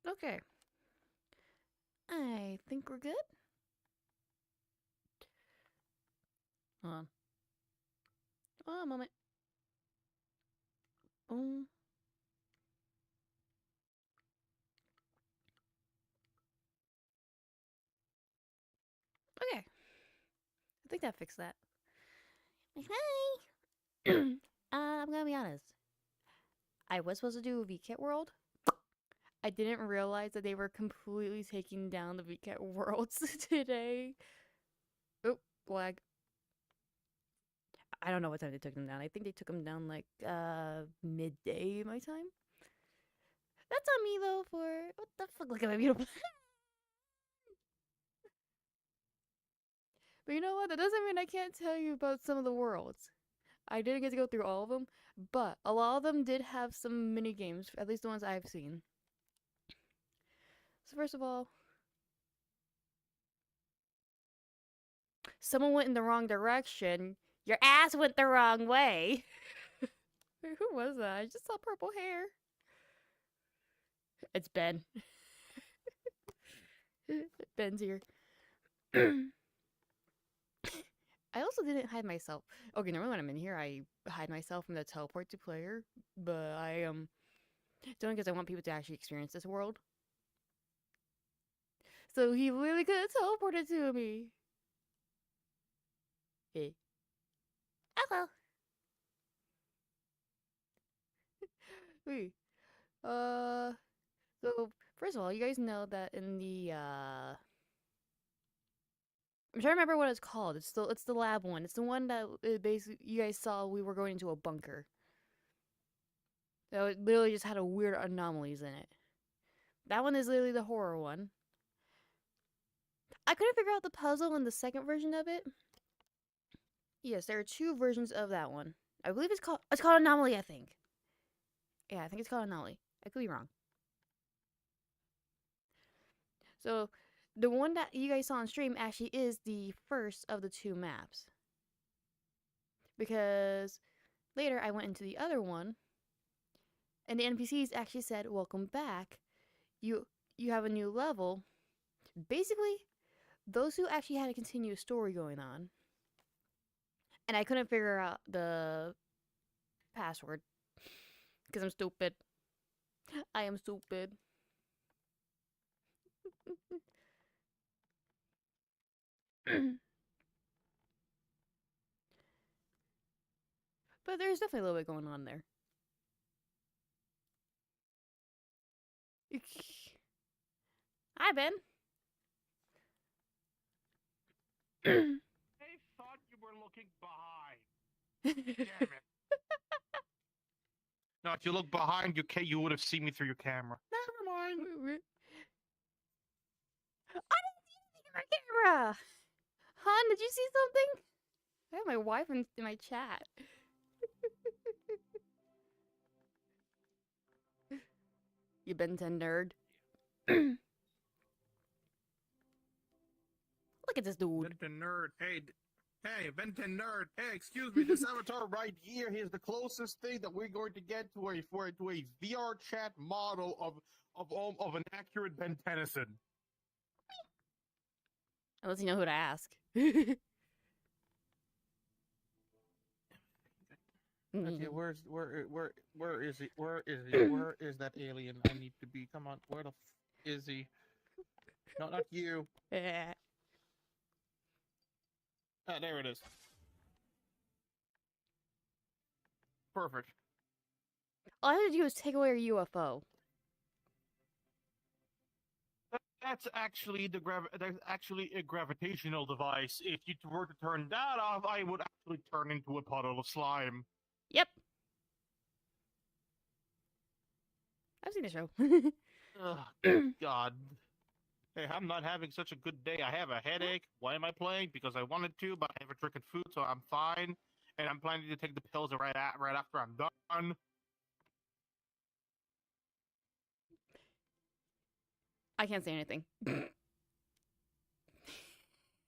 Okay. I think we're good. Hold on. Oh, a moment. Um, okay. I think that fixed that. Hi. I'm gonna be honest. I was supposed to do a Vket world. I didn't realize that they were completely taking down the Vket worlds today. Oh, lag. I don't know what time they took them down. I think they took them down like midday my time. That's on me though for what the fuck, look at my beautiful. But you know what? That doesn't mean I can't tell you about some of the worlds. I didn't get to go through all of them, but a lot of them did have some mini games, at least the ones I've seen. So first of all, someone went in the wrong direction. Your ass went the wrong way. Who was that? I just saw purple hair. It's Ben. Ben's here. I also didn't hide myself. Okay, normally when I'm in here, I hide myself from the teleport to player, but I doing because I want people to actually experience this world. So he literally could have teleported to me. Hey. Hello. Wait. Uh. So first of all, you guys know that in the I'm trying to remember what it's called. It's the lab one. It's the one that basically you guys saw we were going into a bunker. So it literally just had a weird anomalies in it. That one is literally the horror one. I couldn't figure out the puzzle in the second version of it. Yes, there are two versions of that one. I believe it's called Anomaly, I think. Yeah, I think it's called Anomaly. I could be wrong. So the one that you guys saw on stream actually is the first of the two maps. Because later I went into the other one and the NPCs actually said, "Welcome back. You you have a new level." Basically, those who actually had a continuous story going on. And I couldn't figure out the password because I'm stupid. I am stupid. But there's definitely a little bit going on there. Hi, Ben. I thought you were looking behind. Damn it. No, if you look behind, you would have seen me through your camera. Never mind. I didn't see anything in my camera. Han, did you see something? I have my wife in my chat. You Ben 10 nerd. Look at this dude. Benton Nerd. Hey, Benton Nerd. Hey, excuse me. This avatar right here is the closest thing that we're going to get to a VR chat model of an accurate Ben Tennyson. Unless you know who to ask. Okay, where is he? Where is that alien? I need to be. Come on, where the is he? No, not you. Ah, there it is. Perfect. All I have to do is take away your UFO. That's actually there's actually a gravitational device. If you were to turn that off, I would actually turn into a puddle of slime. Yep. I've seen the show. Ugh, God. Hey, I'm not having such a good day. I have a headache. Why am I playing? Because I wanted to, but I haven't drinking food, so I'm fine. And I'm planning to take the pills right after I'm done. I can't say anything.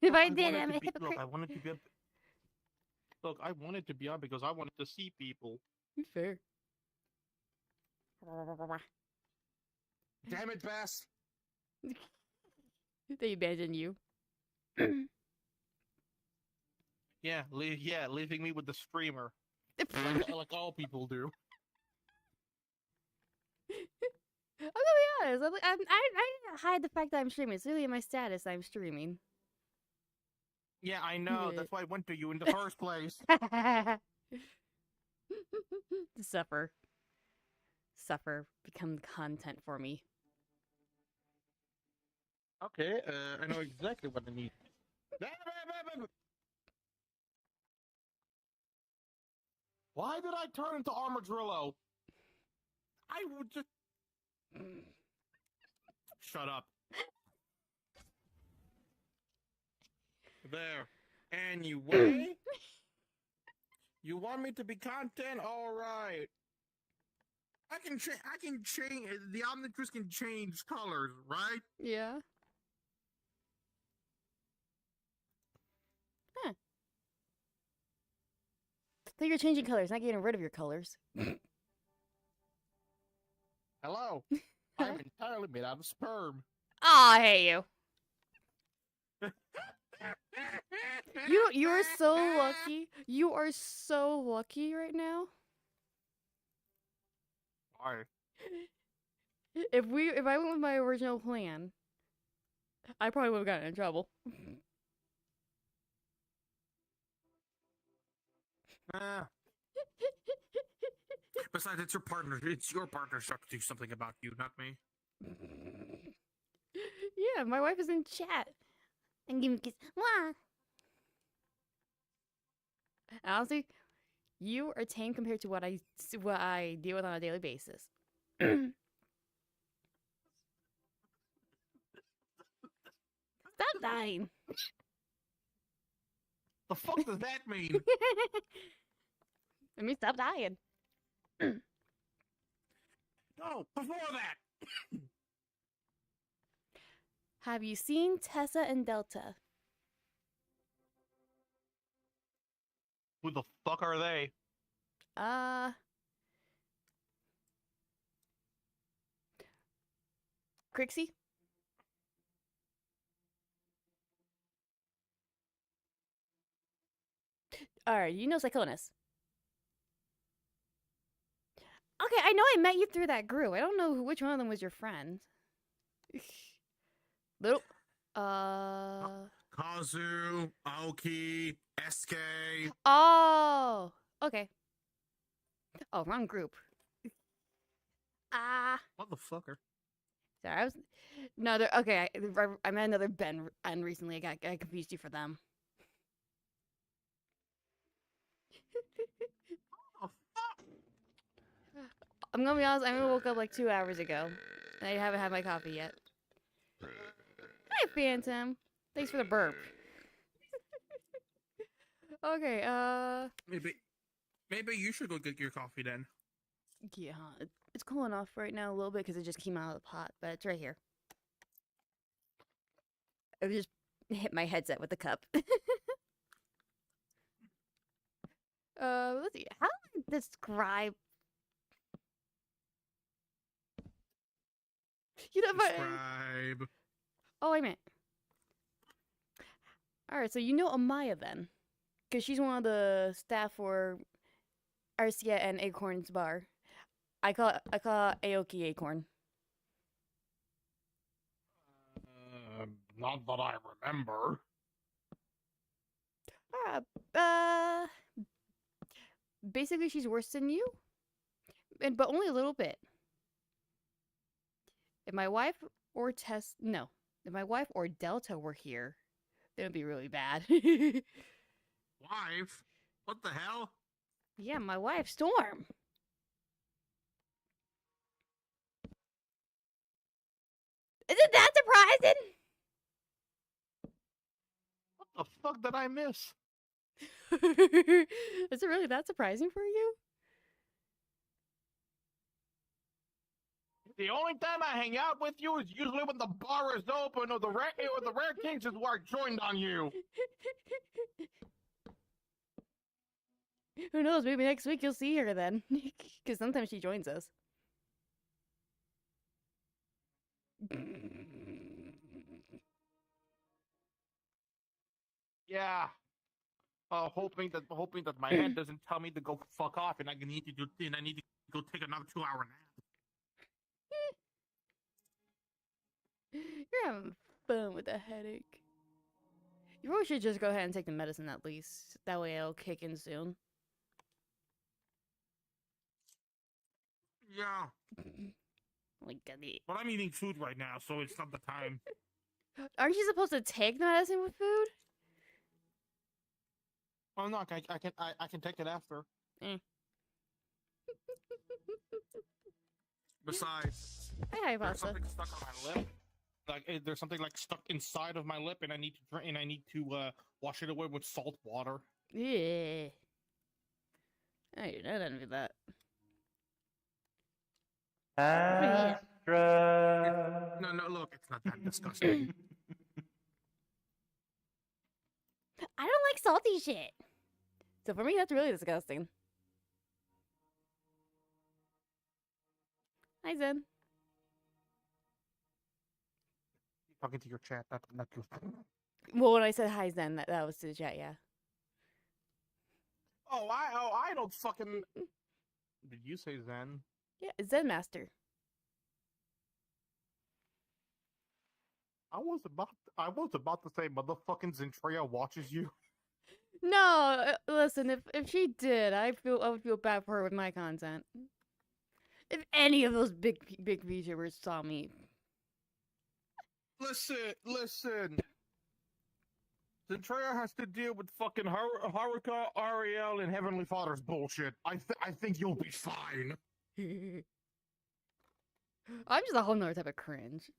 If I did, I'm a hypocrite. Look, I wanted to be. Look, I wanted to be on because I wanted to see people. Fair. Damn it, Bass. They abandoned you. Yeah, leaving me with the streamer, like all people do. I'm gonna be honest. I didn't hide the fact that I'm streaming. It's really in my status that I'm streaming. Yeah, I know. That's why I went to you in the first place. Suffer. Become content for me. Okay, I know exactly what I need. Why did I turn into Armadillo? I would just... Shut up. There. Anyway, you want me to be content? All right. I can change. The Omnitrix can change colors, right? Yeah. Huh. I think you're changing colors, not getting rid of your colors. Hello. I'm entirely made out of sperm. Oh, I hate you. You are so lucky. You are so lucky right now. Why? If I went with my original plan, I probably would have gotten in trouble. Besides, it's your partner. It's your partner's job to do something about you, not me. Yeah, my wife is in chat. And give me a kiss. Mwah! Honestly, you are tame compared to what I deal with on a daily basis. Stop dying. The fuck does that mean? Let me stop dying. No, before that. Have you seen Tessa and Delta? Who the fuck are they? Crixie? Alright, you know Psychonus. Okay, I know I met you through that group. I don't know which one of them was your friend. Little... Kazu, Aoki, SK. Oh! Okay. Oh, wrong group. Motherfucker. Sorry, I was... No, okay, I met another Ben, and recently I confused you for them. I'm gonna be honest, I only woke up like 2 hours ago. And I haven't had my coffee yet. Hi, Phantom. Thanks for the burp. Okay, Maybe you should go get your coffee then. yeah, it's cooling off right now a little bit because it just came out of the pot, but it's right here. I just hit my headset with the cup. Let's see. How do I describe... You know, Describe. Oh, I meant. Alright, so you know Amaya then. Because she's one of the staff for Arcia and Acorn's bar. I call Aoki Acorn. Not that I remember. Basically she's worse than you. But only a little bit. If my wife or if my wife or Delta were here, it would be really bad. Wife? What the hell? Yeah, my wife, Storm. Isn't that surprising? What the fuck did I miss? Is it really that surprising for you? The only time I hang out with you is usually when the bar is open or the Rare Kings is where I joined on you. Who knows? Maybe next week you'll see her then. Because sometimes she joins us. Yeah. Hoping that my head doesn't tell me to go fuck off, and I need to go take another 2 hour nap. You're having fun with a headache. You probably should just go ahead and take the medicine at least. That way it'll kick in soon. Yeah. Like, But I'm eating food right now, so it's not the time. aren't you supposed to take the medicine with food? Oh no, I can take it after. Eh. Besides, Hi, there's pasta. something stuck on my lip. There's something like stuck inside of my lip, and I need to drink, and I need to wash it away with salt water. Yeah. I do not envy that. Astra. No, look, it's not that disgusting. I don't like salty shit. So for me, that's really disgusting. Hi, Zen. Talking to your chat, not your. Well, when I said hi, Zen, that was to the chat, yeah. I don't fucking. Did you say Zen? Yeah, Zen Master. I was about to say motherfucking Zentria watches you. No, listen, if she did, I would feel bad for her with my content. If any of those big VTubers saw me. Listen. Zentria has to deal with fucking Haruka, Ariel, and Heavenly Father's bullshit. I think you'll be fine. I'm just a whole nother type of cringe.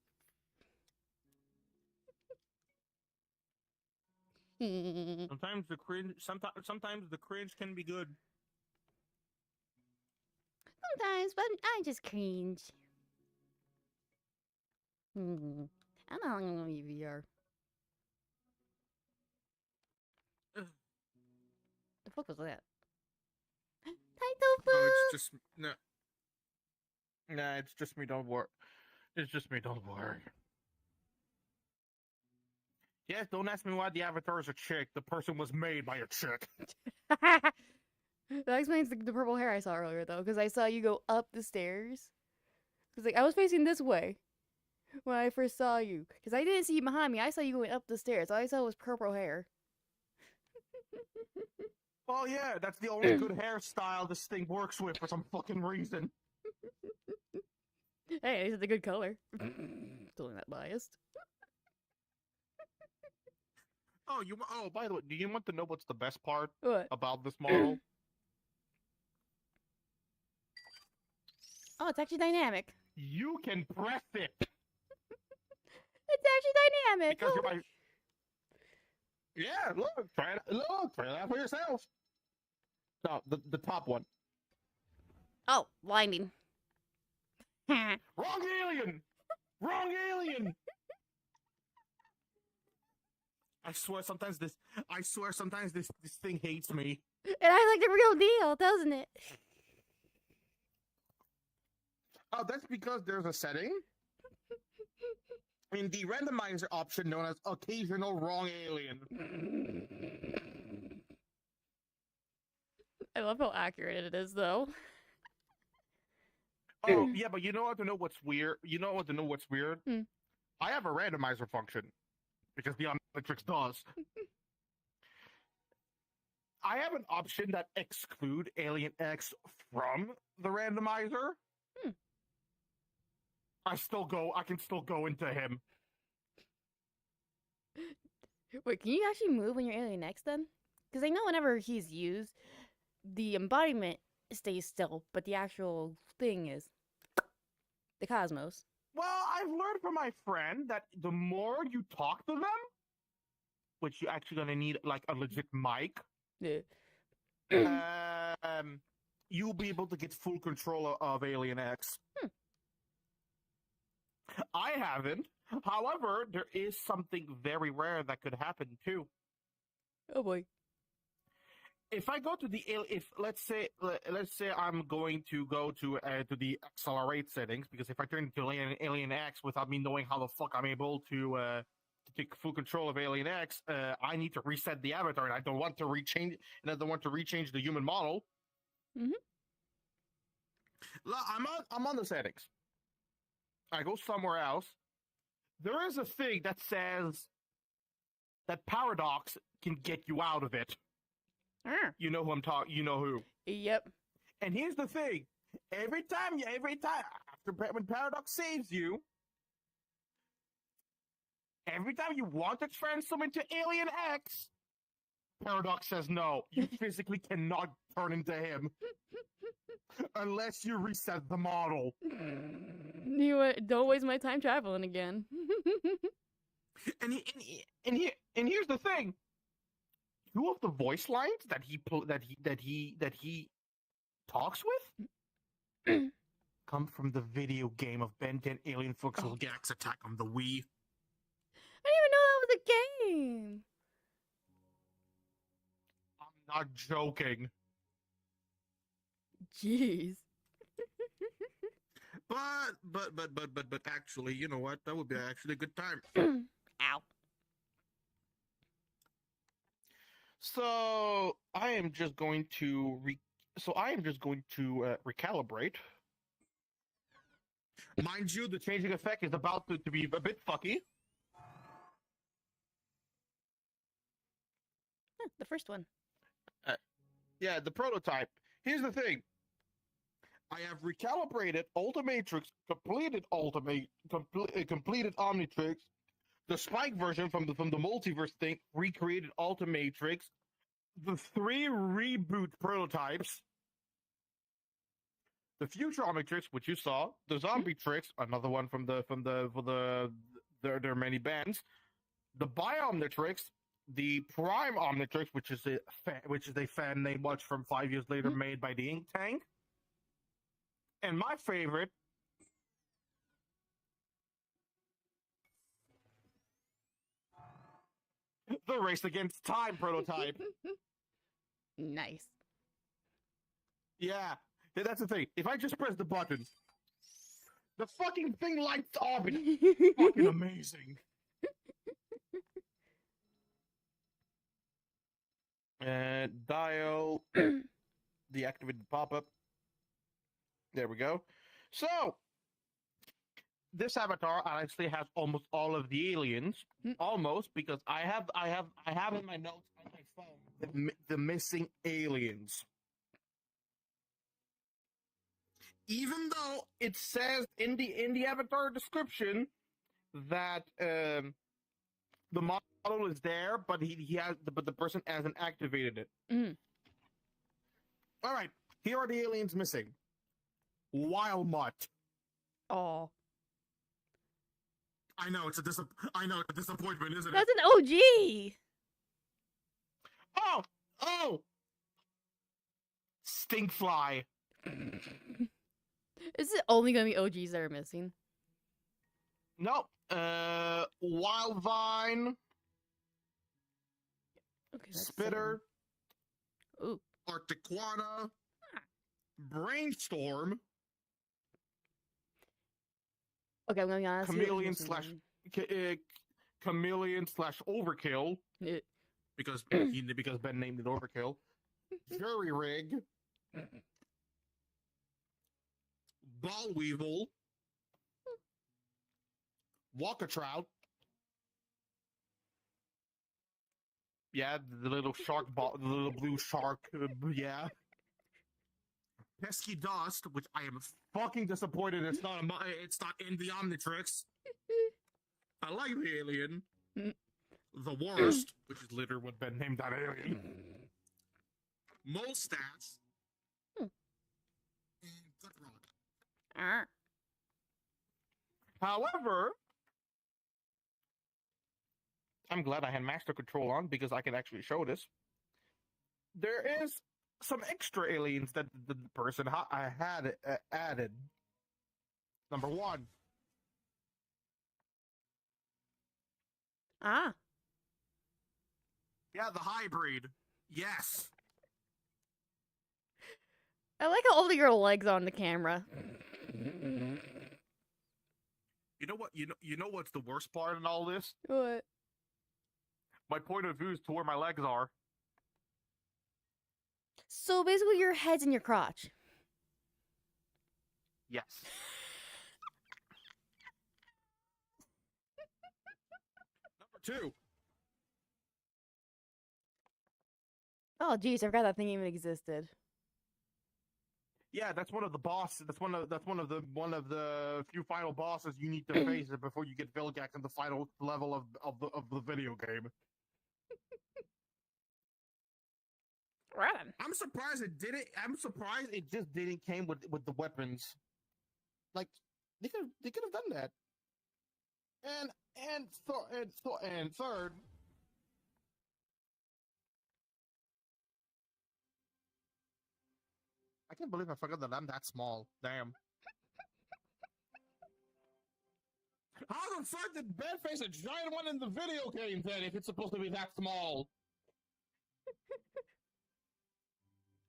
Sometimes the cringe can be good. Sometimes, but I just cringe. I'm not gonna be VR. The fuck was that? Title No, it's just no. Nah, it's just me. Don't worry. It's just me. Don't worry. Yes, don't ask me why the avatar is a chick. The person was made by a chick. That explains the purple hair I saw earlier, though, because I saw you go up the stairs. Because like I was facing this way when I first saw you, because I didn't see you behind me. I saw you going up the stairs. All I saw was purple hair. Well, yeah, that's the only good hairstyle this thing works with for some fucking reason. Hey, it's a good color. Still not biased. By the way, do you want to know what's the best part What? about this model? Oh, it's actually dynamic. You can press it. It's actually dynamic. Because you're my... Yeah, look, try it out for yourself. No, the top one. Oh, blinding. Wrong alien! Wrong alien! I swear sometimes this thing hates me. It acts like the real deal, doesn't it? Oh, that's because there's a setting in the randomizer option known as occasional wrong alien. I love how accurate it is, though. Oh, yeah, but you know what to know what's weird? You know what to know what's weird? Hmm. I have a randomizer function because the Omnitrix does. I have an option that exclude Alien X from the randomizer. Hmm. I can still go into him. Wait, can you actually move when you're Alien X then? Because I know whenever he's used, the embodiment stays still, but the actual thing is the cosmos. Well, I've learned from my friend that the more you talk to them, which you're actually gonna need like a legit mic, Yeah. you'll be able to get full control of Alien X. I haven't. However, there is something very rare that could happen too. Oh boy. if I go to if let's say I'm going to go to the accelerate settings, because if I turn into Alien X without me knowing how the fuck I'm able to take full control of Alien X, I need to reset the avatar, and I don't want to rechange the human model. Mhm. I'm on the settings. I go somewhere else. There is a thing that says that paradox can get you out of it. Ah. You know who I'm talking. You know who. Yep. And here's the thing: every time when paradox saves you, every time you want to transform into Alien X, paradox says no. You physically cannot turn into him unless you reset the model. You don't waste my time traveling again. And here's the thing: two of the voice lines that he talks with come from the video game of Ben 10 Alien Functional Gax Attack on the Wii. I didn't even know that was a game. I'm not joking. Jeez. But actually, you know what? That would be actually a good time. Ow. So I am just going to recalibrate. Mind you, the changing effect is about to be a bit fucky. The first one. Yeah, the prototype. Here's the thing. I have recalibrated Ultimatrix, completed Omnitrix, the Spike version from the multiverse thing, recreated Ultimatrix, the 3 reboot prototypes, the future Omnitrix, which you saw, the Zombie Trix, another one from there are many bands, the Biomnitrix, the Prime Omnitrix, which is a fan name watch from 5 years later, made by the Ink Tank. And my favorite, the Race Against Time prototype. Nice. Yeah, that's the thing. If I just press the button, the fucking thing lights up. It's fucking amazing. Dial, deactivate the pop-up. There we go. So, this avatar actually has almost all of the aliens. Almost, because I have in my notes on my phone the missing aliens. Even though it says in the avatar description that the model is there, but the person hasn't activated it. All right, here are the aliens missing. Wild Mutt. Oh. I know it's a disappointment, isn't it? That's an OG. Oh, Stinkfly. Is it only gonna be OGs that are missing? Nope. Wildvine. Okay, that's Spitter. 7. Ooh. Arctiquana. Brainstorm. Okay, I'm gonna be honest. Chameleon slash Overkill. Yeah. Because Ben named it Overkill. Jury Rig. Ball Weevil. Walkatrout. Yeah, the little shark ball, the little blue shark. Yeah. Pesky Dust, which I am fucking disappointed it's not in the Omnitrix. I like the alien. The Worst, which is literally what Ben named that alien. Molestats. And Gutrock. However, I'm glad I had master control on because I can actually show this. There is some extra aliens that the person I had added. Number 1. Ah. Yeah, the hybrid. Yes. I like how all of your legs are on the camera. You know what? You know what's the worst part in all this? What? My point of view is to where my legs are. So basically, your head's in your crotch. Yes. Number two. Oh, geez, I forgot that thing even existed. Yeah, that's one of the bosses. That's one of the few final bosses you need to face before you get Vilgax in the final level of the video game. Right on. I'm surprised it didn't. I'm surprised it just didn't came with the weapons. Like they could have done that. And third. I can't believe I forgot that I'm that small. Damn. How the fuck did Ben face a giant one in the video game then if it's supposed to be that small?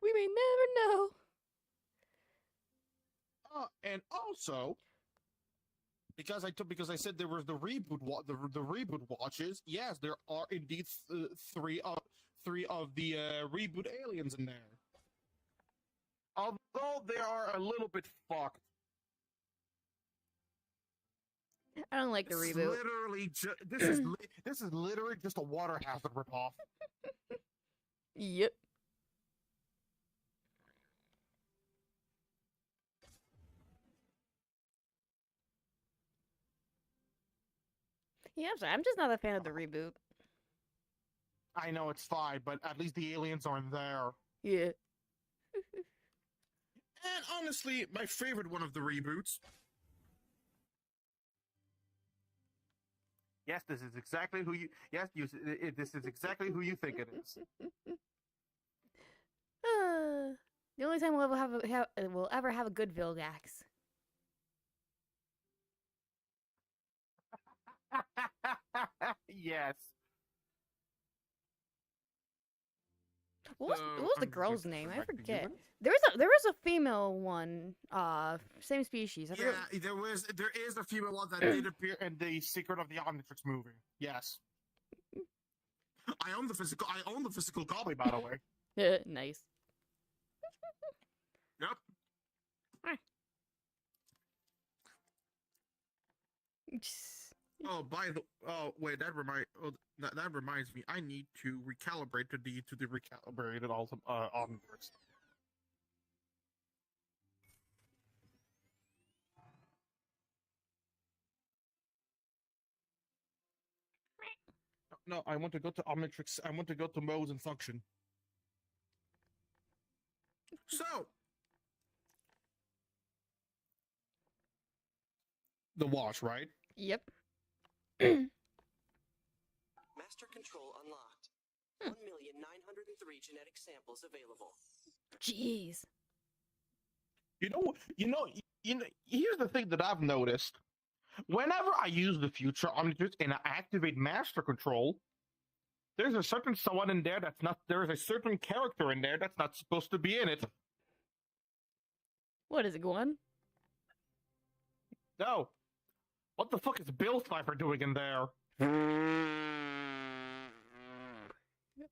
We may never know. And also, because I said there was the the reboot watches. Yes, there are indeed three of the reboot aliens in there. Although they are a little bit fucked. I don't like the reboot. This is literally just a water hazard ripoff. Yep. Yeah, I'm sorry. I'm just not a fan of the reboot. I know it's fine, but at least the aliens aren't there. Yeah. And honestly, my favorite one of the reboots. Yes, this is exactly who you. Yes, this is exactly who you think it is. The only time we'll ever have a good Vilgax. Yes. What was the girl's name? I forget. Humans? There was a female one. Same species. Yeah, there is a female one that did appear in the Secret of the Omnitrix movie. Yes. I own the physical copy, by the way. Nice. Yep. Wait, that reminds me. I need to recalibrate to the recalibrated Omnitrix. No, I want to go to Omnitrix. I want to go to modes and function. So, the watch, right? Yep. Master control unlocked. 1,903 genetic samples available. Jeez. Here's the thing that I've noticed. Whenever I use the future Omnitrix and I activate Master Control, there's a certain someone in there that's not. There's a certain character in there that's not supposed to be in it. What is it, Gwen? No. What the fuck is Bill Sniper doing in there?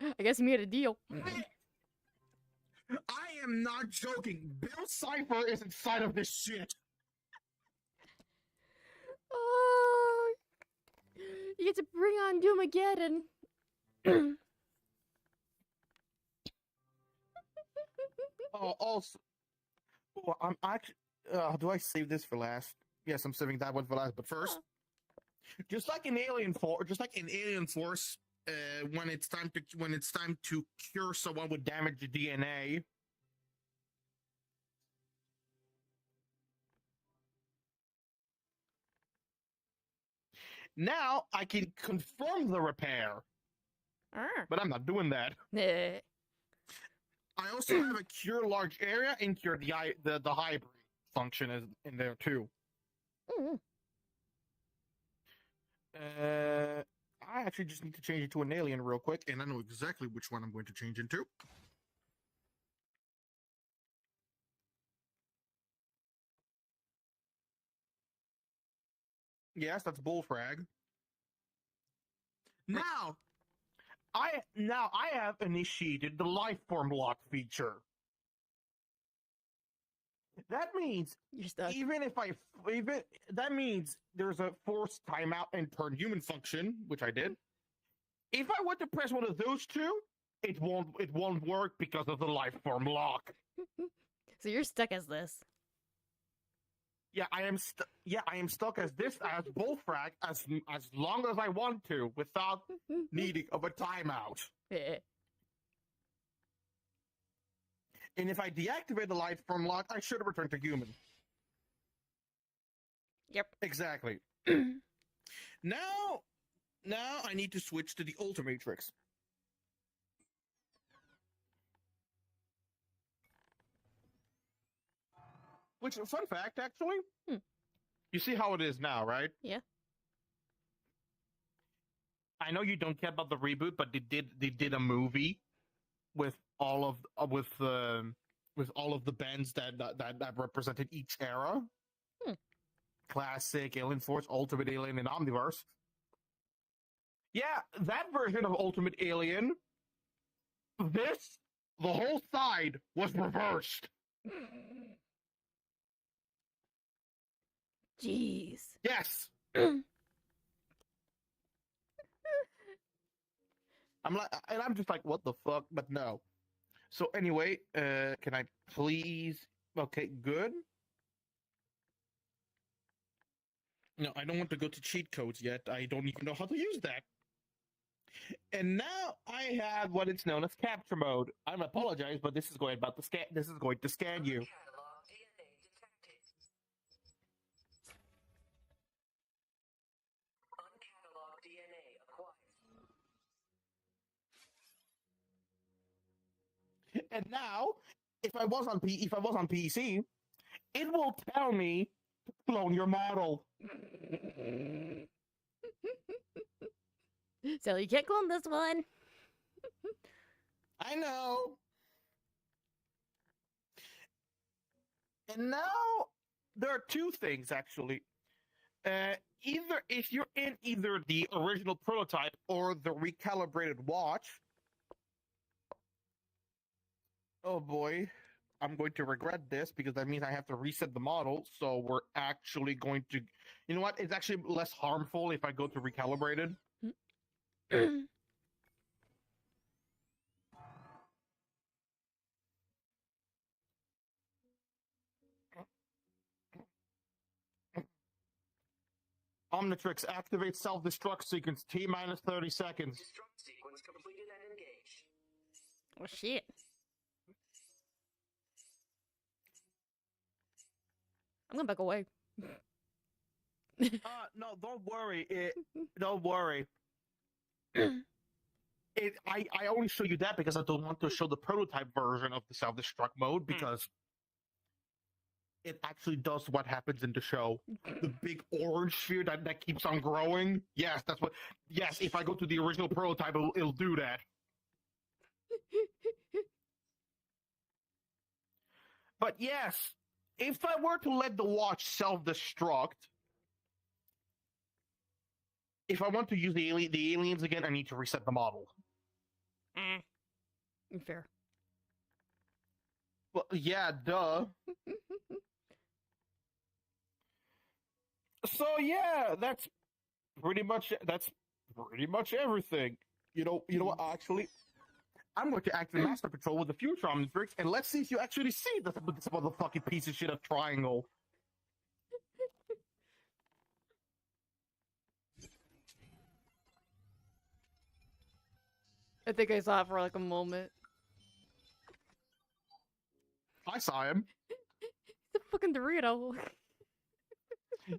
I guess he made a deal. I am not joking. Bill Cipher is inside of this shit. Oh, you get to bring on Doomageddon. Also, I'm actually. Do I save this for last? Yes, I'm saving that one for last. But first, just like in Alien Force, when it's time to cure someone with damaged DNA. Now I can confirm the repair, but I'm not doing that. I also have a cure large area and cure the hybrid function is in there too. I actually just need to change it to an alien real quick, and I know exactly which one I'm going to change into. Yes, that's bullfrag. Now I have initiated the life form lock feature. That means You're stuck. even that means there's a forced timeout and turn human function, which I did. If I were to press one of those two, it won't work because of the life form lock. So you're stuck as this. Yeah, I am stuck as bullfrag as long as I want to without needing of a timeout. And if I deactivate the life form lock, I should return to human. Yep. Exactly. Now I need to switch to the Ultimatrix. Which, fun fact, actually, you see how it is now, right? Yeah. I know you don't care about the reboot, but they did a movie with all of the bands that represented each era. Classic, Alien Force, Ultimate Alien, and Omniverse. Yeah, that version of Ultimate Alien, the whole side was reversed. Jeez. Yes. I'm just like, what the fuck? But no. So anyway, can I please? Okay, good. No, I don't want to go to cheat codes yet. I don't even know how to use that. And now I have what is known as capture mode. I apologize, but this is going about to scan. This is going to scan you. Uncatalogued DNA acquired. And now, if I was on PC, it will tell me to clone your model. So you can't clone this one. I know. And now there are two things actually. Either if you're in either the original prototype or the recalibrated watch. Oh boy, I'm going to regret this because that means I have to reset the model. So we're actually going to, you know what? It's actually less harmful if I go to recalibrated. Omnitrix, activate self-destruct sequence T minus 30 seconds. Destruct sequence completed and engaged. Oh shit. I'm gonna back away. No, don't worry. Don't worry. I only show you that because I don't want to show the prototype version of the self-destruct mode because it actually does what happens in the show. The big orange sphere that keeps on growing. Yes, that's what. Yes, if I go to the original prototype, it'll do that. But yes, if I were to let the watch self-destruct, if I want to use the aliens again, I need to reset the model. Fair. Well, yeah, duh. So yeah, that's pretty much everything. You know what? Actually, I'm going to activate Master Control with the Future Omnitrix, and let's see if you actually see this motherfucking piece of shit of triangle. I think I saw it for like a moment. I saw him. It's a fucking Dorito.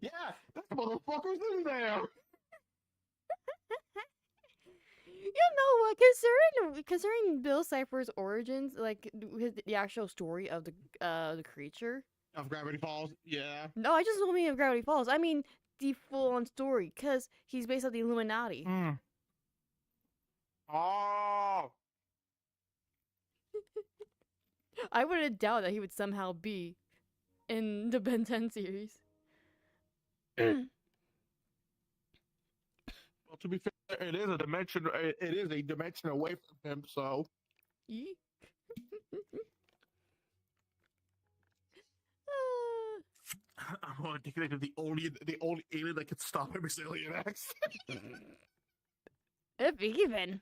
Yeah, that motherfucker's in there. You know what? Considering Bill Cipher's origins, like the actual story of the creature Of Gravity Falls, yeah. No, I just don't mean of Gravity Falls. I mean the full-on story, because he's based on the Illuminati. Oh. I wouldn't doubt that he would somehow be in the Ben 10 series. to be fair, it is a dimension. It is a dimension away from him. So Yee. I'm going to think of the only alien that can stop him is Alien X. If even.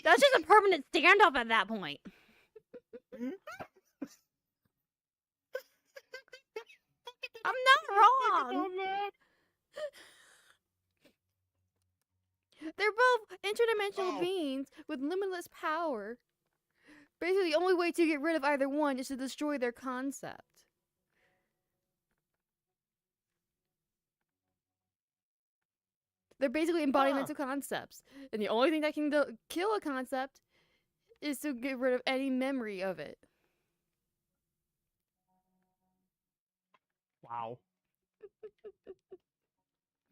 That's just a permanent standoff at that point. I'm not wrong. They're both interdimensional Oh. beings with limitless power. Basically, the only way to get rid of either one is to destroy their concept. They're basically embodiments of concepts. And the only thing that can kill a concept is to get rid of any memory of it. Wow.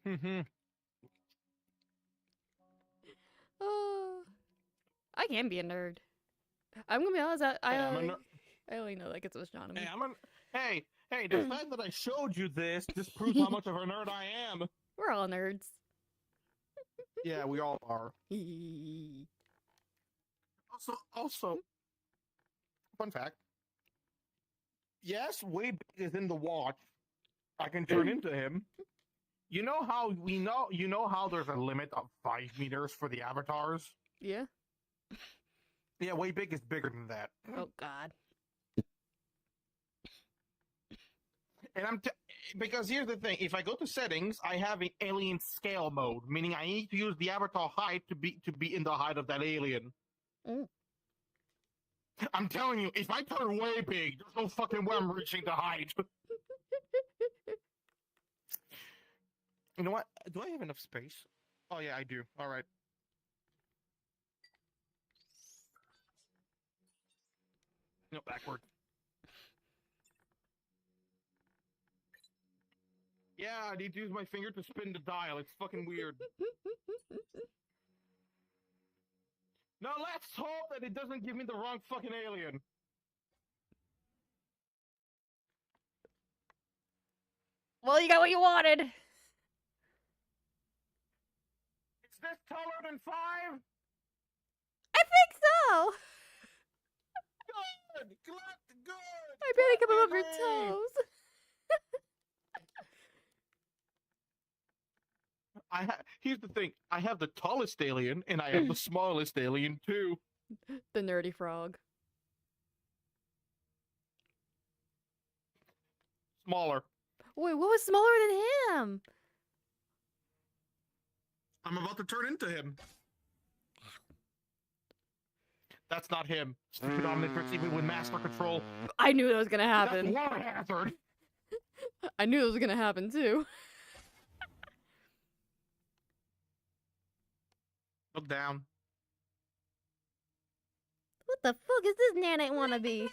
Mm-hmm. I can be a nerd. I'm gonna be honest, I Hey, I'm a only, ner- I only know that it's astronomy. Hey, the fact that I showed you this just proves how much of a nerd I am. We're all nerds. Yeah, we all are. Also, fun fact. Yes, Wade is in the watch. I can turn into him. You know how how there's a limit of 5 meters for the avatars? Yeah. Yeah, Way Big is bigger than that. Oh God. And because here's the thing: if I go to settings, I have an alien scale mode, meaning I need to use the avatar height to be in the height of that alien. Mm. I'm telling you, if I turn Way Big, there's no fucking way I'm reaching the height. You know what? Do I have enough space? Oh yeah, I do. All right. No, backward. Yeah, I need to use my finger to spin the dial. It's fucking weird. Now let's hope that it doesn't give me the wrong fucking alien. Well, you got what you wanted. Is this taller than 5? I think so. Good. I barely come above your Hooray. toes. Here's the thing. I have the tallest alien, and I have the smallest alien, too. The nerdy frog. Smaller. Wait, what was smaller than him? I'm about to turn into him. That's not him. Stupid Omnitrix, even with master control. I knew that was gonna That's happen. water hazard. I knew it was gonna happen too. Look down. What the fuck is this nanite wannabe?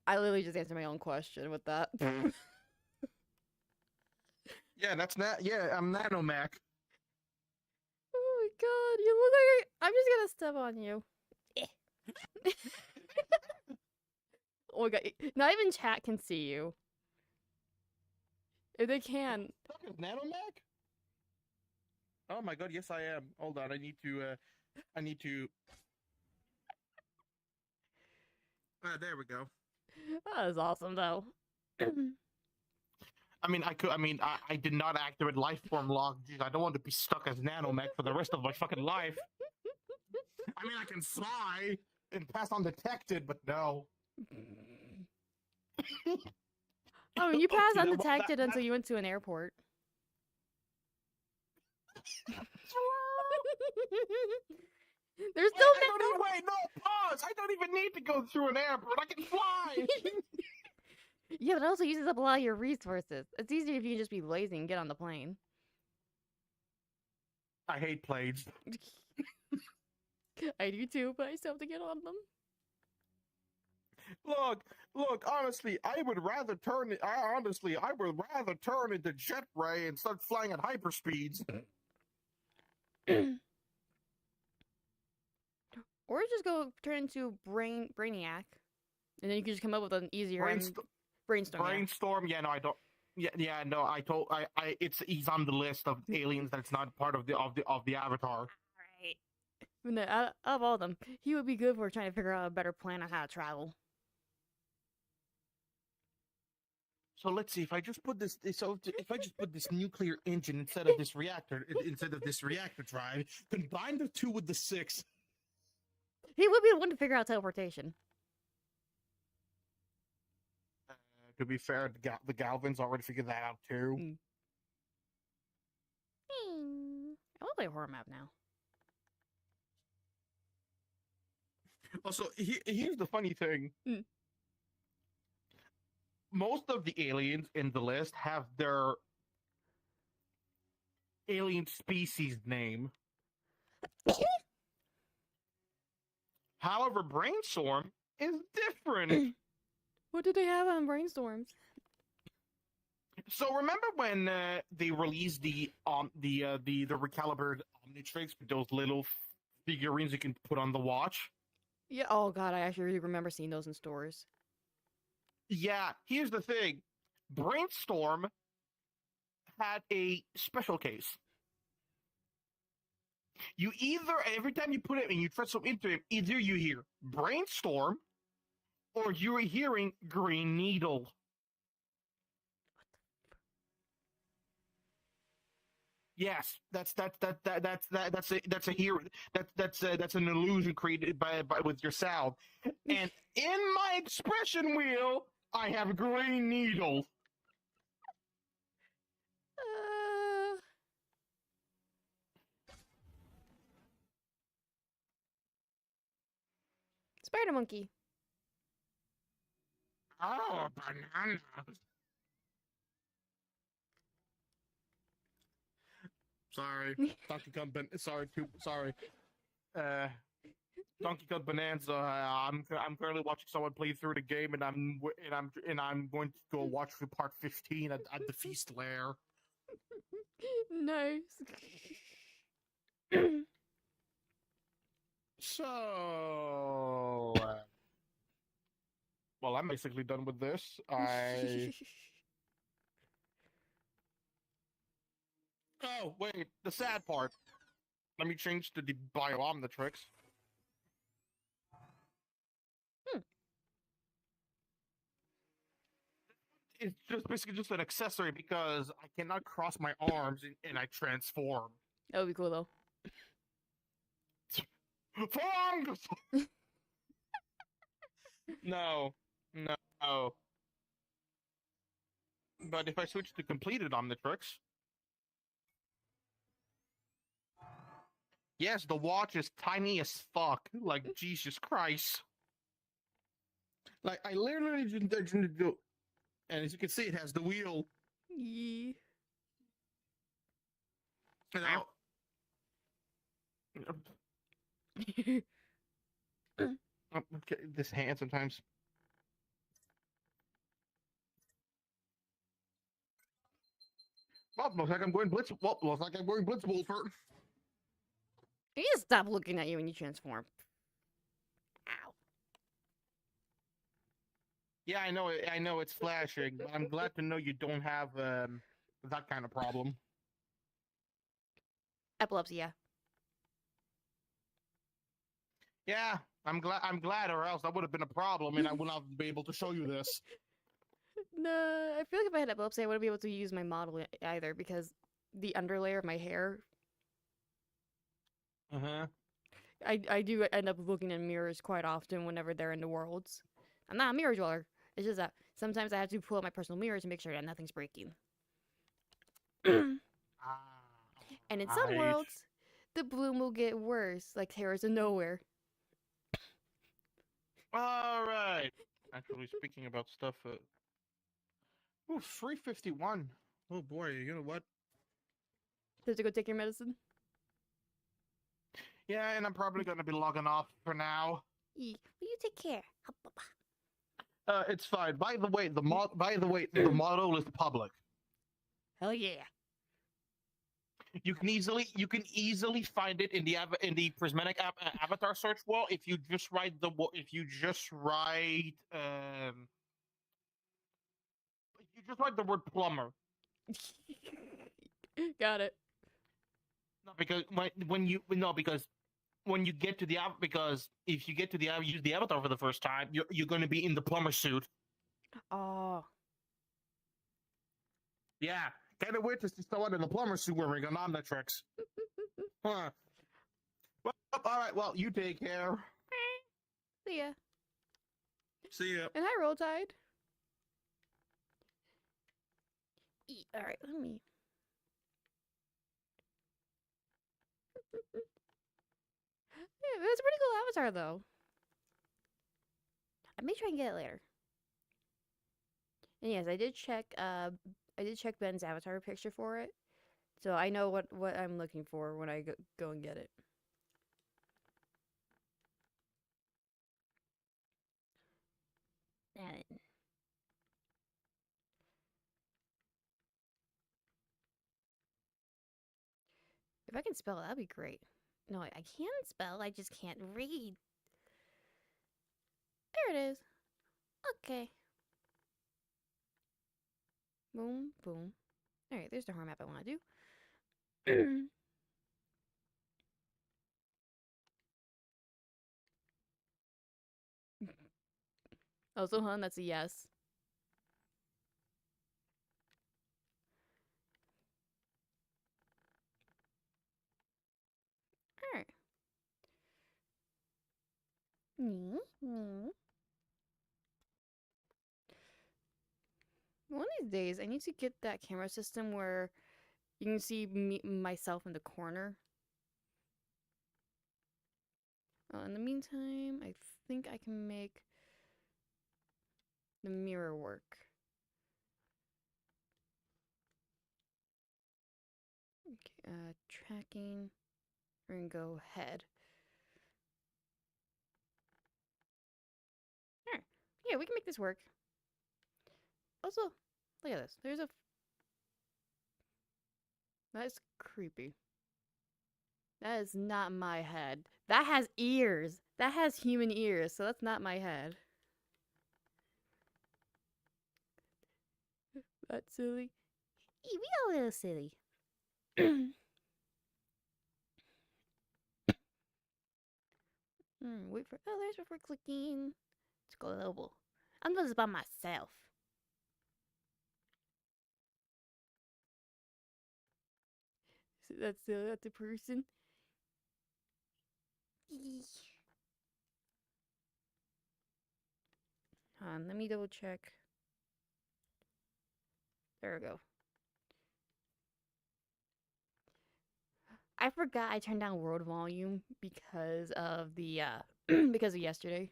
I literally just answered my own question with that. Yeah, I'm Nanomac. Oh my god, you look like I'm just gonna step on you. Oh my god, not even chat can see you. If they can. Fuck is Nanomac? Oh my god, yes I am. Hold on, I need to there we go. That is awesome though. I did not activate life form lock. Jeez, I don't want to be stuck as Nanomech for the rest of my fucking life. I mean, I can fly and pass undetected, but no. Oh, you passed You know what? undetected until you went to an airport. There's still Wait, no, pause! I don't even need to go through an airport. I can fly. Yeah, but it also uses up a lot of your resources. It's easier if you can just be lazy and get on the plane. I hate planes. I do too, but I still have to get on them. Look, honestly, I would rather turn into jet ray and start flying at hyperspeeds. Or just go turn into Brainiac. And then you can just come up with an easier brainstorm. Brainstorm, yeah, no, I don't. Yeah. No, it's he's on the list of aliens that's not part of the Avatar. Right. No, out of all of them, he would be good for trying to figure out a better plan on how to travel. So let's see if I just put this. So if I just put this nuclear engine instead of this reactor drive, combine the 2 with the 6. He would be the one to figure out teleportation. To be fair, the Galvins already figured that out too. I want to play a horror map now. Also, here's the funny thing. Most of the aliens in the list have their alien species name. However, Brainstorm is different. What did they have on Brainstorms? So remember when they released the recalibrated Omnitrix with those little figurines you can put on the watch? Yeah. Oh god, I actually really remember seeing those in stores. Yeah, here's the thing. Brainstorm had a special case. You either, every time you put it and you press them into it, either you hear Brainstorm or you're hearing Green Needle. Yes, that's an illusion created by with your sound. And in my expression wheel, I have Green Needle. Spider Monkey. Oh, banana. Sorry, Donkey Kong. Sorry. Donkey Kong Bonanza. I'm currently watching someone play through the game, and I'm going to go watch for part 15 at the feast lair. Nice. So, well, I'm basically done with this. Oh, wait, the sad part. Let me change to the Bio-Omnitrix. It's just basically just an accessory because I cannot cross my arms and I transform. That would be cool though. Fungus! No. But if I switch to completed Omnitrix, yes, the watch is tiny as fuck. Like, Jesus Christ. Like, I literally didn't do. And as you can see, it has the wheel. Yeah. Now, okay, this hand sometimes. Well, looks like I'm going Blitz. Well, looks like I'm going Blitzwolfer. You just stop looking at you when you transform. Ow. Yeah, I know it's flashing, but I'm glad to know you don't have that kind of problem. Epilepsy, yeah. Yeah, I'm glad, or else that would have been a problem, and I would not be able to show you this. No, I feel like if I had epilepsy, I wouldn't be able to use my model either because the underlayer of my hair. I do end up looking in mirrors quite often whenever they're in the worlds. I'm not a mirror dweller. It's just that sometimes I have to pull out my personal mirror to make sure that nothing's breaking. And in some worlds, the bloom will get worse, like Terrors of Nowhere. All right. Actually, speaking about stuff, 351. Oh boy, you know what? Have to go take your medicine? Yeah, and I'm probably gonna be logging off for now. Will you take care? It's fine. By the way, the model is public. Hell yeah. You can easily find it in the prismatic avatar search wall if you just write just like the word plumber. Got it. No, because because when you get to the because if you get to the use the avatar for the first time, you're going to be in the plumber suit. Oh. Yeah, can't wait to see someone in the plumber suit wearing omnitrix. Huh. Well, all right. Well, you take care. See ya. See ya. And hi, Roll Tide. All right, let me. Yeah, that's a pretty cool avatar, though. I may try and get it later. And yes, I did check. I did check Ben's avatar picture for it, so I know what I'm looking for when I go and get it. And if I can spell, that'd be great. No, I can spell. I just can't read. There it is. Okay. Boom, boom. All right, there's the horror map I want to do. Oh, so hun, that's a yes. All right. One of these days, I need to get that camera system where you can see myself in the corner. In the meantime, I think I can make the mirror work. Okay, tracking. We're gonna go head. Alright. Yeah, we can make this work. Also, look at this. There's a... That's creepy. That is not my head. That has ears. That has human ears, so that's not my head. That's silly. We all a little silly. Wait for others before clicking. It's global. I'm doing this by myself. So that's a person. Let me double check. There we go. I forgot I turned down world volume because of the because of yesterday.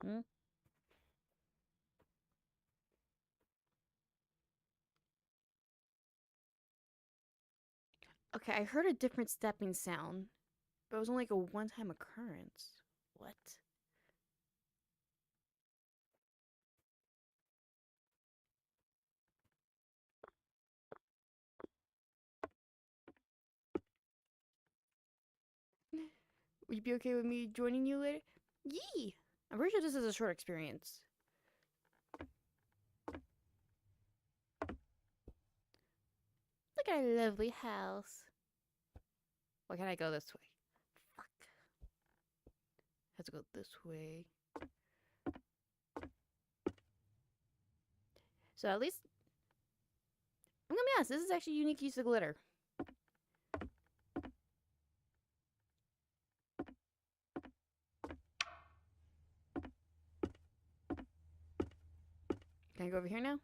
Hmm? Okay, I heard a different stepping sound, but it was only like a one-time occurrence. What? Would you be okay with me joining you later? Yee! I'm pretty sure this is a short experience. Look at our lovely house. Why can't I go this way? Fuck. Have to go this way. So at least, I'm gonna be honest, this is actually a unique use of glitter. Can I go over here now?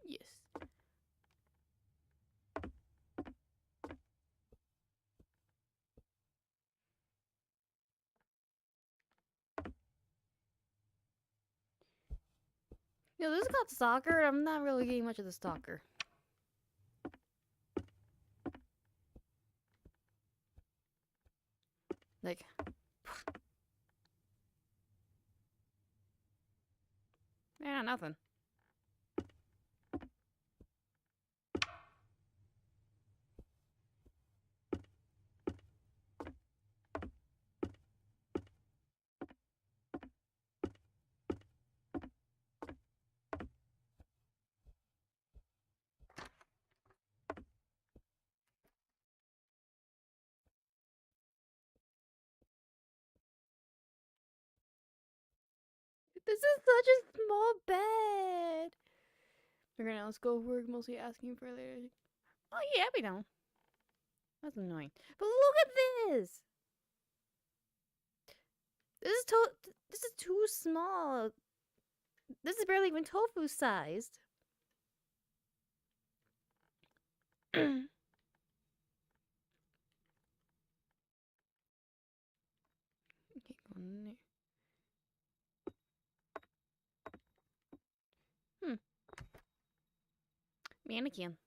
Yes. No, this is called stalker. I'm not really getting much of the stalker. Like, got nothing. This is such a small bed. Okay, now let's go. We're mostly asking for later. Oh yeah, we don't. That's annoying. But look at this. This is too small. This is barely even tofu sized. Okay, go in there. Mannequin.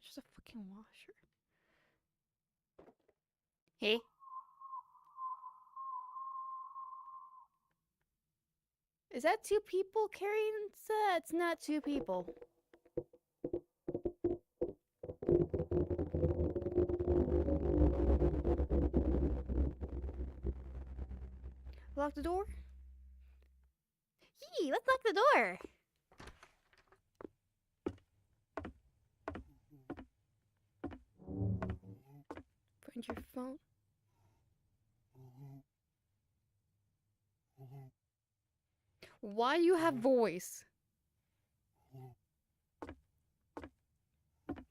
Just a fucking washer. Hey. Is that two people carrying that? It's not two people. Lock the door? Yee, let's lock the door. Find your phone. Why do you have voice?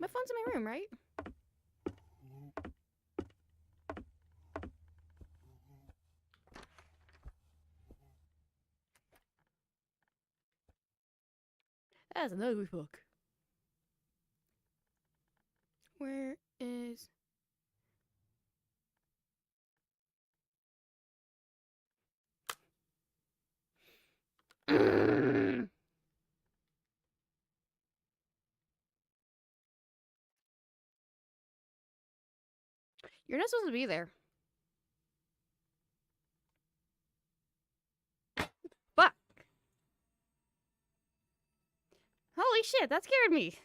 My phone's in my room, right? That's an ugly book. Where is... You're not supposed to be there. Fuck. Holy shit, that scared me.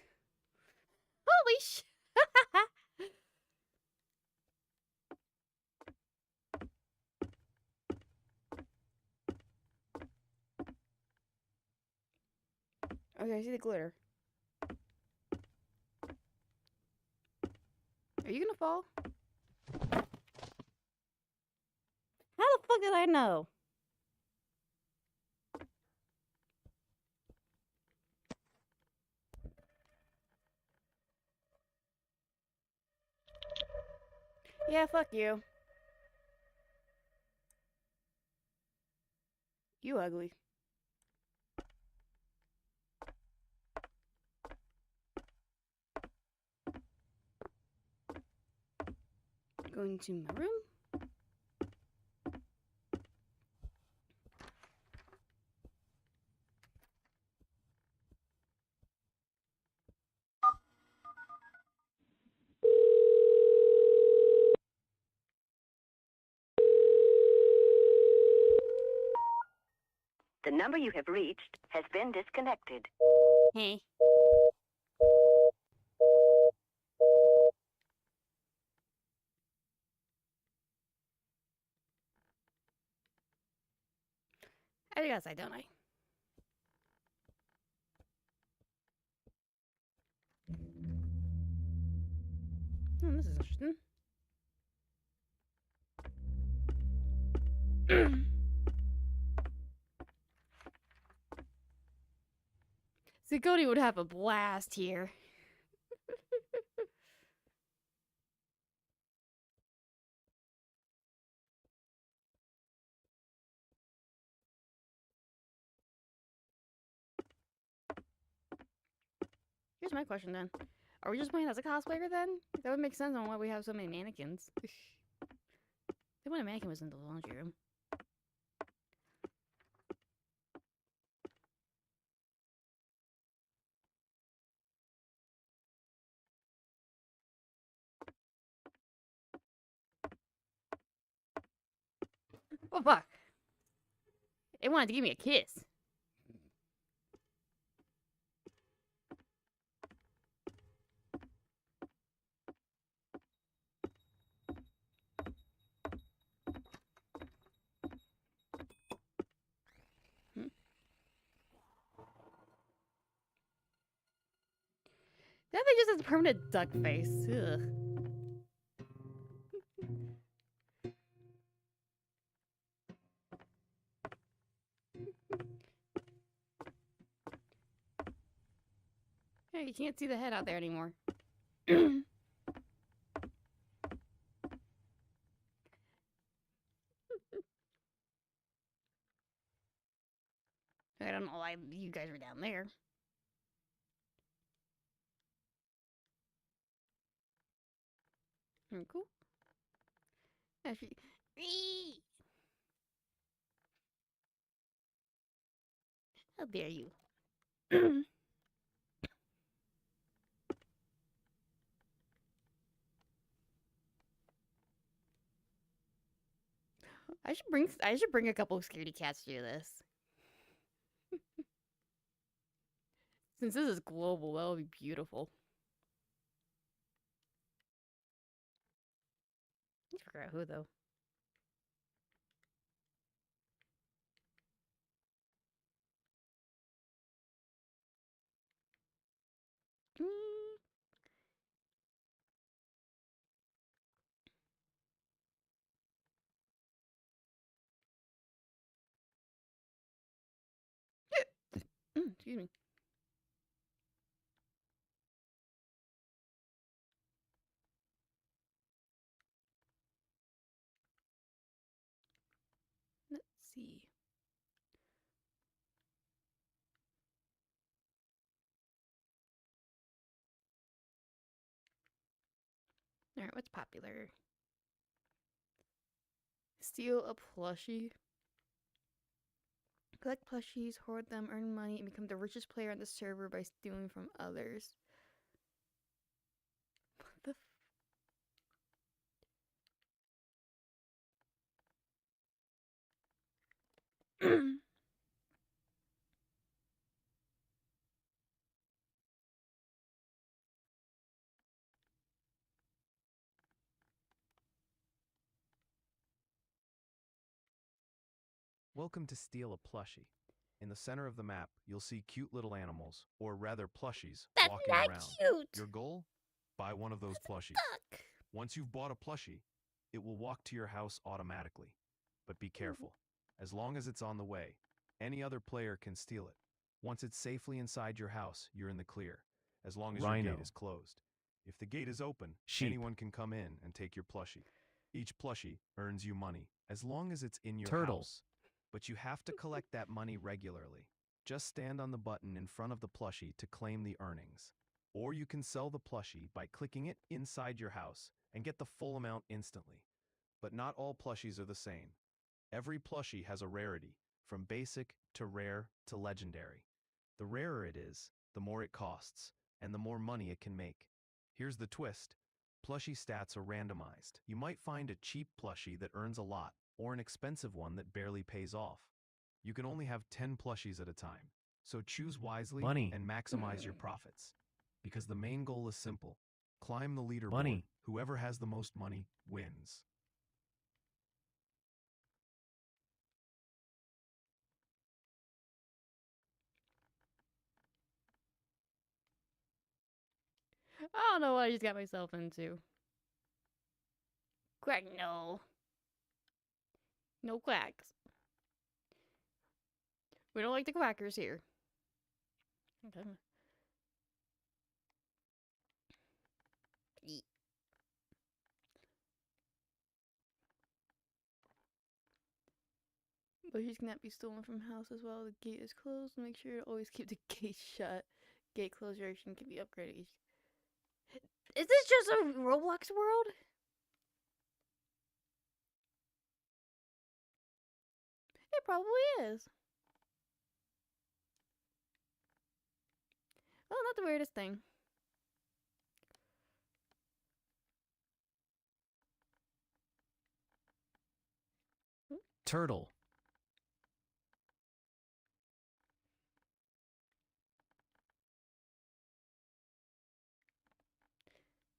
Holy shit. Okay, I see the glitter. Are you gonna fall? How the fuck did I know? Yeah, fuck you. You ugly. Going to my room. The number you have reached has been disconnected. Hey. I guess I don't I? This is interesting. Zagoni would have a blast here. Here's my question then. Are we just playing as a cosplayer then? That would make sense on why we have so many mannequins. The one mannequin was in the laundry room. Oh, fuck. It wanted to give me a kiss. Hmm. That thing just has a permanent duck face. Ugh. Hey, you can't see the head out there anymore. I don't know why you guys were down there. Cool. Actually, Eee! How dare you? I should bring a couple of scaredy cats to this. Since this is global, that'll be beautiful. I forgot who though. Mm. Excuse me. Let's see. All right, what's popular? Steal a plushie. Collect plushies, hoard them, earn money, and become the richest player on the server by stealing from others. What the Welcome to Steal a Plushie. In the center of the map, you'll see cute little animals, or rather plushies, That's walking not around. cute. Your goal? Buy one of those plushies. Duck. Once you've bought a plushie, it will walk to your house automatically. But be careful. As long as it's on the way, any other player can steal it. Once it's safely inside your house, you're in the clear, as long as your Rhino. gate is closed. If the gate is open, Sheep. anyone can come in and take your plushie. Each plushie earns you money, as long as it's in your Turtle. house. But you have to collect that money regularly. Just stand on the button in front of the plushie to claim the earnings. Or you can sell the plushie by clicking it inside your house and get the full amount instantly. But not all plushies are the same. Every plushie has a rarity, from basic to rare to legendary. The rarer it is, the more it costs, and the more money it can make. Here's the twist. Plushie stats are randomized. You might find a cheap plushie that earns a lot, or an expensive one that barely pays off. You can only have 10 plushies at a time, so choose wisely Money. and maximize your profits. Because the main goal is simple. Climb the leaderboard. Money. Whoever has the most money wins. I don't know what I just got myself into. Quack, no. No quacks. We don't like the quackers here. Okay. Eat. But he's cannot be stolen from house as well. The gate is closed. Make sure to always keep the gate shut. Gate closure action can be upgraded. Is this just a Roblox world? It probably is. Oh, not the weirdest thing. turtle.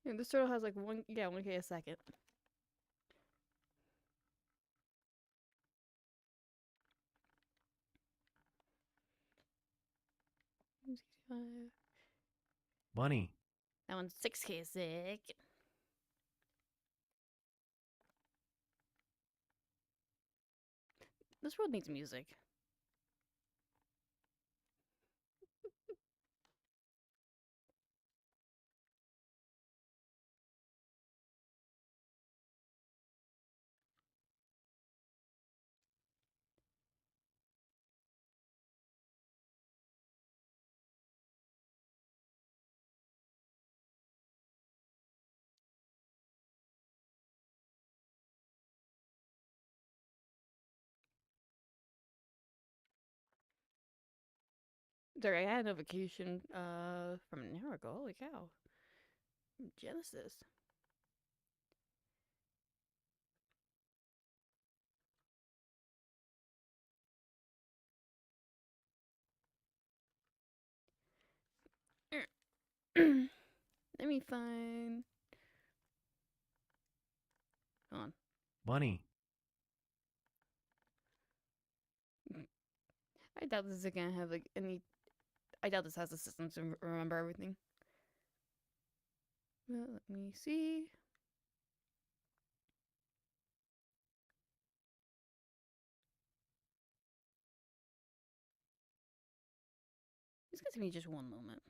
Yeah, this turtle has like 1K a second. Bunny. That one's 6K a sec. This world needs music. Sorry, I had a notification from an hour ago. Holy cow. Genesis. Let me find. Hold on. Bunny. I doubt this is gonna have like any. I doubt this has a system to remember everything. Well, let me see. It's gonna take me just one moment.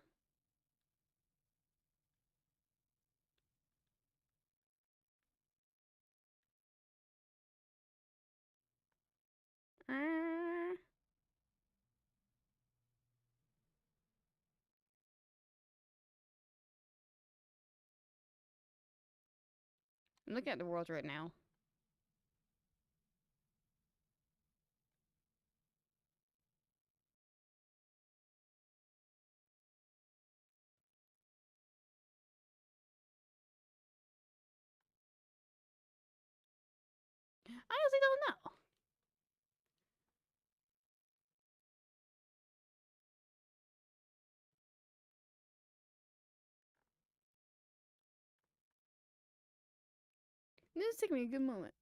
Uh, I'm looking at the world right now. I honestly don't know. This is taking me a good moment.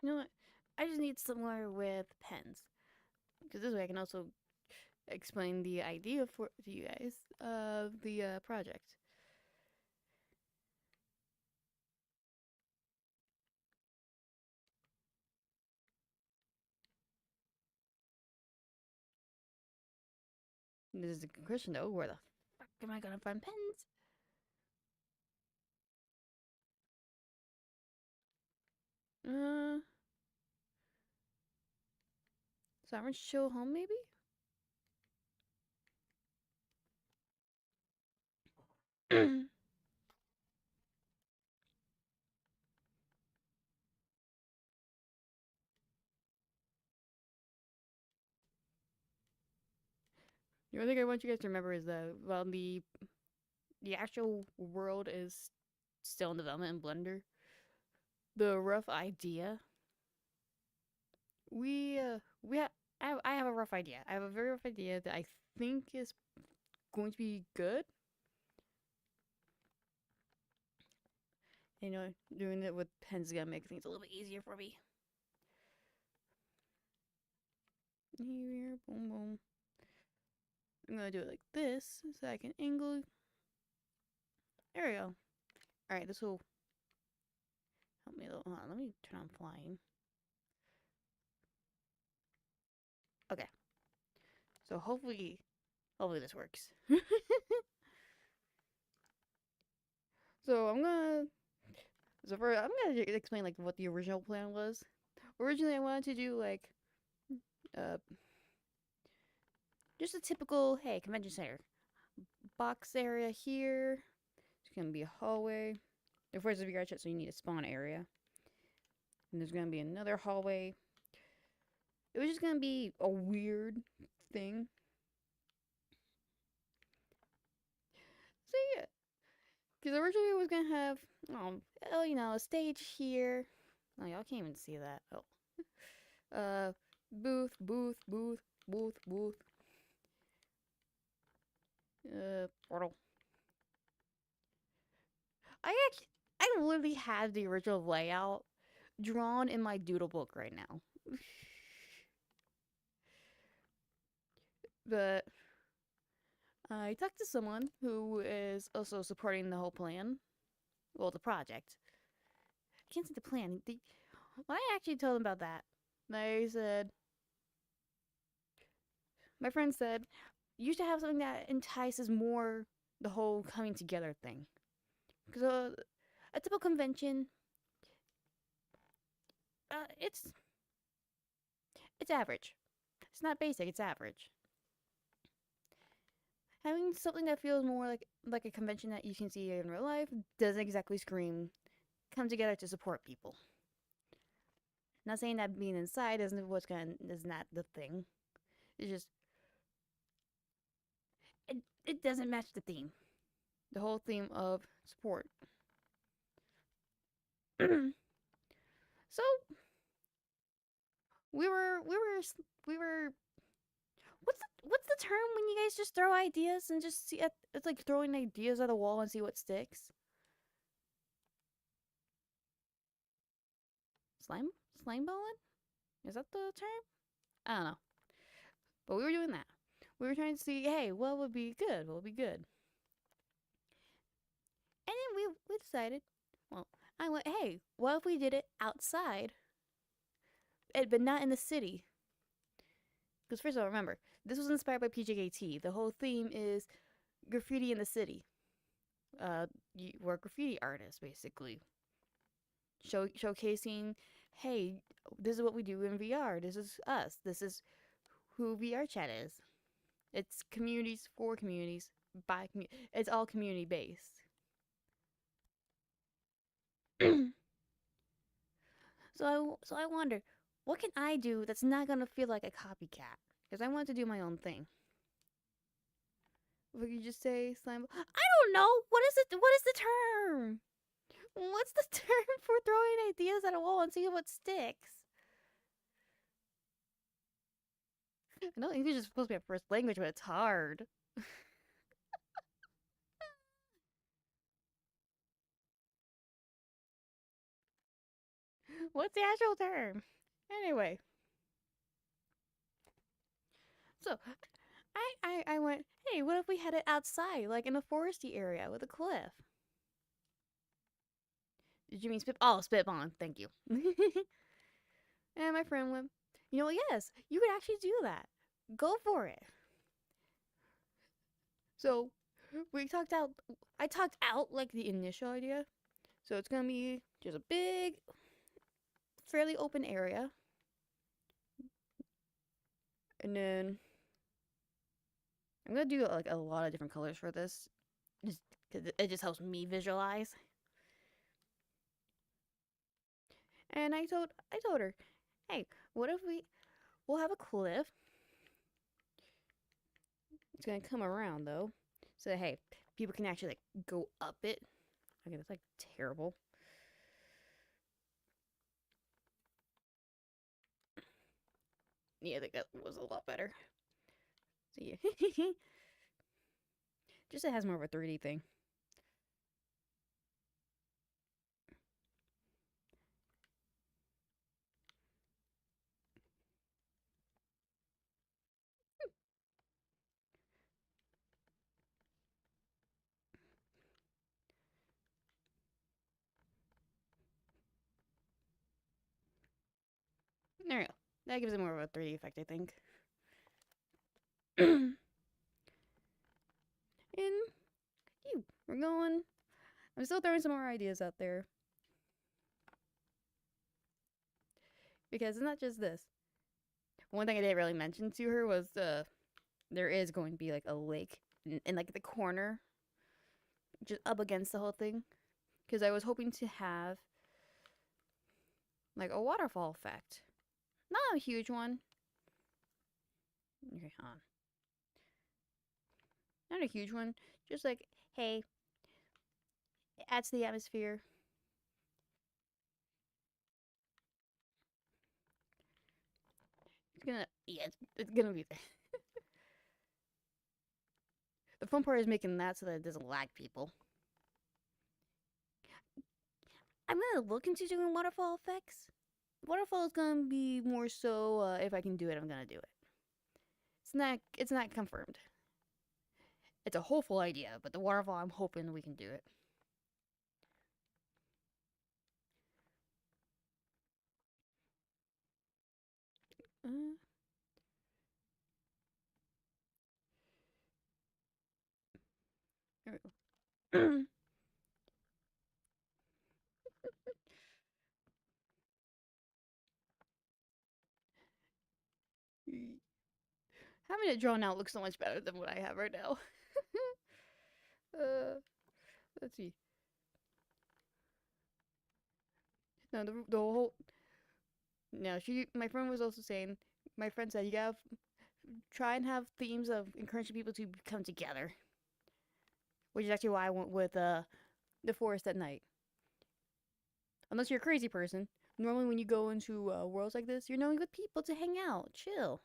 You know what? I just need somewhere with pens. Because this way I can also explain the idea for to you guys of the project. This is a question though. Where the fuck am I gonna find pens? Sovereign show home maybe? The only thing I want you guys to remember is that while the actual world is still in development in Blender, the rough idea I have a rough idea. I have a very rough idea that I think is going to be good. You know, doing it with pens is gonna make things a little bit easier for me. Here, boom, boom. I'm gonna do it like this so I can angle. There we go. Alright, this will help me a little. Hold on, let me turn on flying. Okay. So hopefully this works. So I'm gonna explain like what the original plan was. Originally I wanted to do like uh just a typical, hey, convention center. box area here. It's gonna be a hallway. Of course, it's a VR chat, so you need a spawn area. And there's gonna be another hallway. It was just gonna be a weird thing. So yeah, because originally it was gonna have, you know, a stage here. Oh, y'all can't even see that. Oh, booth, booth, booth, booth, booth. Portal. I literally have the original layout drawn in my doodle book right now. But I talked to someone who is also supporting the whole plan. Well, the project. I can't say the plan. When I actually told them about that, they said, my friend said, you should have something that entices more the whole coming together thing. Because a typical convention, it's average. It's not basic, it's average. Having something that feels more like a convention that you can see in real life doesn't exactly scream come together to support people. Not saying that being inside is not the thing. It's just it doesn't match the theme. The whole theme of support. So we were what's the term when you guys just throw ideas and just see it's like throwing ideas at a wall and see what sticks? Slime balling? Is that the term? I don't know. But we were doing that. We were trying to see, hey, what would be good? What would be good? And then we decided, well, I went, hey, what if we did it outside, but not in the city? Because first of all, remember, this was inspired by PJKT. The whole theme is graffiti in the city. We're graffiti artists, basically. Showcasing, hey, this is what we do in VR. This is us. This is who VR chat is. It's communities for communities by community. It's all community based. So I wonder, what can I do that's not gonna feel like a copycat? Because I want to do my own thing. Would you just say slime? I don't know. What is it? What is the term? What's the term for throwing ideas at a wall and seeing what sticks? I know English is supposed to be a first language, but it's hard. What's the actual term? Anyway, so I went, hey, what if we had it outside, like in a foresty area with a cliff? Did you mean spit? Oh, spitballing. Thank you. And my friend went, you know, yes, you could actually do that. Go for it. So we talked out. I talked out like the initial idea. So it's gonna be just a big, fairly open area, and then I'm gonna do like a lot of different colors for this, just because it just helps me visualize. And I told her, hey, what if we'll have a cliff. It's gonna come around though, so that, hey, people can actually like go up it. Okay, that's like terrible. Yeah, I think that was a lot better. So yeah, just it has more of a 3D thing. There we go. That gives it more of a 3D effect, I think. And we're going. I'm still throwing some more ideas out there. Because it's not just this. One thing I didn't really mention to her was there is going to be like a lake in like the corner, just up against the whole thing, because I was hoping to have like a waterfall effect, not a huge one. Okay, hold on. Not a huge one, just like, hey, it adds to the atmosphere. It's gonna be there. The fun part is making that so that it doesn't lag people. I'm gonna look into doing waterfall effects. Waterfall is gonna be more so if I can do it, I'm gonna do it. It's not confirmed. It's a hopeful idea, but the waterfall, I'm hoping we can do it. Uh, there we go. Having it drawn out looks so much better than what I have right now. uh, let's see. No, the whole. No, my friend was also saying. My friend said you gotta try and have themes of encouraging people to come together, which is actually why I went with the forest at night. Unless you're a crazy person, normally when you go into worlds like this, you're knowing with people to hang out, chill.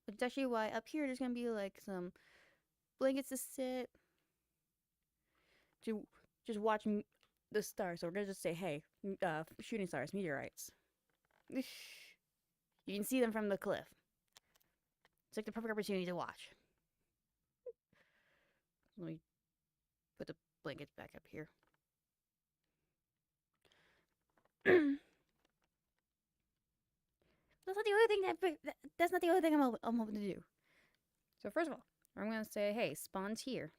Which is actually why up here there's gonna be like some blankets to sit, to just watch the stars. So we're gonna just say, hey, shooting stars, meteorites. You can see them from the cliff. It's like the perfect opportunity to watch. Let me put the blankets back up here. That's not the only thing that's not the only thing I'm hoping to do. So first of all, I'm gonna say, hey, spawn's here.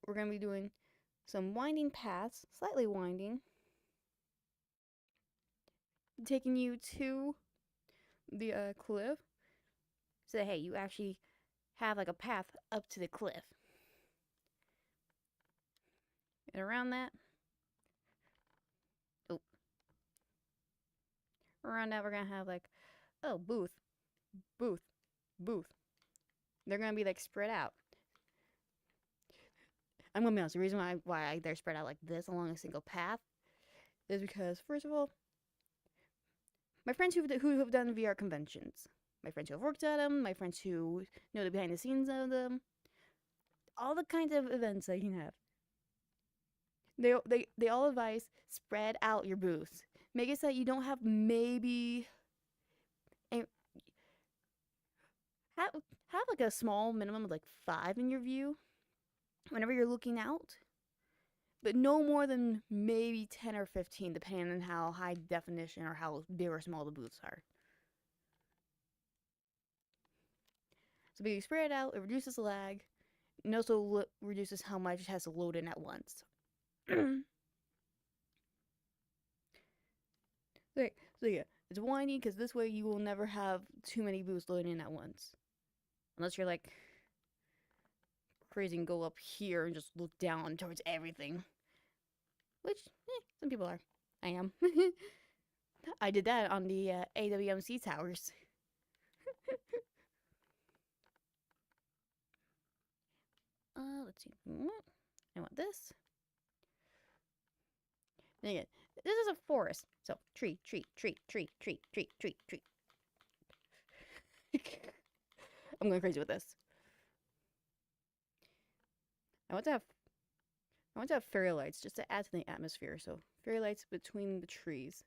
We're gonna be doing some winding paths, slightly winding, taking you to the cliff. So hey, you actually have like a path up to the cliff, and around that, oh, around that we're gonna have like, oh, booth, booth, booth. They're gonna be like spread out. I'm gonna be honest. The reason why they're spread out like this along a single path is because, first of all, my friends who have done VR conventions, my friends who have worked at them, my friends who know the behind the scenes of them, all the kinds of events that you can have. They all advise spread out your booths. Make it so that you don't have maybe have like a small minimum of like 5 in your view whenever you're looking out. But no more than maybe 10 or 15, depending on how high definition or how big or small the booths are. So being spread out, it reduces lag, and also reduces how much it has to load in at once. So yeah, it's winding because this way you will never have too many booths loading in at once. Unless you're like crazy and go up here and just look down towards everything. Which, some people are. I am. I did that on the AWMC towers. Let's see. I want this. And again, this is a forest. So, tree, tree, tree, tree, tree, tree, tree, tree. I'm going crazy with this. I want to have fairy lights just to add to the atmosphere. So, fairy lights between the trees.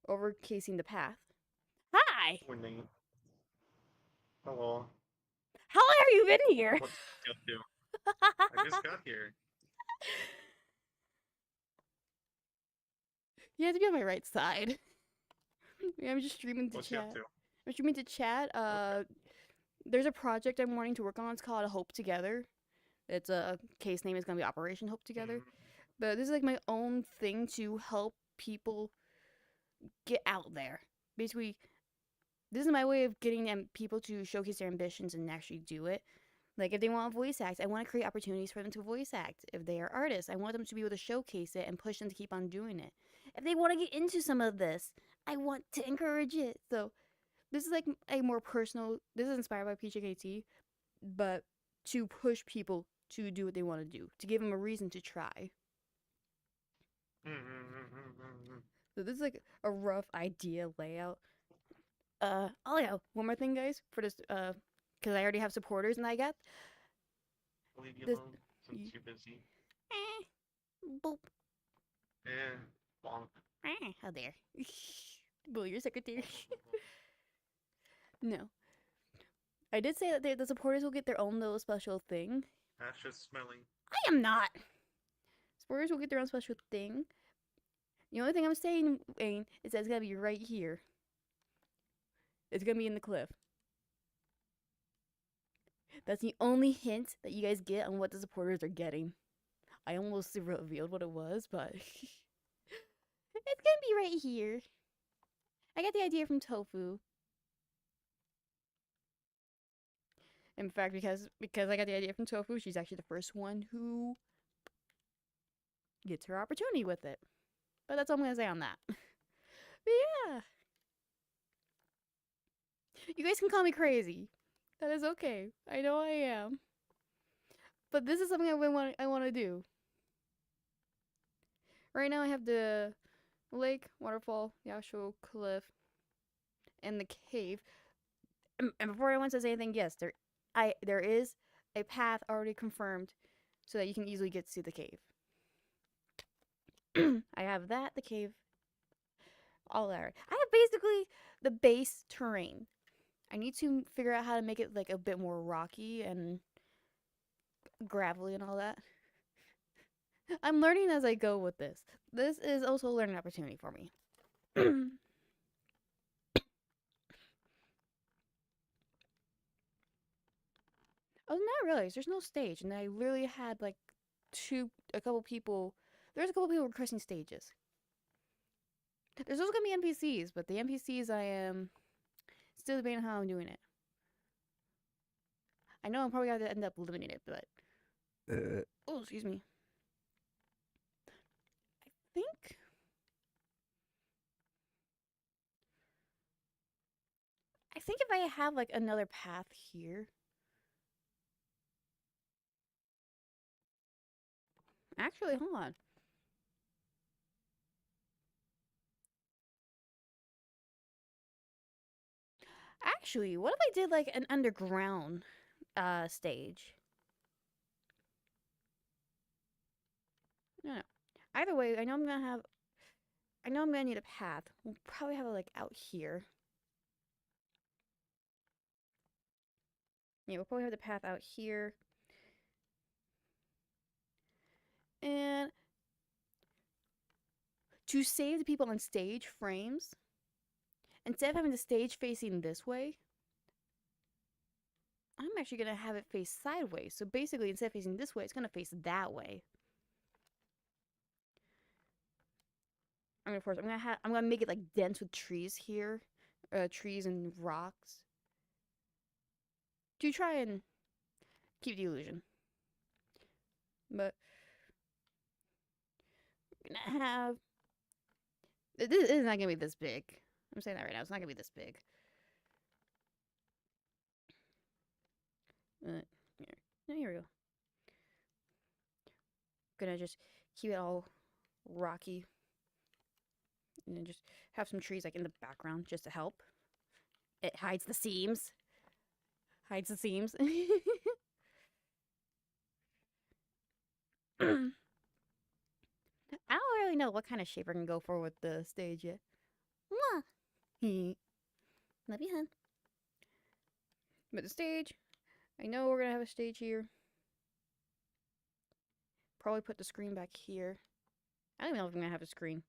Overcasing the path. Hi! Morning. Hello. How long have you been here? What's up to? I just got here. You have to be on my right side. I'm just streaming to What's you chat. up to? I'm streaming to chat. There's a project I'm wanting to work on. It's called Hope Together. It's a case name is gonna be Operation Hope Together. But this is like my own thing to help people get out there. Basically, This is my way of getting people to showcase their ambitions and actually do it. Like, if they want to voice act, I want to create opportunities for them to voice act. If they are artists, I want them to be able to showcase it and push them to keep on doing it. If they want to get into some of this, I want to encourage it. So, this is like a more personal, this is inspired by PJKT, but to push people to do what they want to do, to give them a reason to try. So, this is like a rough idea layout. Oh yeah, one more thing, guys, for this, because I already have supporters, and I got Leave you this. alone since you're busy. Boop. Bonk. How dare. Bully your secretary. No. I did say that the supporters will get their own little special thing. That's just smelly. I am not. Supporters will get their own special thing. The only thing I'm saying, Wayne, is that it's gonna be right here. It's gonna be in the cliff. That's the only hint that you guys get on what the supporters are getting. I almost revealed what it was, but it's gonna be right here. I got the idea from Tofu. In fact, because I got the idea from Tofu, she's actually the first one who gets her opportunity with it. But that's all I'm gonna say on that. But yeah. You guys can call me crazy. That is okay. I know I am. But this is something I want to do. Right now I have the lake, waterfall, Yasho cliff, and the cave. And before anyone says anything, yes, there is a path already confirmed so that you can easily get to the cave. I have that, the cave, all that. I have basically the base terrain. I need to figure out how to make it like a bit more rocky and gravelly and all that. I'm learning as I go with this. This is also a learning opportunity for me. Oh, not really. There's no stage, and I literally had like a couple people. There's a couple people requesting stages. There's also gonna be NPCs, but the NPCs I am still debating how I'm doing it. I know I'm probably gonna end up limiting it, but oh, excuse me. I think if I have like another path here. Actually, hold on. Actually, what if I did like an underground stage? No. Either way, I know I'm gonna need a path. We'll probably have it like out here. Yeah, we'll probably have the path out here. And to save the people on stage frames, instead of having the stage facing this way, I'm actually gonna have it face sideways. So basically, instead of facing this way, it's gonna face that way. I mean, of course, I'm gonna make it like dense with trees here, trees and rocks, to try and keep the illusion. But we're gonna have this is not gonna be this big. I'm saying that right now. It's not gonna be this big. Here we go. Gonna just keep it all rocky, and then just have some trees like in the background just to help. It hides the seams. Hides the seams. I don't really know what kind of shape I can go for with the stage yet. Love you, hun. But the stage, I know we're gonna have a stage here. Probably put the screen back here. I don't even know if I'm gonna have a screen.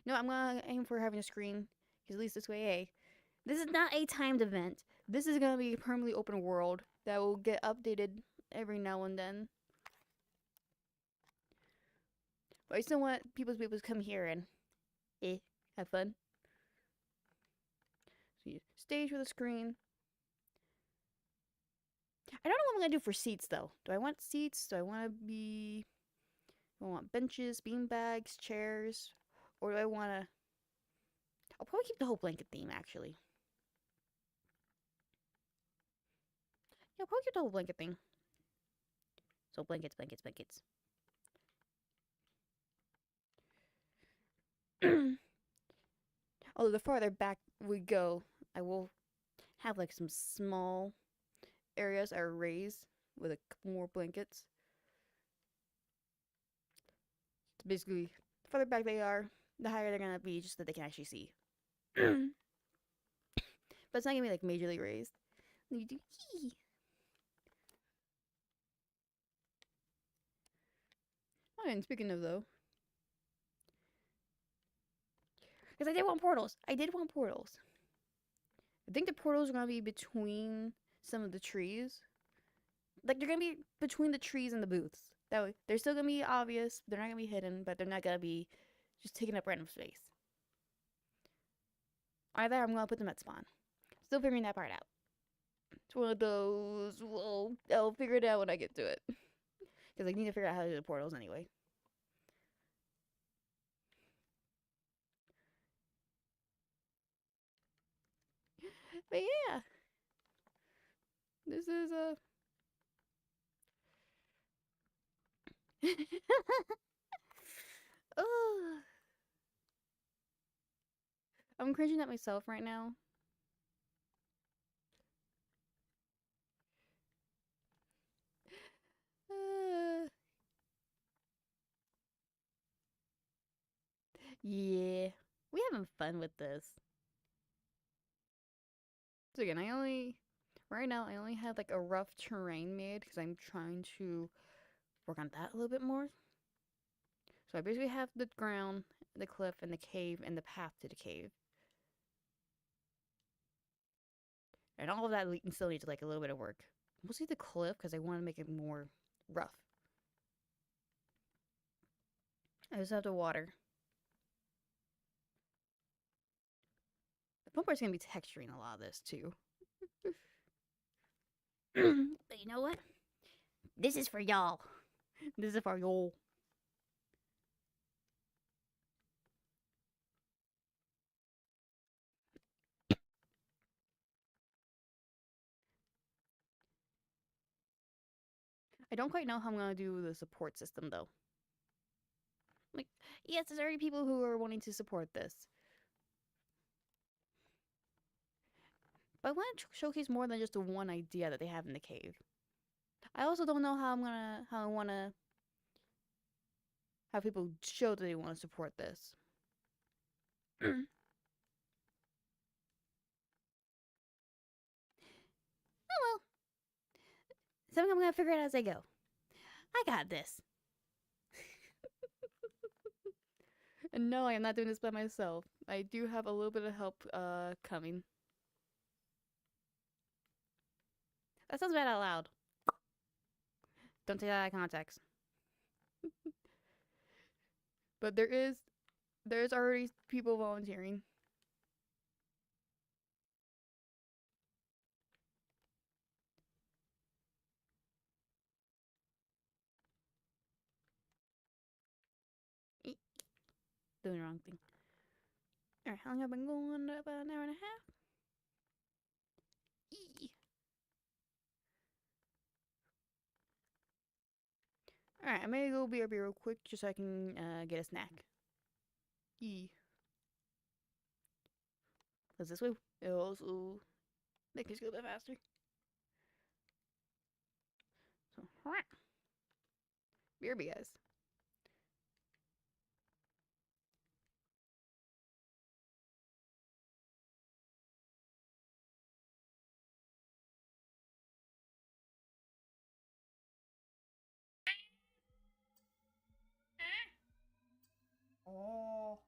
No, I'm gonna aim for having a screen, because at least this way, hey, this is not a timed event. This is gonna be a permanently open world that will get updated every now and then. But I still want people to be able to come here and have fun. So Stage with a screen. I don't know what I'm gonna do for seats though. Do I want seats? Do I want benches, bean bags, chairs, or do I want to? I'll probably keep the whole blanket theme actually. Yeah, I'll probably keep the whole blanket thing. So blankets, blankets, blankets. Although the farther back we go, I will have like some small areas are raised with a couple more blankets. So basically, the farther back they are, the higher they're gonna be, just so that they can actually see. But it's not gonna be like majorly raised. You do hee. Oh, and speaking of though, because I did want portals. I did want portals. I think the portals are gonna be between some of the trees. Like they're gonna be between the trees and the booths. That way, they're still gonna be obvious. They're not gonna be hidden, but they're not gonna be just taking up random space. Either I'm gonna put them at spawn. Still figuring that part out. It's one of those. Well, I'll figure it out when I get to it. Because I need to figure out how to do the portals anyway. But yeah, this is a. Oh, I'm cringing at myself right now. Yeah, we having fun with this. So again, right now I only have like a rough terrain made because I'm trying to work on that a little bit more. So I basically have the ground, the cliff, and the cave, and the path to the cave. And all of that still needs like a little bit of work. Mostly the cliff because I want to make it more rough. I just have to water. The fun part's gonna be texturing a lot of this too. But you know what? This is for y'all. This is for y'all. I don't quite know how I'm gonna do the support system though. Like, yes, there's already people who are wanting to support this. But I want to showcase more than just the one idea that they have in the cave. I also don't know how I want to have people show that they want to support this. Oh well. Something I'm gonna figure it out as I go. I got this. And no, I am not doing this by myself. I do have a little bit of help coming. That sounds bad out loud. Don't take that out of context. But there's already people volunteering. Doing the wrong thing. Alright, how long have I been going? About an hour and a half? Alright, I'm gonna go BRB real quick just so I can get a snack. Because this way it'll also make us go a bit faster. So, BRB guys. Oh.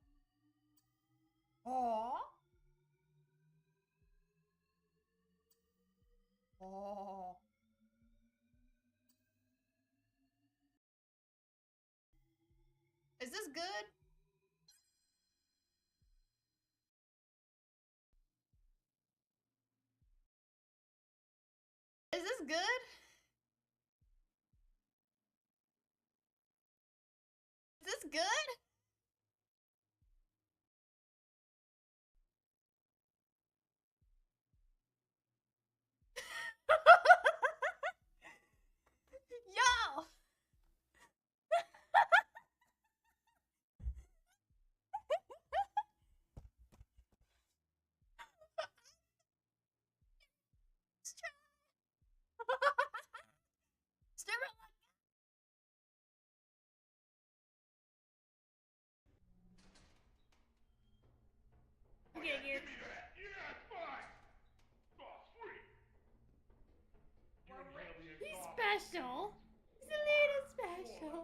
Oh. Oh. Is this good? good? Is this good? Yo! Okay, dude. He's special. He's a little special.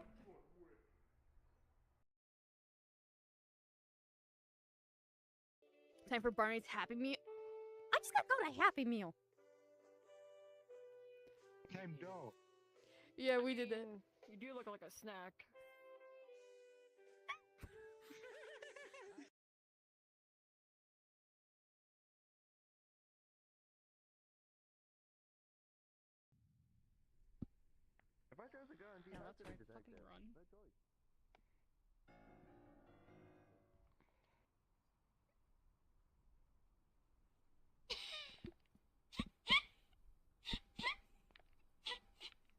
Time for Barney's Happy Meal. I just gotta go to Happy Meal. Time dough. Yeah, we did that. You do look like a snack. If I chose a gun, Yeah, that's right. Fucking run.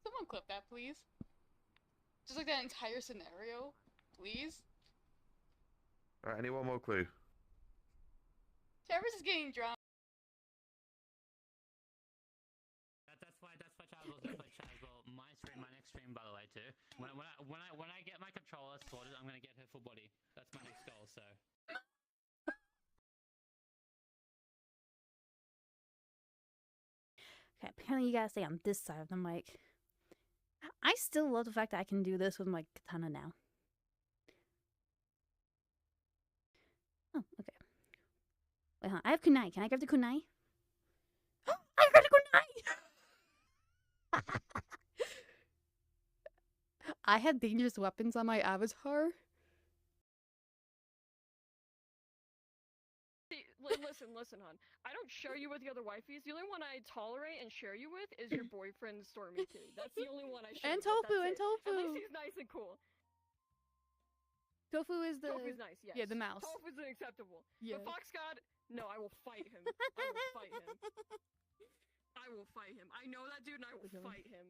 Someone clip that, please. Just like that entire scenario, please. Alright, any one more clue? Travis is getting drunk. That's why Chaz will my next stream by the way too. When I get my controller sorted, I'm gonna get her full body. That's my next goal. So. Okay, apparently you gotta stay on this side of the mic. I still love the fact that I can do this with my katana now. Oh, okay. Wait, huh? I have kunai. Can I grab the kunai? I grabbed the kunai! I had dangerous weapons on my avatar. See, listen, hon. I don't share you with the other wifeys. The only one I tolerate and share you with is your boyfriend, Stormy Kitty. That's the only one I share. And you with. Tofu, That's and it. Tofu. At least he's nice and cool. Tofu is the... Tofu's nice, yes. Yeah, the mouse. Tofu's unacceptable. Yeah. But Fox God, no, I will fight him. I will fight him. I will fight him. I know that dude, and I will Okay. fight him.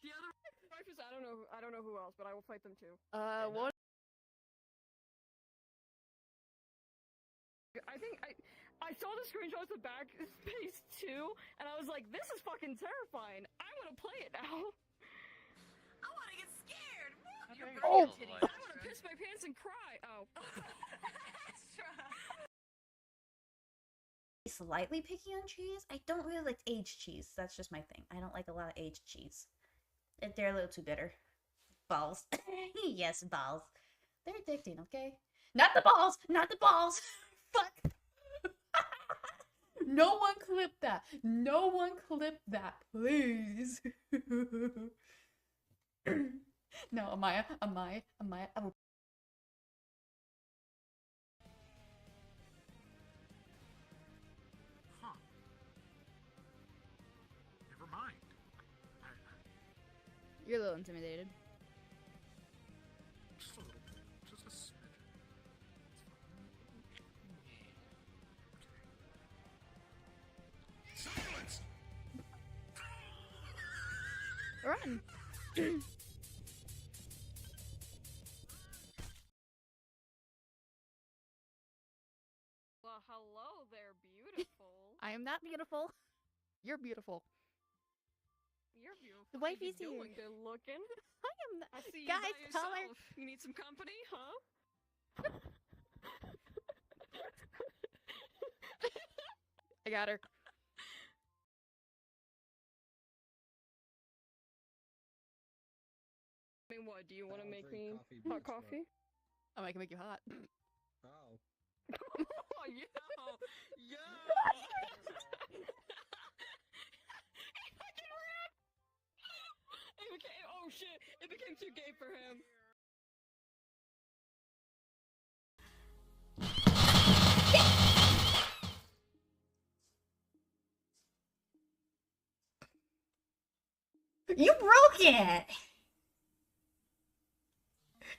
The other wifeys, I don't know who else, but I will fight them too. What? I saw the screenshots of Backspace 2, and I was like, this is fucking terrifying. I want to play it now. I want to get scared. Oh! I want to piss my pants and cry. Oh. Slightly picky on cheese. I don't really like aged cheese. That's just my thing. I don't like a lot of aged cheese. They're a little too bitter. Balls. Yes, balls. They're addicting, okay? Not the balls! Not the balls! Fuck! No one clip that! No one clip that, please! No, Amaya, I will... Huh. Never mind. You're a little intimidated. Just a little bit. Just a smidge. Silence! Run! Well, hello there, beautiful. I am not beautiful. You're beautiful. You're beautiful. The What wifey's you here. doing? Good looking. I am not. I see you Guys, by tell her. yourself. You need some company, huh? I got her. I mean, what? Do you want to make me hot coffee? Oh, I can make you hot. Oh. Oh, yo! Yo! He fucking ran! It became, oh shit! It became too gay for him. You broke it!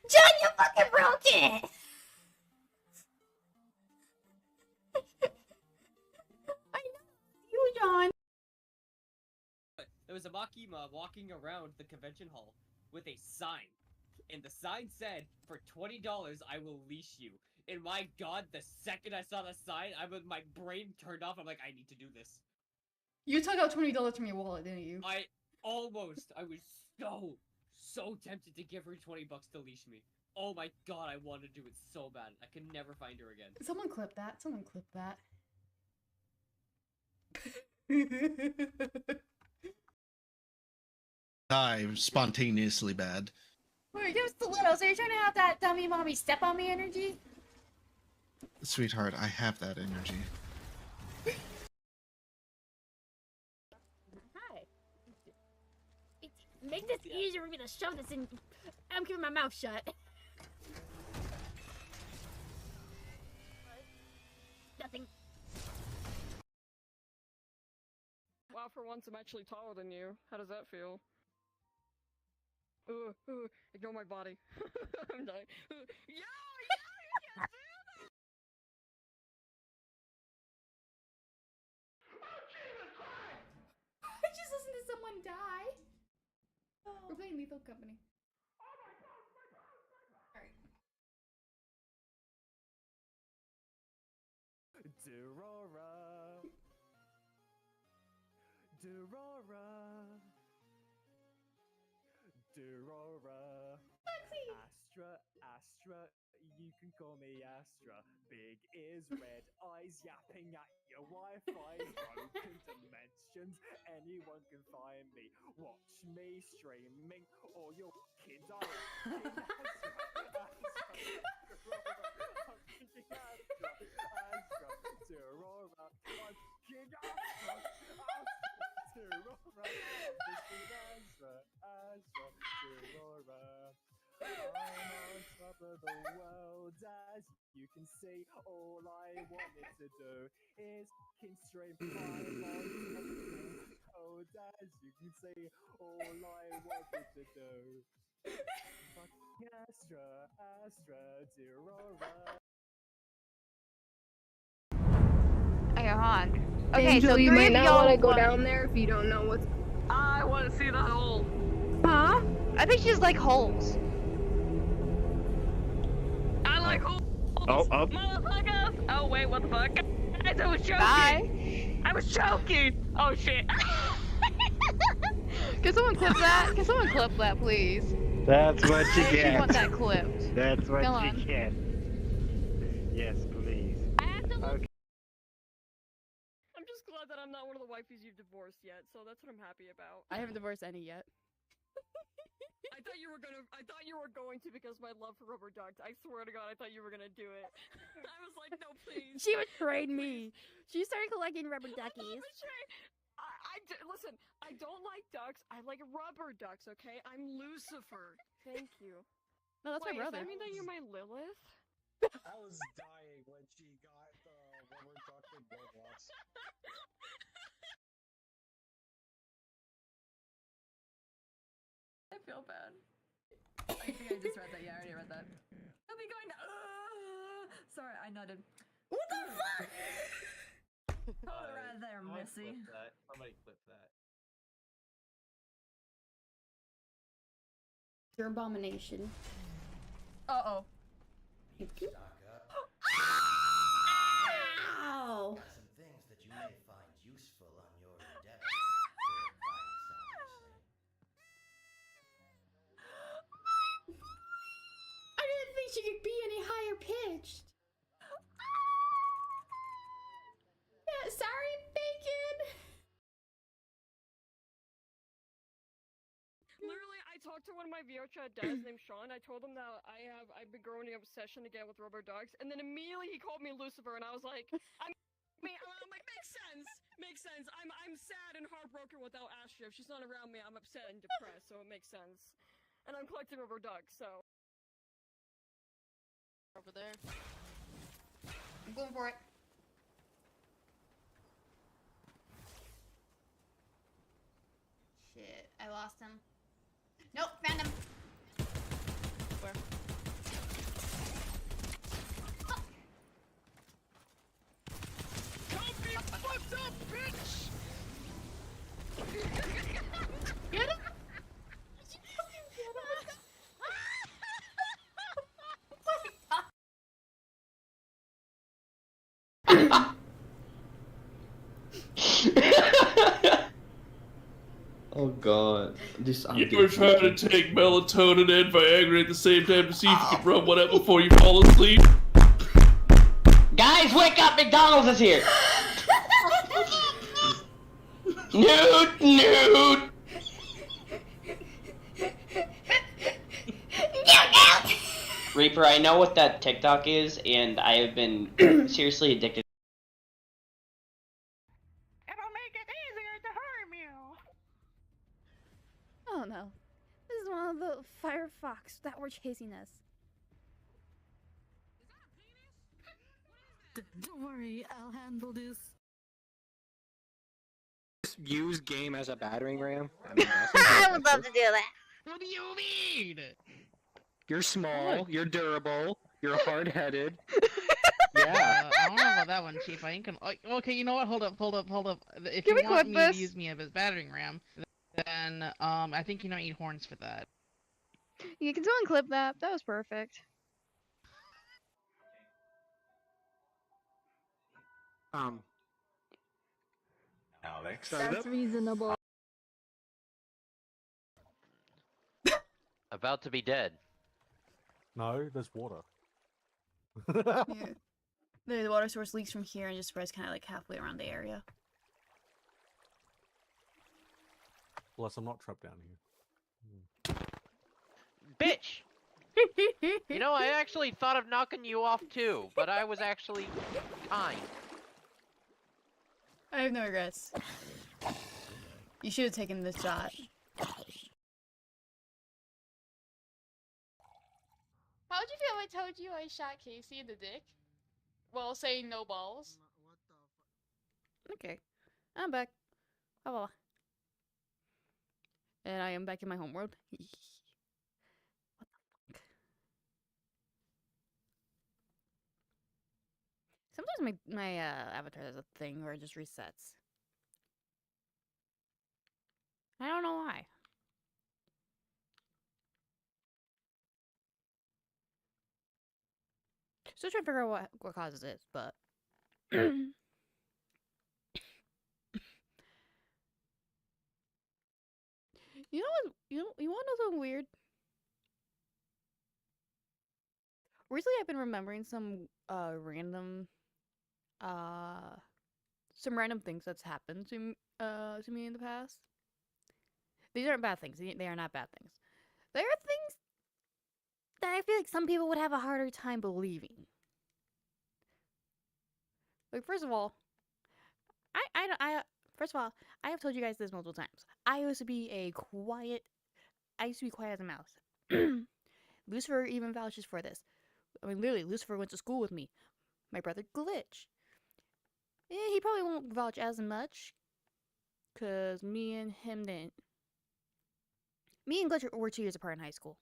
John, you fucking broke it! I know you, John. There was a Makima walking around the convention hall with a sign. And the sign said, for $20, I will leash you. And my god, the second I saw the sign, my brain turned off. I'm like, I need to do this. You took out $20 from your wallet, didn't you? I was so tempted to give her 20 bucks to leash me. Oh my god, I want to do it so bad. I can never find her again. Someone clip that. Someone clip that. Die spontaneously bad. Wait, you're stilettos. Are you trying to have that dummy mommy step on me energy? Sweetheart, I have that energy. Hi. Make this easier for me to shove this in. I'm keeping my mouth shut. Nothing. Wow, for once I'm actually taller than you. How does that feel? Ignore my body. I'm dying. Yeah, you can't do that! I just listened to someone die. We're playing Lethal Company. Alright. Durora. Durora. Durora. Astra, you can call me Astra. Big ears, red eyes, yapping at your Wi-Fi. Broken dimensions, anyone can find me. Watch me streaming, or your kids are I'm on top of the world, as you can see. All I wanted to do is stream. I'm on top of the world, as you can see. All I wanted to do. Fucking Astra, Durora. Okay, hold on. Okay, Angel, so you three might of not y'all want to go down there if you don't know what's. I want to see the hole. Huh? I think she's like holes. I like holes. Oh, Motherfuckers! Oh wait, what the fuck? Guys, I was joking. Bye. I was joking. Oh shit. Can someone clip that? Can someone clip that, please? That's what you I actually get. want that clipped. That's what Come you on. get. Yes, please. Okay. I'm just glad that I'm not one of the wifeys you've divorced yet, so that's what I'm happy about. I haven't divorced any yet. I thought you were going to because my love for rubber ducks. I swear to God, I thought you were gonna do it. I was like, no, please. She betrayed me. She started collecting rubber duckies. Listen, I don't like ducks. I like rubber ducks. Okay, I'm Lucifer. Thank you. No, that's Wait, my brother. Does that mean that you're my Lilith? I was dying when she got the rubber duck in Roblox. I feel bad. I think I just read that. Yeah, I already read that. I'll be going to. Sorry, I nutted. What the fuck? Hold it right there, Missy. Somebody clip that. Your abomination. Uh-oh. Ow! Some things that you may find useful on your endeavor. For advice, obviously. I didn't think she could be any higher pitched. Yeah, sorry, bacon. Literally, I talked to one of my VO chat dads named Sean. I told him that I've been growing an obsession again with rubber ducks, and then immediately he called me Lucifer, and I was like, I'm like, makes sense. I'm sad and heartbroken without Astra. If she's not around me, I'm upset and depressed, so it makes sense. And I'm collecting rubber ducks, so. Over there. I'm going for it. Shit, I I lost him. Nope, found him. Where? What's up, bitch? Get him! Oh god. You were trying to take melatonin and Viagra at the same time to see if you could rub one out before you fall asleep. Guys, wake up! McDonald's is here! Nude! Nude! Reaper, I know what that TikTok is, and I have been seriously addicted. It'll make it easier to harm you. Oh no. This is one of the Firefox that were chasing us. Don't worry, I'll handle this. Use game as a battering ram? I mean, I would love to do that. What do you mean? You're small, you're durable, you're hard-headed. Yeah. I don't know about that one, Chief. I ain't gonna. Okay, you know what? Hold up. If Can we you want clip me this? to use me as a battering ram, then I think you don't need horns for that. You can still unclip that. That was perfect. Alex. That's reasonable. About to be dead. No, there's water. Yeah. The water source leaks from here and just spreads kind of like halfway around the area. Unless I'm not trapped down here. Bitch! You know, I actually thought of knocking you off too, but I was actually kind. I have no regrets. You should have taken this shot. How'd you feel if I told you I shot Casey in the dick? While saying no balls? Okay. I'm back. Oh. And I am back in my homeworld. What the fuck? Sometimes my avatar does a thing where it just resets. I don't know why. Still trying to figure out what causes it, but you know what? You want to know something weird? Recently, I've been remembering some random things that's happened to me in the past. These aren't bad things. They are not bad things. They are things that I feel like some people would have a harder time believing. Like, first of all, I have told you guys this multiple times. I used to be quiet as a mouse. Lucifer even vouches for this. I mean, literally, Lucifer went to school with me. My brother Glitch. He probably won't vouch as much, cause me and Glitch were 2 years apart in high school.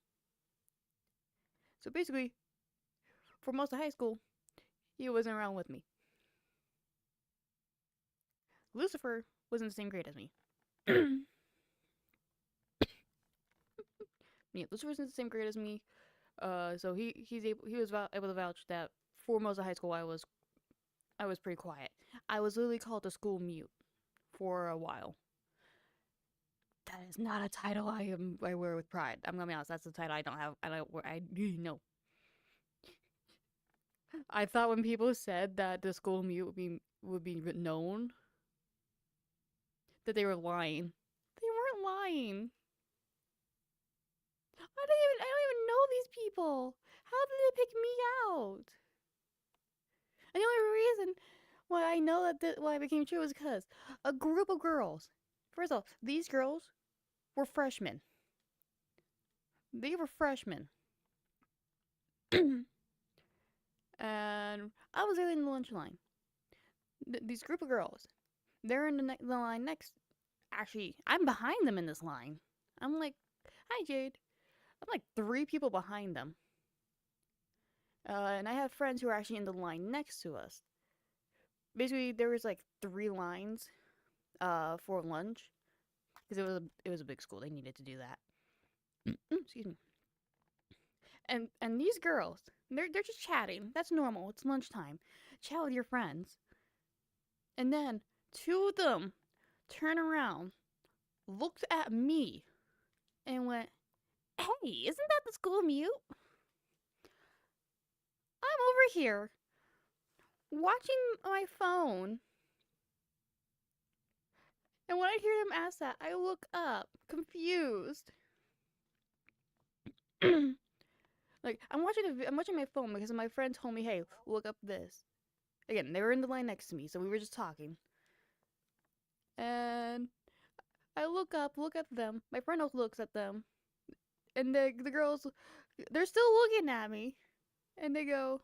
So basically, for most of high school, he wasn't around with me. Lucifer was in the same grade as me. Yeah, Lucifer was in the same grade as me. So he was able to vouch that for most of high school I was pretty quiet. I was literally called to school mute for a while. That is not a title I wear with pride. I'm gonna be honest. That's the title I don't have. I no. I thought when people said that the school mute would be known, that they were lying. They weren't lying. I don't even know these people. How did they pick me out? And the only reason why I know that why it became true was because a group of girls. First of all, these girls were freshmen. They were freshmen. And I was there in the lunch line. These group of girls, they're in the line next. Actually, I'm behind them in this line. I'm like, hi, Jade. I'm like 3 people behind them. And I have friends who are actually in the line next to us. Basically, there was like 3 lines for lunch because it was a big school. They needed to do that. Excuse me. And these girls, they're just chatting. That's normal. It's lunchtime. Chat with your friends. And then 2 of them turn around, looked at me, and went, "Hey, isn't that the school mute?" I'm over here watching my phone. And when I hear them ask that, I look up, confused. Like I'm watching my phone because my friend told me, "Hey, look up this." Again, they were in the line next to me, so we were just talking. And I look at them. My friend also looks at them. And the girls, they're still looking at me. And they go,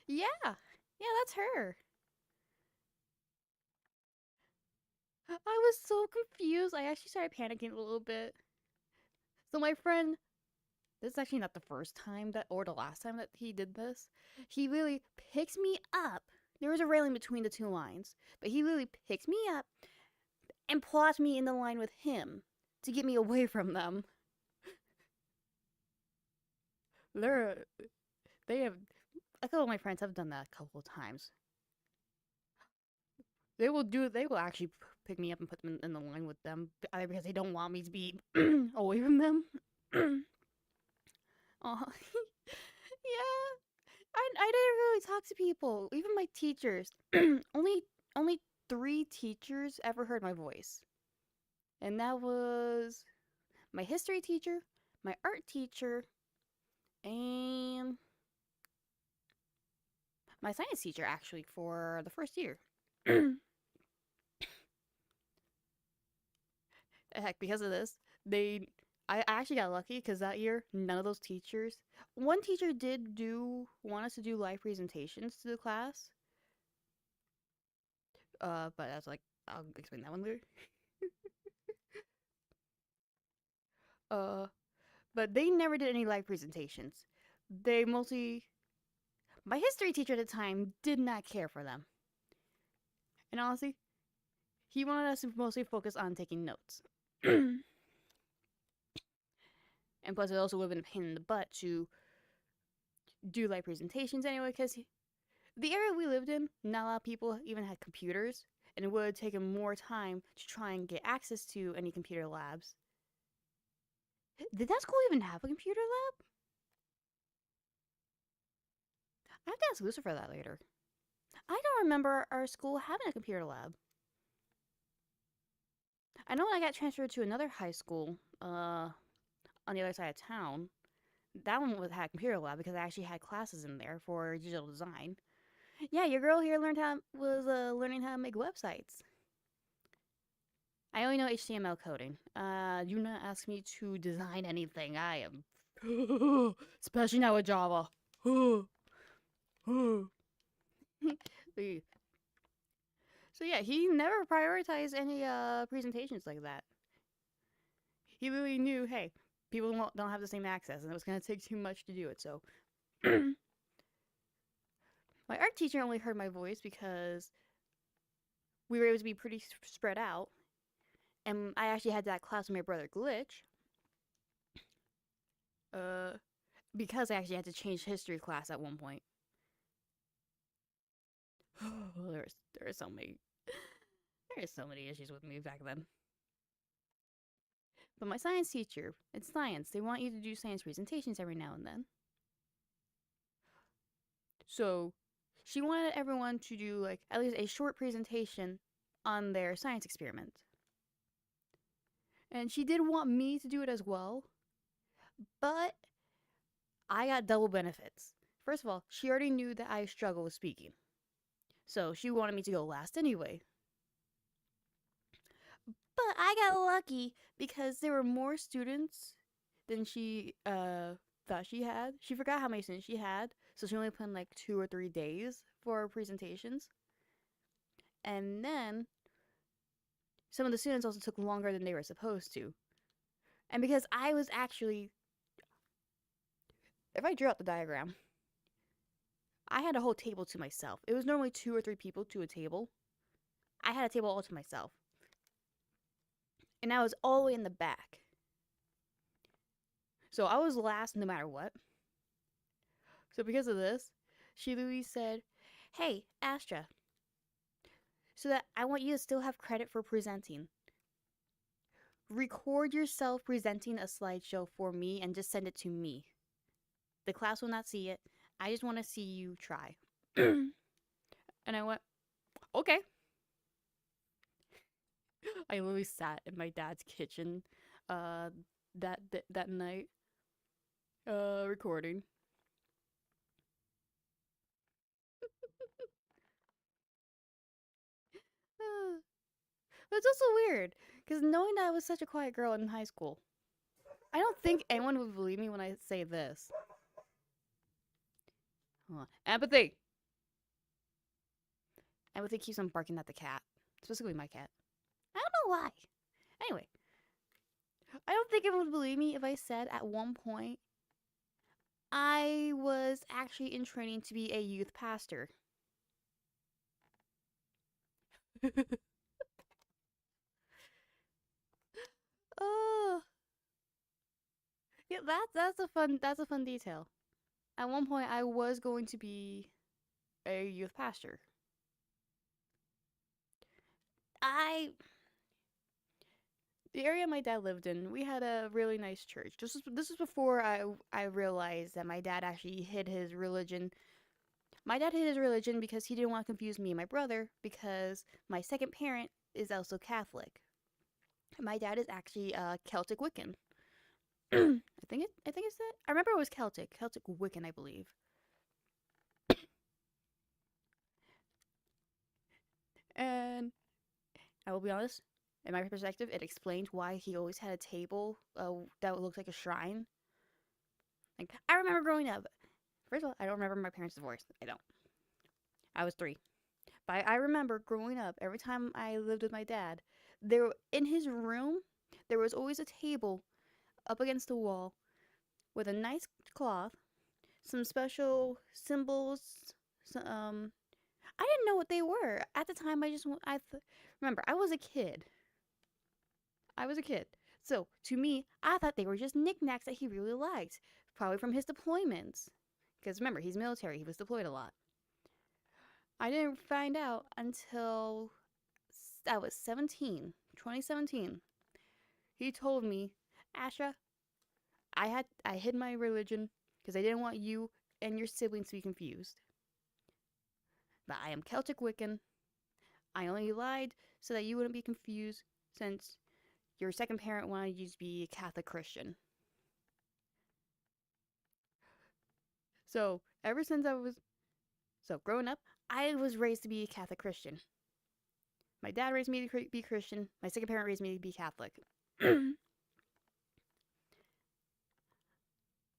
"Yeah, that's her." I was so confused. I actually started panicking a little bit. So my friend, this is actually not the first time that, or the last time that he did this. He really picks me up. There was a railing between the 2 lines, but he really picks me up and plots me in the line with him to get me away from them. They have, a couple of my friends have done that a couple of times. They will actually pick me up and put them in the line with them, either because they don't want me to be away from them. Oh, yeah. I didn't really talk to people, even my teachers. only 3 teachers ever heard my voice. And that was my history teacher, my art teacher, and my science teacher actually for the first year. Heck, because of this, I actually got lucky because that year none of those teachers. One teacher did want us to do live presentations to the class. But I was like, I'll explain that one later. But they never did any live presentations. They mostly, my history teacher at the time did not care for them. And honestly, he wanted us to mostly focus on taking notes. And plus, it also would have been a pain in the butt to do live presentations anyway, because the area we lived in, not a lot of people even had computers, and it would have taken more time to try and get access to any computer labs. Did that school even have a computer lab? I have to ask Lucifer that later. I don't remember our school having a computer lab. I know when I got transferred to another high school, on the other side of town, that one had a computer lab because I actually had classes in there for digital design. Yeah, your girl here was learning how to make websites. I only know HTML coding. Do not ask me to design anything. I am, especially now with Java. So yeah, he never prioritized any presentations like that. He really knew, hey, people don't have the same access, and it was going to take too much to do it. So my art teacher only heard my voice because we were able to be pretty spread out, and I actually had that class with my brother Glitch. Because I actually had to change history class at one point. there are so many issues with me back then. But my science teacher, it's science. They want you to do science presentations every now and then. So she wanted everyone to do like at least a short presentation on their science experiment. And she did want me to do it as well. But I got double benefits. First of all, she already knew that I struggle with speaking. So she wanted me to go last anyway. But I got lucky because there were more students than she thought she had. She forgot how many students she had, so she only put in like 2 or 3 days for presentations. And then some of the students also took longer than they were supposed to. And because I was actually, if I drew out the diagram, I had a whole table to myself. It was normally 2 or 3 people to a table. I had a table all to myself. And I was all the way in the back. So I was last no matter what. So because of this, she literally said, "Hey, Astra, so that I want you to still have credit for presenting. Record yourself presenting a slideshow for me and just send it to me. The class will not see it. I just want to see you try." And I went, "Okay." I literally sat in my dad's kitchen that night recording. It's also weird because knowing that I was such a quiet girl in high school, I don't think anyone would believe me when I say this. Hold on. Empathy. Empathy keeps on barking at the cat, specifically my cat. I don't know why. Anyway, I don't think anyone would believe me if I said at one point I was actually in training to be a youth pastor. Oh, yeah, that's a fun detail. At one point, I was going to be a youth pastor. The area my dad lived in, we had a really nice church. This was before I realized that my dad actually hid his religion. My dad hid his religion because he didn't want to confuse me and my brother because my second parent is also Catholic. My dad is actually Celtic Wiccan. I think it's that. I remember it was Celtic Wiccan, I believe. And I will be honest, in my perspective, it explained why he always had a table that looked like a shrine. Like, I remember growing up. First of all, I don't remember my parents' divorce. I don't. I was 3. But I remember growing up, every time I lived with my dad, in his room, there was always a table up against the wall with a nice cloth, some special symbols. I didn't know what they were at the time. Remember, I was a kid. So to me, I thought they were just knickknacks that he really liked, probably from his deployments. Because remember, he's military. He was deployed a lot. I didn't find out until I was 17, 2017. He told me, "Asha, I hid my religion because I didn't want you and your siblings to be confused. But I am Celtic Wiccan. I only lied so that you wouldn't be confused since your second parent wanted you to be a Catholic Christian." So growing up, I was raised to be a Catholic Christian. My dad raised me to be Christian. My second parent raised me to be Catholic.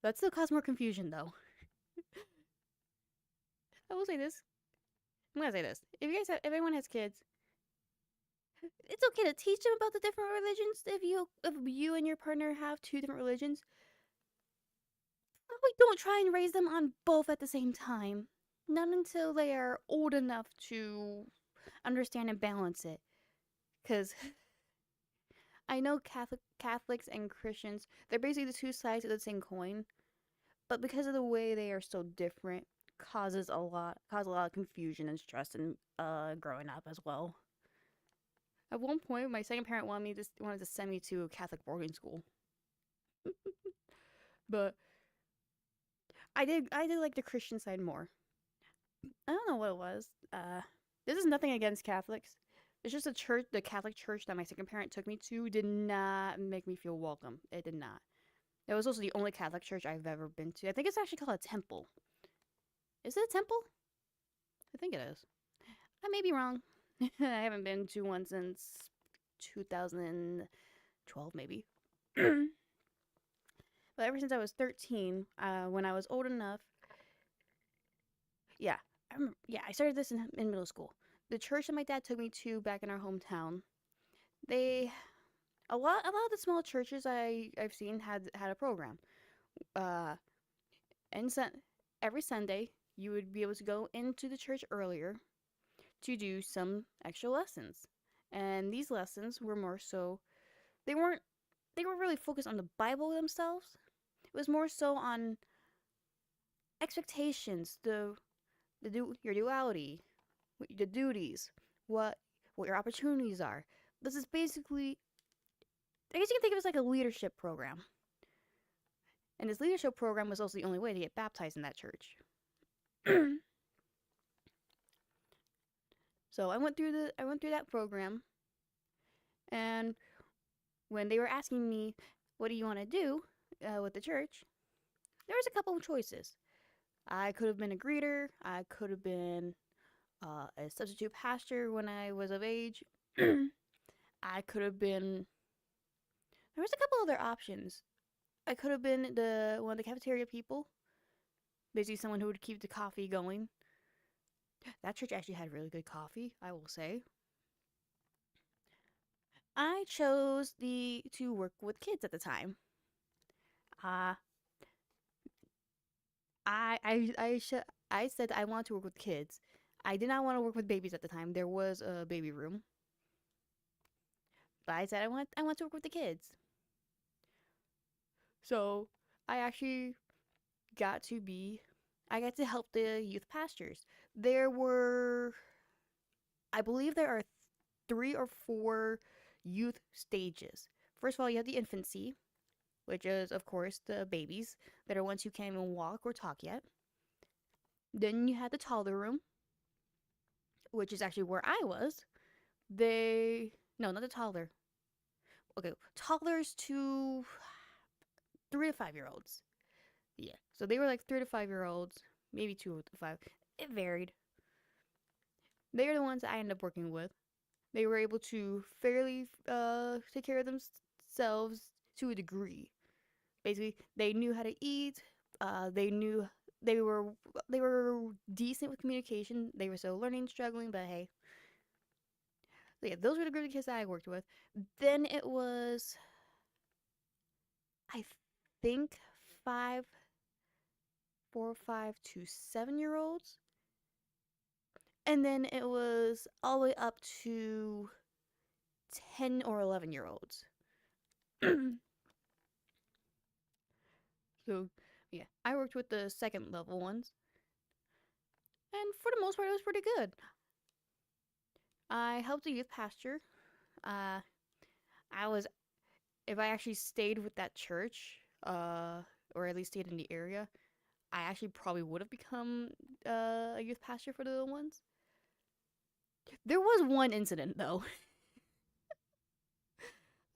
That still caused more confusion, though. I will say this. I'm gonna say this. If anyone has kids, it's okay to teach them about the different religions. If you and your partner have 2 different religions, probably don't try and raise them on both at the same time. Not until they are old enough to understand and balance it. Because I know Catholics and Christians, they're basically the 2 sides of the same coin. But because of the way they are so different, cause a lot of confusion and stress in growing up as well. At one point, my second parent wanted to send me to a Catholic boarding school. But I did like the Christian side more. I don't know what it was. This is nothing against Catholics. It's just the Catholic church that my second parent took me to did not make me feel welcome. It did not. It was also the only Catholic church I've ever been to. I think it's actually called a temple. Is it a temple? I think it is. I may be wrong. I haven't been to one since 2012, maybe. But ever since I was 13, when I was old enough, I started this in middle school. The church that my dad took me to back in our hometown, a lot of the small churches I've seen had a program. Uh, and every Sunday you would be able to go into the church earlier to do some extra lessons. And these lessons were more so they weren't they were really focused on the Bible themselves. It was more so on expectations, your duality, the duties, what your opportunities are. This is basically, I guess you can think of it as like a leadership program. And this leadership program was also the only way to get baptized in that church. So I went through that program, and when they were asking me, "What do you want to do with the church?" there was a couple of choices. I could have been a greeter. I could have been a substitute pastor when I was of age. I could have been. There was a couple other options. I could have been one of the cafeteria people, basically someone who would keep the coffee going. That church actually had really good coffee, I will say. I chose to work with kids at the time. I said I want to work with kids. I did not want to work with babies at the time. There was a baby room, but I said I want to work with the kids. So I actually got to be I got to help the youth pastors. I believe there are 3 or 4 youth stages. First of all, you have the infancy, which is, of course, the babies that are ones who can't even walk or talk yet. Then you had the toddler room, which is actually where I was. No, not the toddler. Okay, toddlers to 3 to 5 year olds. Yeah, so they were like 3 to 5 year olds, maybe 2 to 5. It varied. They are the ones I ended up working with. They were able to fairly take care of themselves to a degree. Basically, they knew how to eat. They knew they were decent with communication. They were still learning, struggling, but hey. So yeah, those were the group of kids that I worked with. Then it was, I think, 4, 5 to 7 year olds. And then it was all the way up to 10 or 11 year olds. So, yeah, I worked with the second level ones. And for the most part, it was pretty good. I helped the youth pastor. If I actually stayed with that church, or at least stayed in the area, I actually probably would have become a youth pastor for the little ones. There was one incident, though.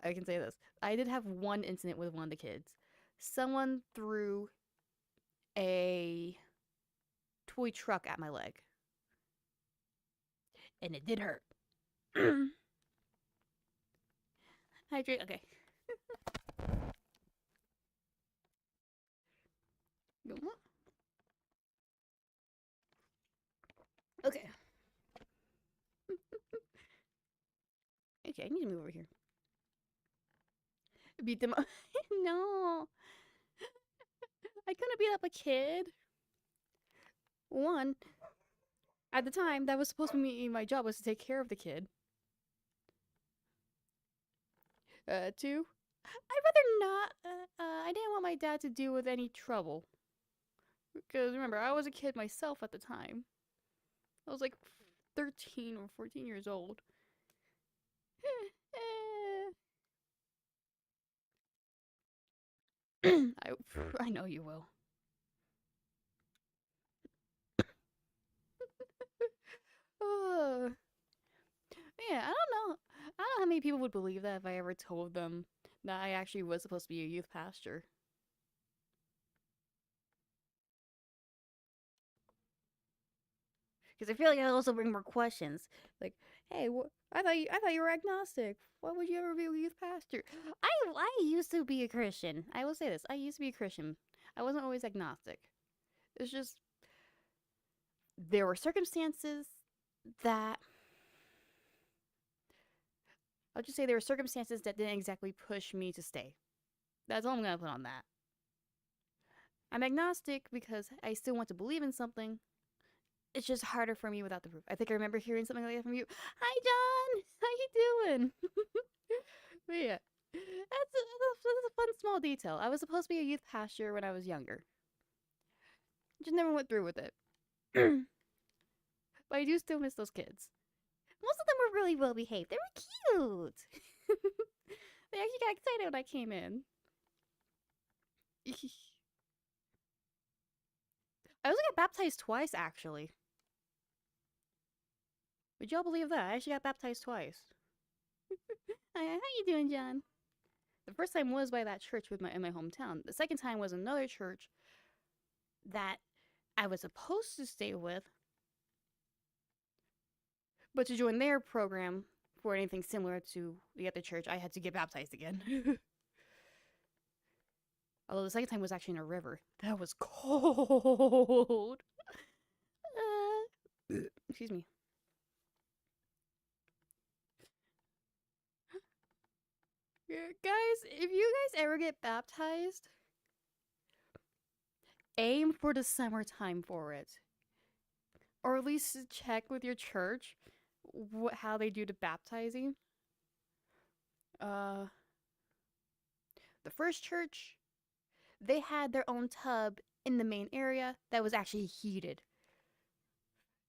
I can say this. I did have one incident with one of the kids. Someone threw a toy truck at my leg. And it did hurt. Hydrate. Okay. Okay. Okay, I need to move over here. Beat them up. No. I couldn't beat up a kid. One, at the time, that was supposed to be my job, was to take care of the kid. 2, I'd rather not. I didn't want my dad to deal with any trouble. Because remember, I was a kid myself at the time. I was like 13 or 14 years old. I know you will. Yeah, I don't know how many people would believe that if I ever told them that I actually was supposed to be a youth pastor. Because I feel like I also bring more questions. Like, hey, I thought you were agnostic. Why would you ever be a youth pastor? I used to be a Christian. I will say this. I used to be a Christian. I wasn't always agnostic. It's just there were circumstances that I'll just say there were circumstances that didn't exactly push me to stay. That's all I'm gonna put on that. I'm agnostic because I still want to believe in something. It's just harder for me without the proof. I think I remember hearing something like that from you. Hi, John. How you doing? But yeah, that's a fun small detail. I was supposed to be a youth pastor when I was younger. Just never went through with it. But I do still miss those kids. Most of them were really well behaved. They were cute. They actually got excited when I came in. I also got baptized twice, actually. Would y'all believe that? I actually got baptized twice. Hi, how you doing, John? The first time was by that church in my hometown. The second time was another church that I was supposed to stay with, but to join their program for anything similar to the other church, I had to get baptized again. Although the second time was actually in a river. That was cold. Excuse me. Yeah, guys, if you guys ever get baptized, aim for the summertime for it. Or at least check with your church how they do the baptizing. The first church, they had their own tub in the main area that was actually heated.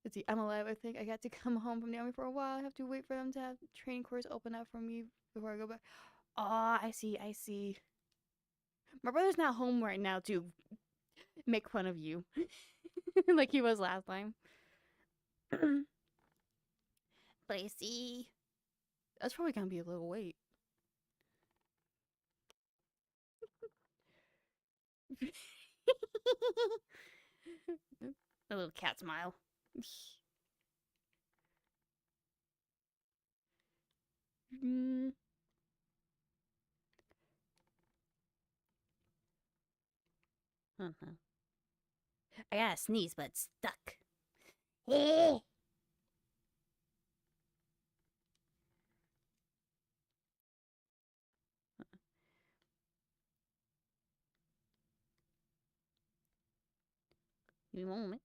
Let's see, I'm alive, I think. I got to come home from the army for a while. I have to wait for them to have training course open up for me before I go back. Oh, I see. My brother's not home right now to make fun of you. Like he was last time. But I see. That's probably gonna be a little wait. A little cat smile. I gotta sneeze, but it's stuck. Give me a moment.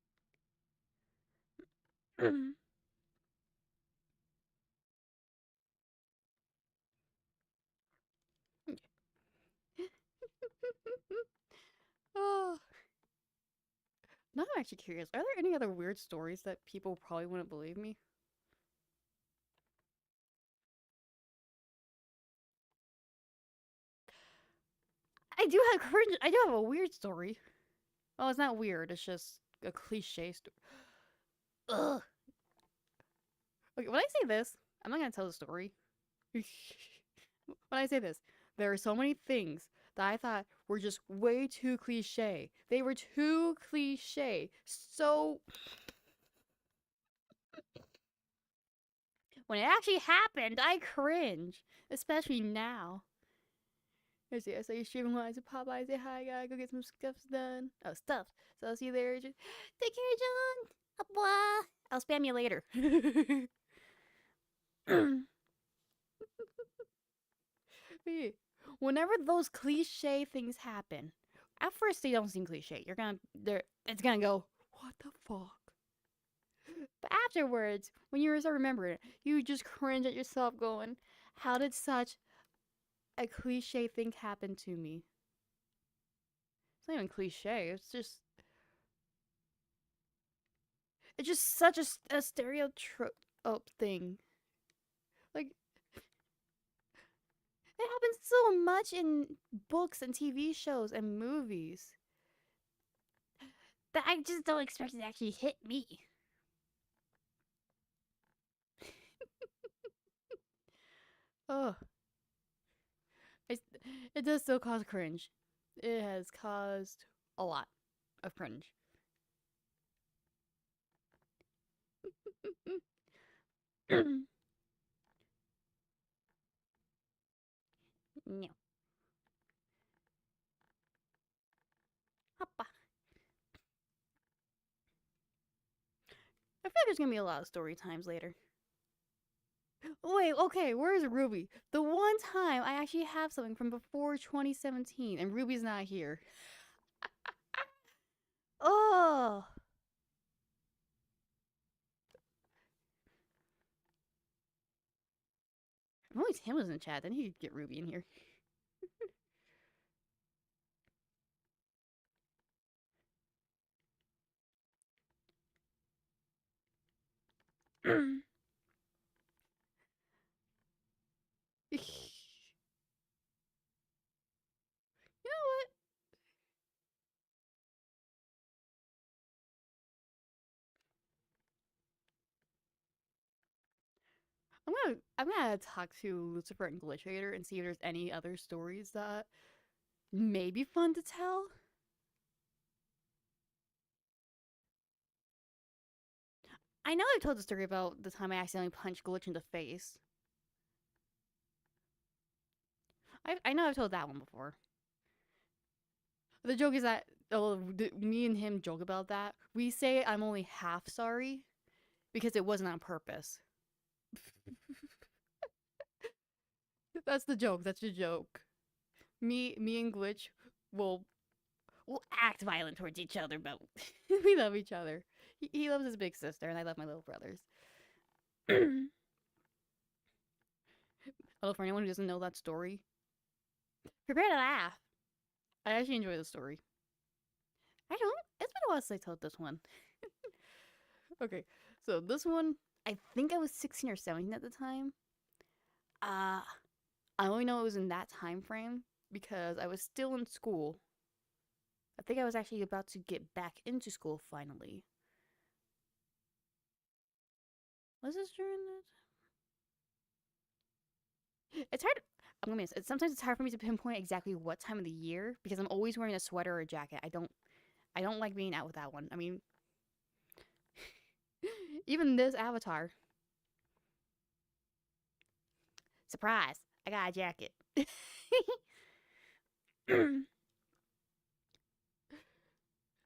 Oh. Now I'm actually curious. Are there any other weird stories that people probably wouldn't believe me? I do have a weird story. Well, it's not weird. It's just a cliche story. Ugh. Okay, when I say this, I'm not gonna tell the story. When I say this, there are so many things that I thought were just way too cliche. They were too cliche. So when it actually happened, I cringe. Especially now. I saw you streaming while I said Popeye. Say hi, gotta go get some stuffs done. Oh, stuff. So I'll see you there. Just take care, John. Au revoir. I'll spam you later. Whenever those cliche things happen, at first they don't seem cliche. It's gonna go, what the fuck? But afterwards, when you start remembering it, you just cringe at yourself going, how did such a cliche thing happen to me? It's not even cliche, it's just such a stereotype thing. Like, it happens so much in books and TV shows and movies that I just don't expect it to actually hit me. Oh. It does still cause cringe. It has caused a lot of cringe. No. Hoppa. I feel like there's gonna be a lot of story times later. Wait, okay, where's Ruby? The one time I actually have something from before 2017, and Ruby's not here. Oh. If only Tim was in the chat, then he could get Ruby in here. You know what? I'm gonna talk to Lucifer and Glitchator and see if there's any other stories that may be fun to tell. I know I've told the story about the time I accidentally punched Glitch in the face. I know I've told that one before. The joke is that me and him joke about that. We say I'm only half sorry because it wasn't on purpose. That's the joke. That's the joke. Me and Glitch will act violent towards each other, but we love each other. He loves his big sister, and I love my little brothers. Although for anyone who doesn't know that story, prepare to laugh. I actually enjoy the story. It's been a while since I told this one. Okay, so this one, I think I was 16 or 17 at the time. I only know it was in that time frame because I was still in school. I think I was actually about to get back into school finally. Was this during that? It's hard. I'm gonna be honest. Sometimes it's hard for me to pinpoint exactly what time of the year because I'm always wearing a sweater or a jacket. I don't like being out with that one. I mean, even this avatar. Surprise! I got a jacket.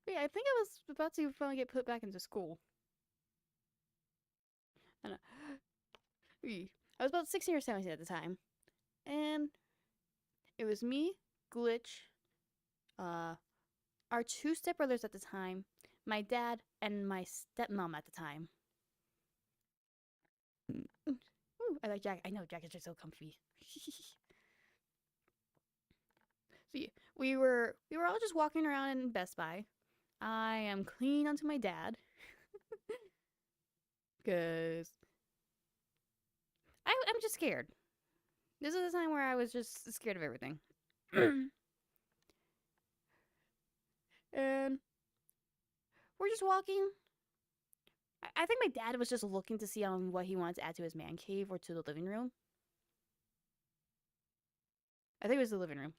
Yeah, I think I was about to finally get put back into school. I don't know. I was about 16 or 17 at the time. And it was me, Glitch, our two stepbrothers at the time, my dad, and my stepmom at the time. Ooh, I like jacket. I know jackets are so comfy. So yeah, we were all just walking around in Best Buy. I am clinging onto my dad because I'm just scared. This is the time where I was just scared of everything. And we're just walking. I think my dad was just looking to see what he wanted to add to his man cave or to the living room. I think it was the living room.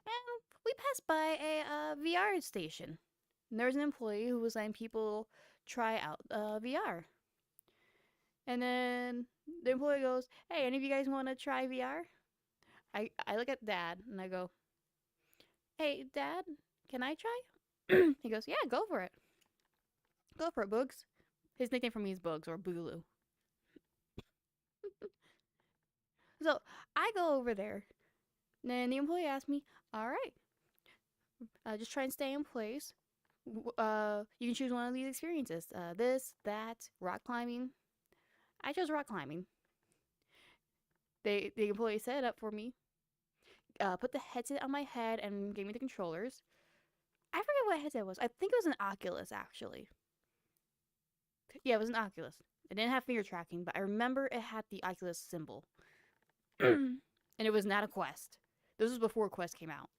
And we passed by a VR station. And there was an employee who was letting people try out VR. And then the employee goes, "Hey, any of you guys want to try VR?" I look at Dad and I go, "Hey, Dad, can I try?" He goes, "Yeah, go for it. Go for it, Boogs." His nickname for me is Bugs or Boogaloo. So I go over there. And then the employee asked me, "All right, just try and stay in place. You can choose one of these experiences. This, that, rock climbing." I chose rock climbing. The employee set it up for me. Put the headset on my head and gave me the controllers. I forget what headset it was. I think it was an Oculus, actually. Yeah, it was an Oculus. It didn't have finger tracking, but I remember it had the Oculus symbol. And it was not a Quest. This was before Quest came out.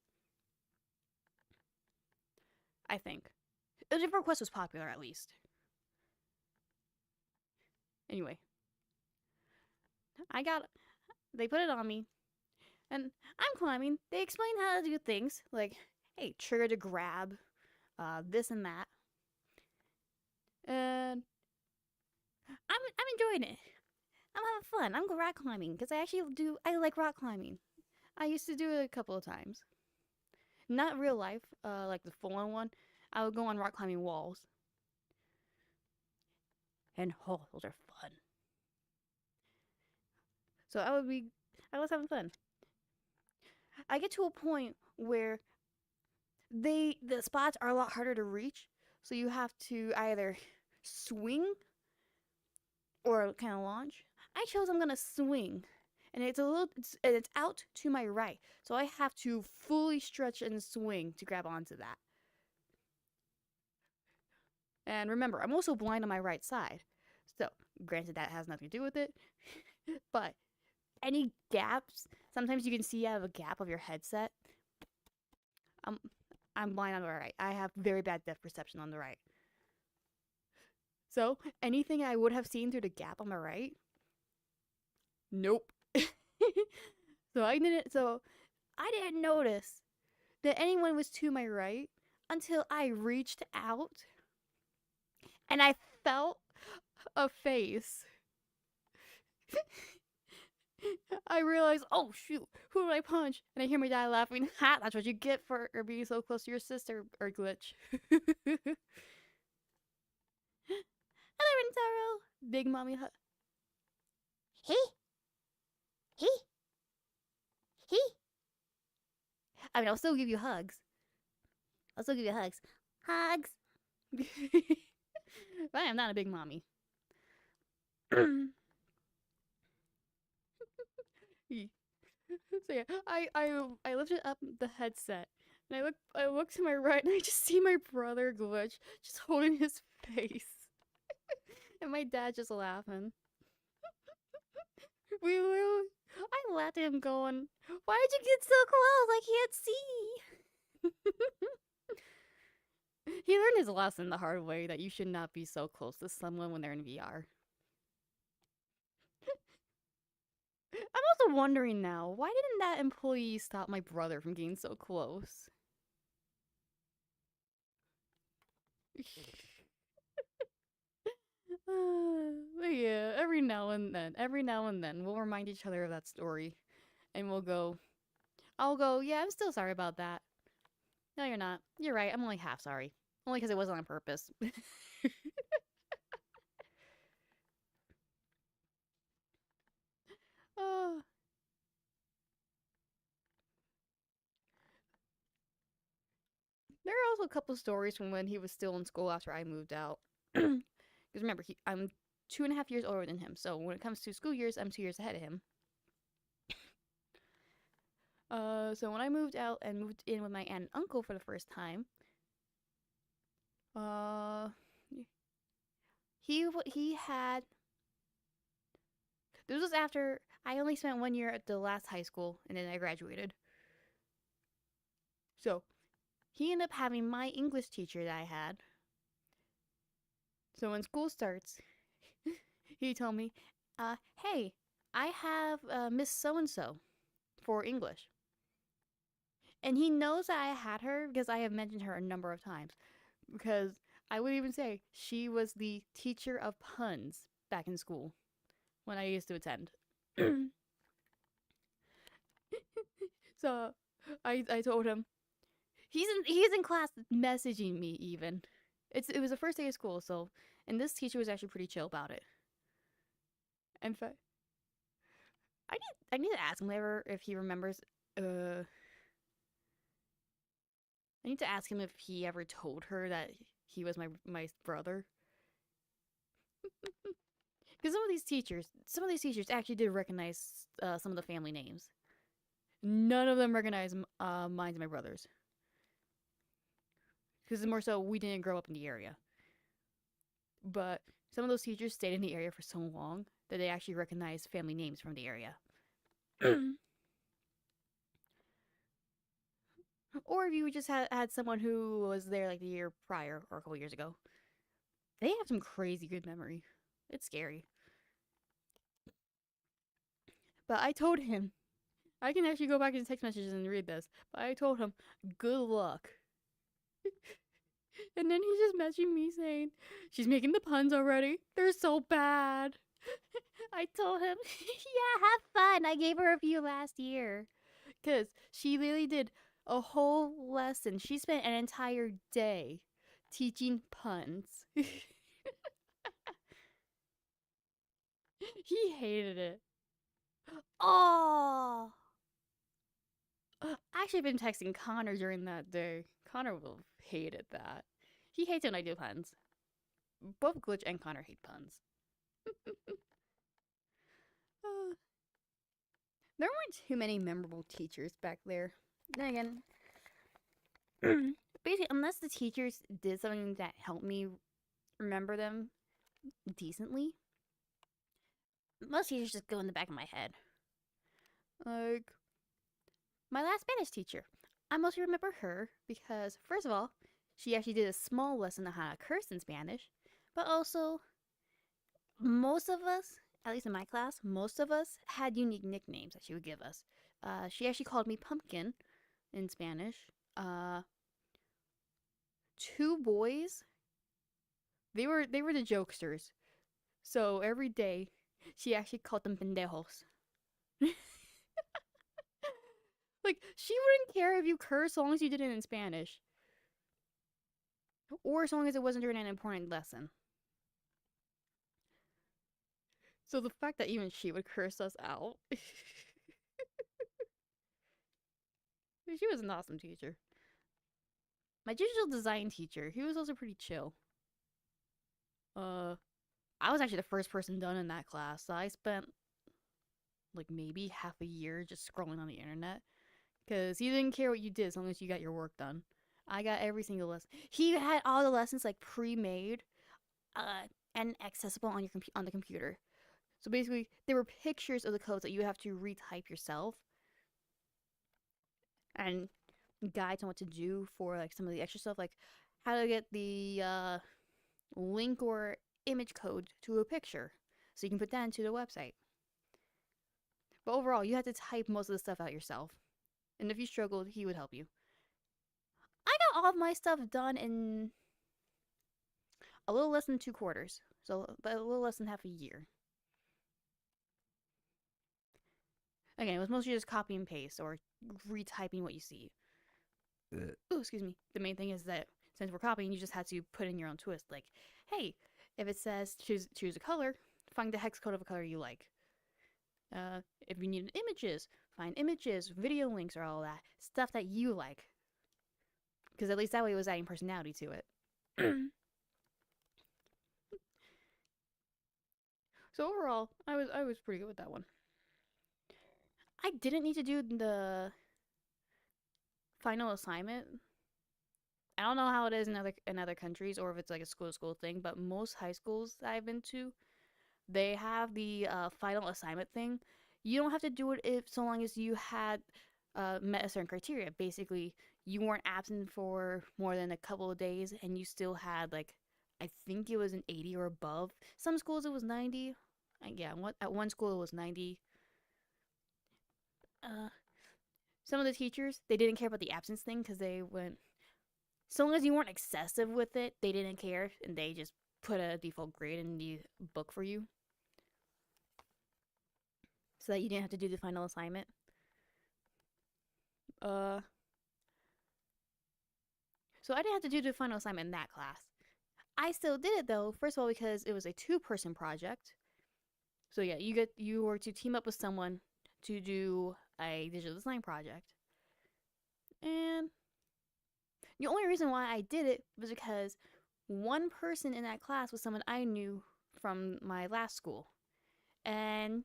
I think. It was before Quest was popular, at least. Anyway. They put it on me. And I'm climbing. They explain how to do things. Like, hey, trigger to grab. This and that. And I'm enjoying it. I'm having fun. I'm rock climbing because I like rock climbing. I used to do it a couple of times. Not real life, like the full-on one. I would go on rock climbing walls. And those are fun. So I was having fun. I get to a point where the spots are a lot harder to reach, so you have to either swing or kind of launch. I chose I'm gonna swing, and it's out to my right, so I have to fully stretch and swing to grab onto that. And remember, I'm also blind on my right side, so granted that has nothing to do with it, but any gaps, sometimes you can see out of a gap of your headset. I'm blind on the right. I have very bad depth perception on the right. So anything I would have seen through the gap on my right, nope. So I didn't notice that anyone was to my right until I reached out and I felt a face. I realized, oh shoot, who did I punch? And I hear my dad laughing. Ha, that's what you get for being so close to your sister, or glitch. Hello, Rentaro. Big mommy hug. Hey. Hey. Hey. I mean, I'll still give you hugs. Hugs. But I am not a big mommy. So yeah, I lifted up the headset and I look to my right and I just see my brother Glitch just holding his face. And my dad just laughing. I laughed at him going, why did you get so close? I can't see. He learned his lesson the hard way that you should not be so close to someone when they're in VR. I'm also wondering now, why didn't that employee stop my brother from getting so close? But yeah, every now and then, we'll remind each other of that story. And I'll go, yeah, I'm still sorry about that. No, you're not. You're right, I'm only half sorry. Only because it wasn't on purpose. Oh. There are also a couple stories from when he was still in school after I moved out. Because remember, I'm 2.5 years older than him, so when it comes to school years, I'm 2 years ahead of him. So when I moved out and moved in with my aunt and uncle for the first time, he had. This was after I only spent 1 year at the last high school, and then I graduated. So he ended up having my English teacher that I had. So when school starts, he told me, hey, I have Miss So-and-so for English. And he knows that I had her because I have mentioned her a number of times. Because I would even say she was the teacher of puns back in school when I used to attend. So I told him, he's in class messaging me even. It was the first day of school, so, and this teacher was actually pretty chill about it. In fact, I need to ask him later if he remembers. I need to ask him if he ever told her that he was my brother. Because some of these teachers actually did recognize some of the family names. None of them recognize mine and my brother's. Because more so, we didn't grow up in the area. But some of those teachers stayed in the area for so long that they actually recognized family names from the area. Or if you just had someone who was there like the year prior or a couple years ago. They have some crazy good memory. It's scary. But I told him, I can actually go back into text messages and read this, but I told him, good luck. And then he's just messaging me saying, she's making the puns already. They're so bad. I told him, yeah, have fun. I gave her a few last year. Because she literally did a whole lesson. She spent an entire day teaching puns. He hated it. Oh! I actually been texting Connor during that day. Connor will have hated that. He hates when I do puns. Both Glitch and Connor hate puns. There weren't too many memorable teachers back there. Then again, basically, unless the teachers did something that helped me remember them decently, most teachers just go in the back of my head. Like, my last Spanish teacher. I mostly remember her because, first of all, she actually did a small lesson on how to curse in Spanish, but also, most of us, at least in my class, most of us had unique nicknames that she would give us. She actually called me Pumpkin in Spanish. Two boys, they were the jokesters. So every day, she actually called them pendejos. Like, she wouldn't care if you cursed as long as you did it in Spanish. Or as long as it wasn't during an important lesson. So the fact that even she would curse us out. She was an awesome teacher. My digital design teacher, he was also pretty chill. I was actually the first person done in that class. So I spent like maybe half a year just scrolling on the internet. Because he didn't care what you did as long as you got your work done. I got every single lesson. He had all the lessons like pre-made and accessible on your on the computer. So basically, there were pictures of the codes that you have to retype yourself. And guides on what to do for like some of the extra stuff, like how to get the link or image code to a picture so you can put that into the website. But overall, you had to type most of the stuff out yourself. And if you struggled, he would help you. I got all of my stuff done in a little less than 2 quarters. So a little less than half a year. Again, it was mostly just copy and paste or retyping what you see. Oh, excuse me. The main thing is that since we're copying, you just had to put in your own twist. Like, hey, if it says choose a color, find the hex code of a color you like. If you need images, find images, video links, or all that stuff that you like. Because at least that way it was adding personality to it. So overall, I was pretty good with that one. I didn't need to do the final assignment. I don't know how it is in other countries or if it's like a school to school thing, but most high schools that I've been to, they have the final assignment thing. You don't have to do it if so long as you had met a certain criteria. Basically, you weren't absent for more than a couple of days and you still had like, I think it was an 80 or above. Some schools it was 90. Yeah, at one school it was 90. Some of the teachers, they didn't care about the absence thing because they went, so long as you weren't excessive with it, they didn't care and they just put a default grade in the book for you so that you didn't have to do the final assignment. So I didn't have to do the final assignment in that class. I still did it though, first of all because it was a 2-person project. So yeah, you were to team up with someone to do a digital design project. And the only reason why I did it was because one person in that class was someone I knew from my last school. And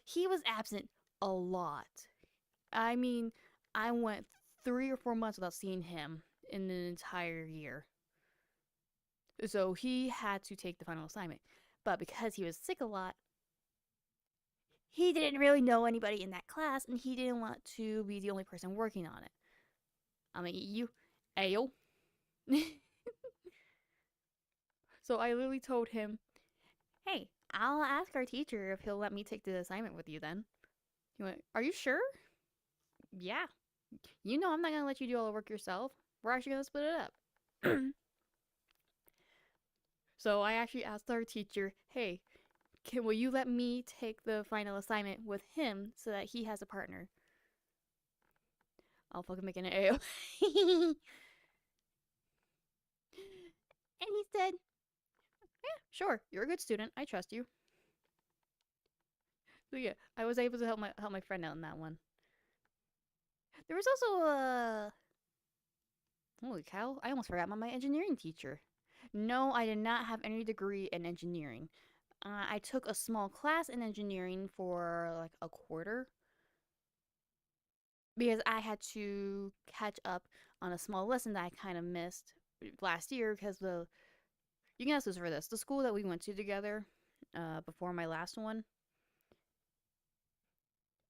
he was absent a lot. I mean, I went 3 or 4 months without seeing him in an entire year. So he had to take the final assignment. But because he was sick a lot, he didn't really know anybody in that class and he didn't want to be the only person working on it. I'm gonna eat you. Ayo. So I literally told him, hey, I'll ask our teacher if he'll let me take the assignment with you then. He went, are you sure? Yeah. You know I'm not gonna let you do all the work yourself. We're actually gonna split it up. So I actually asked our teacher, hey, will you let me take the final assignment with him so that he has a partner? I'll fucking make an AO. And he said, yeah, sure, you're a good student. I trust you. So yeah, I was able to help my friend out in that one. There was also a holy cow! I almost forgot about my engineering teacher. No, I did not have any degree in engineering. I took a small class in engineering for like a quarter because I had to catch up on a small lesson that I kind of missed last year because you can ask us for this. The school that we went to together before my last one,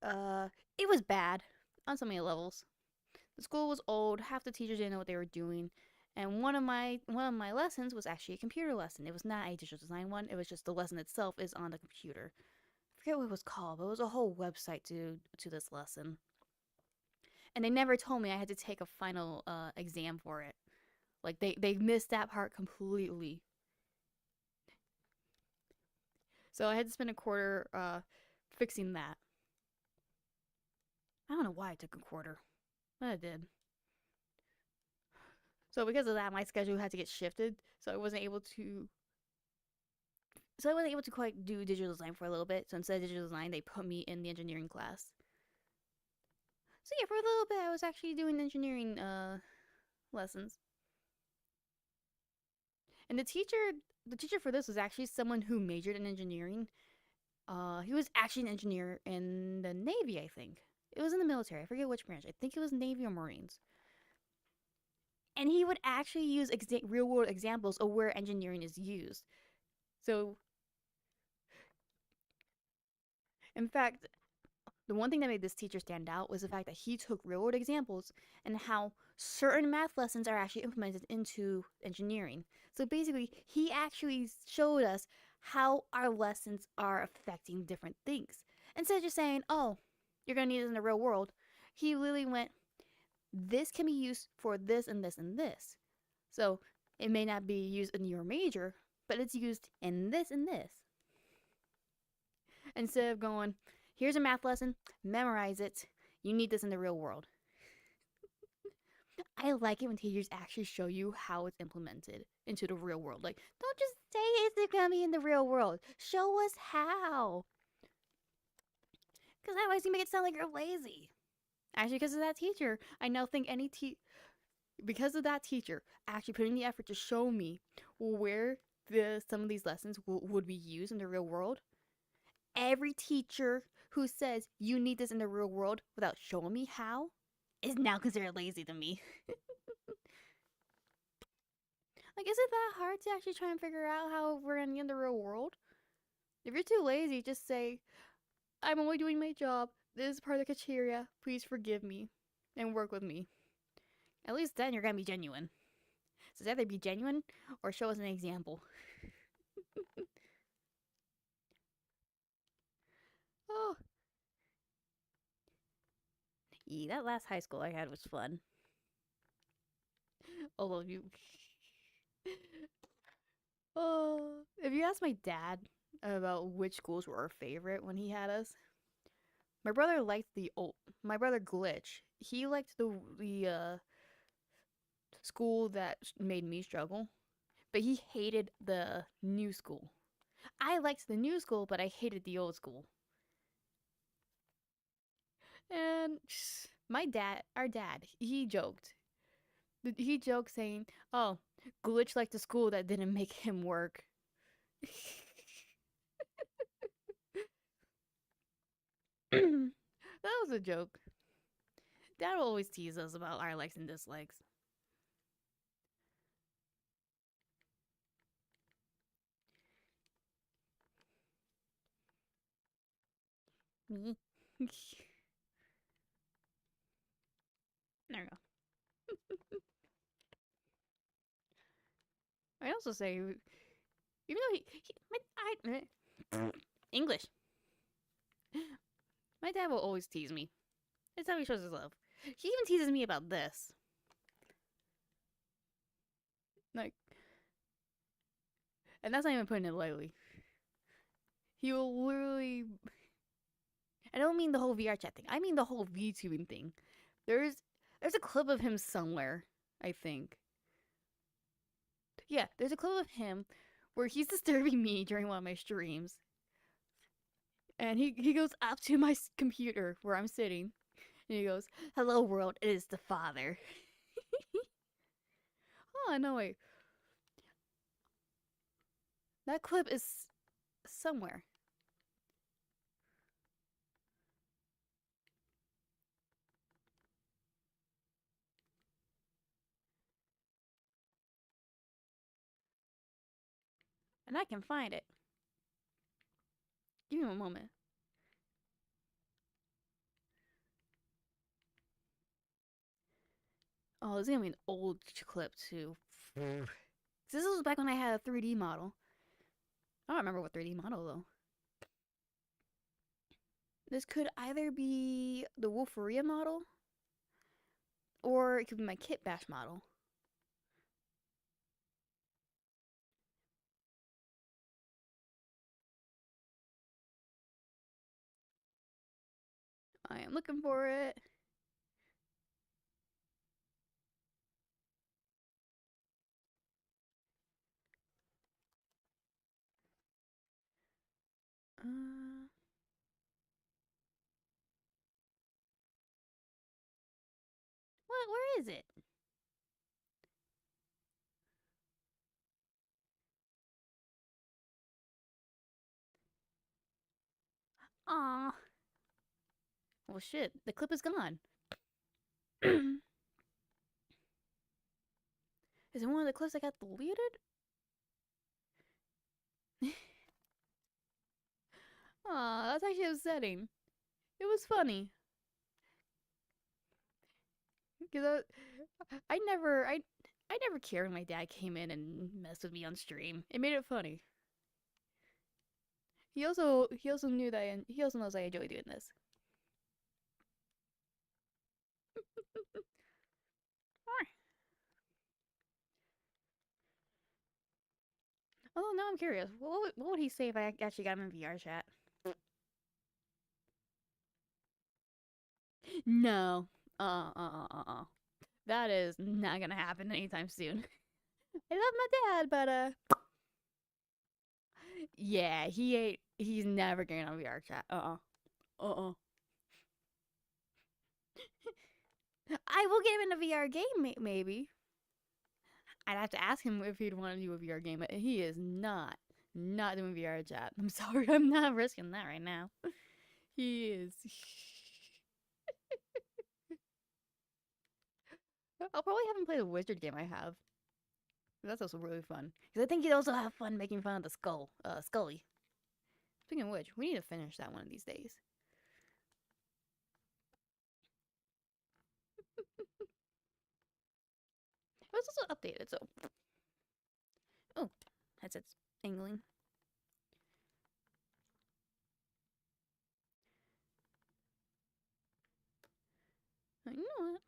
it was bad on so many levels. The school was old, half the teachers didn't know what they were doing, and one of my lessons was actually a computer lesson. It was not a digital design one, it was just the lesson itself is on the computer. I forget what it was called, but it was a whole website to this lesson. And they never told me I had to take a final exam for it. Like they missed that part completely. So I had to spend a quarter fixing that. I don't know why I took a quarter, but I did. So because of that, my schedule had to get shifted. So I wasn't able to. So I wasn't able to quite do digital design for a little bit. So instead of digital design, they put me in the engineering class. So yeah, for a little bit, I was actually doing engineering lessons. And the teacher for this was actually someone who majored in engineering. He was actually an engineer in the Navy, I think. It was in the military. I forget which branch. I think it was Navy or Marines. And he would actually use real world examples of where engineering is used. So, in fact, the one thing that made this teacher stand out was the fact that he took real world examples and how certain math lessons are actually implemented into engineering. So basically, he actually showed us how our lessons are affecting different things. Instead of just saying, oh, you're going to need it in the real world, he literally went, this can be used for this and this and this. So it may not be used in your major, but it's used in this and this. Instead of going, here's a math lesson, memorize it, you need this in the real world. I like it when teachers actually show you how it's implemented into the real world. Like, don't just say it's gonna be in the real world. Show us how. Because otherwise you make it sound like you're lazy. Actually, because of that teacher, I now think because of that teacher actually putting the effort to show me where some of these lessons would be used in the real world. Every teacher who says you need this in the real world without showing me how is now considered lazy to me. Like, is it that hard to actually try and figure out how we're gonna get in the real world? If you're too lazy, just say, I'm only doing my job. This is part of the criteria. Please forgive me and work with me. At least then you're gonna be genuine. So it's either be genuine or show us an example. Oh. Yeah, that last high school I had was fun. Although if you ask my dad about which schools were our favorite when he had us, my brother liked my brother Glitch. He liked the school that made me struggle, but he hated the new school. I liked the new school, but I hated the old school. And our dad, he joked. He joked saying, "Oh, Glitch liked the school that didn't make him work." That was a joke. Dad will always tease us about our likes and dislikes. Me. There we go. I also say, even though English. My dad will always tease me. It's how he shows his love. He even teases me about this. Like, and that's not even putting it lightly. He will literally. I don't mean the whole VR chat thing. I mean the whole VTubing thing. There's a clip of him somewhere, I think. Yeah, there's a clip of him where he's disturbing me during one of my streams. And he goes up to my computer where I'm sitting, and he goes, "Hello world, it is the father." Oh no, wait. That clip is somewhere. And I can find it. Give me a moment. Oh, this is gonna be an old clip too. This was back when I had a 3D model. I don't remember what 3D model though. This could either be the Wolferia model, or it could be my Kit Bash model. I am looking for it. What? Where is it? Aw. Well, shit. The clip is gone. Is it one of the clips that got deleted? Aw, that's actually upsetting. It was funny. Because I never cared when my dad came in and messed with me on stream. It made it funny. He also knew that he also knows I enjoy doing this. Oh, now I'm curious. What would he say if I actually got him in VR chat? No. That is not gonna happen anytime soon. I love my dad, but yeah, he's never getting on VR chat. I will get him in a VR game, maybe. I'd have to ask him if he'd want to do a VR game, but he is not doing VR chat. I'm sorry, I'm not risking that right now. He is. I'll probably have him play the wizard game I have. That's also really fun. Because I think he'd also have fun making fun of the Scully. Speaking of which, we need to finish that one of these days. It was also updated, so. Oh, headset's angling. You know what?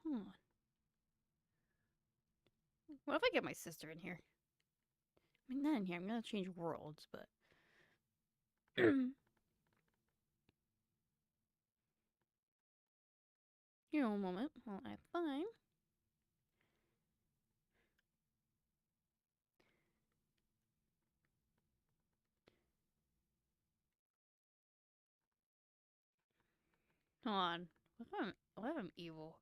Hold on. What if I get my sister in here? I mean, not in here. I'm gonna change worlds, but. You know, a moment while I find. Hold on. What if I'm evil?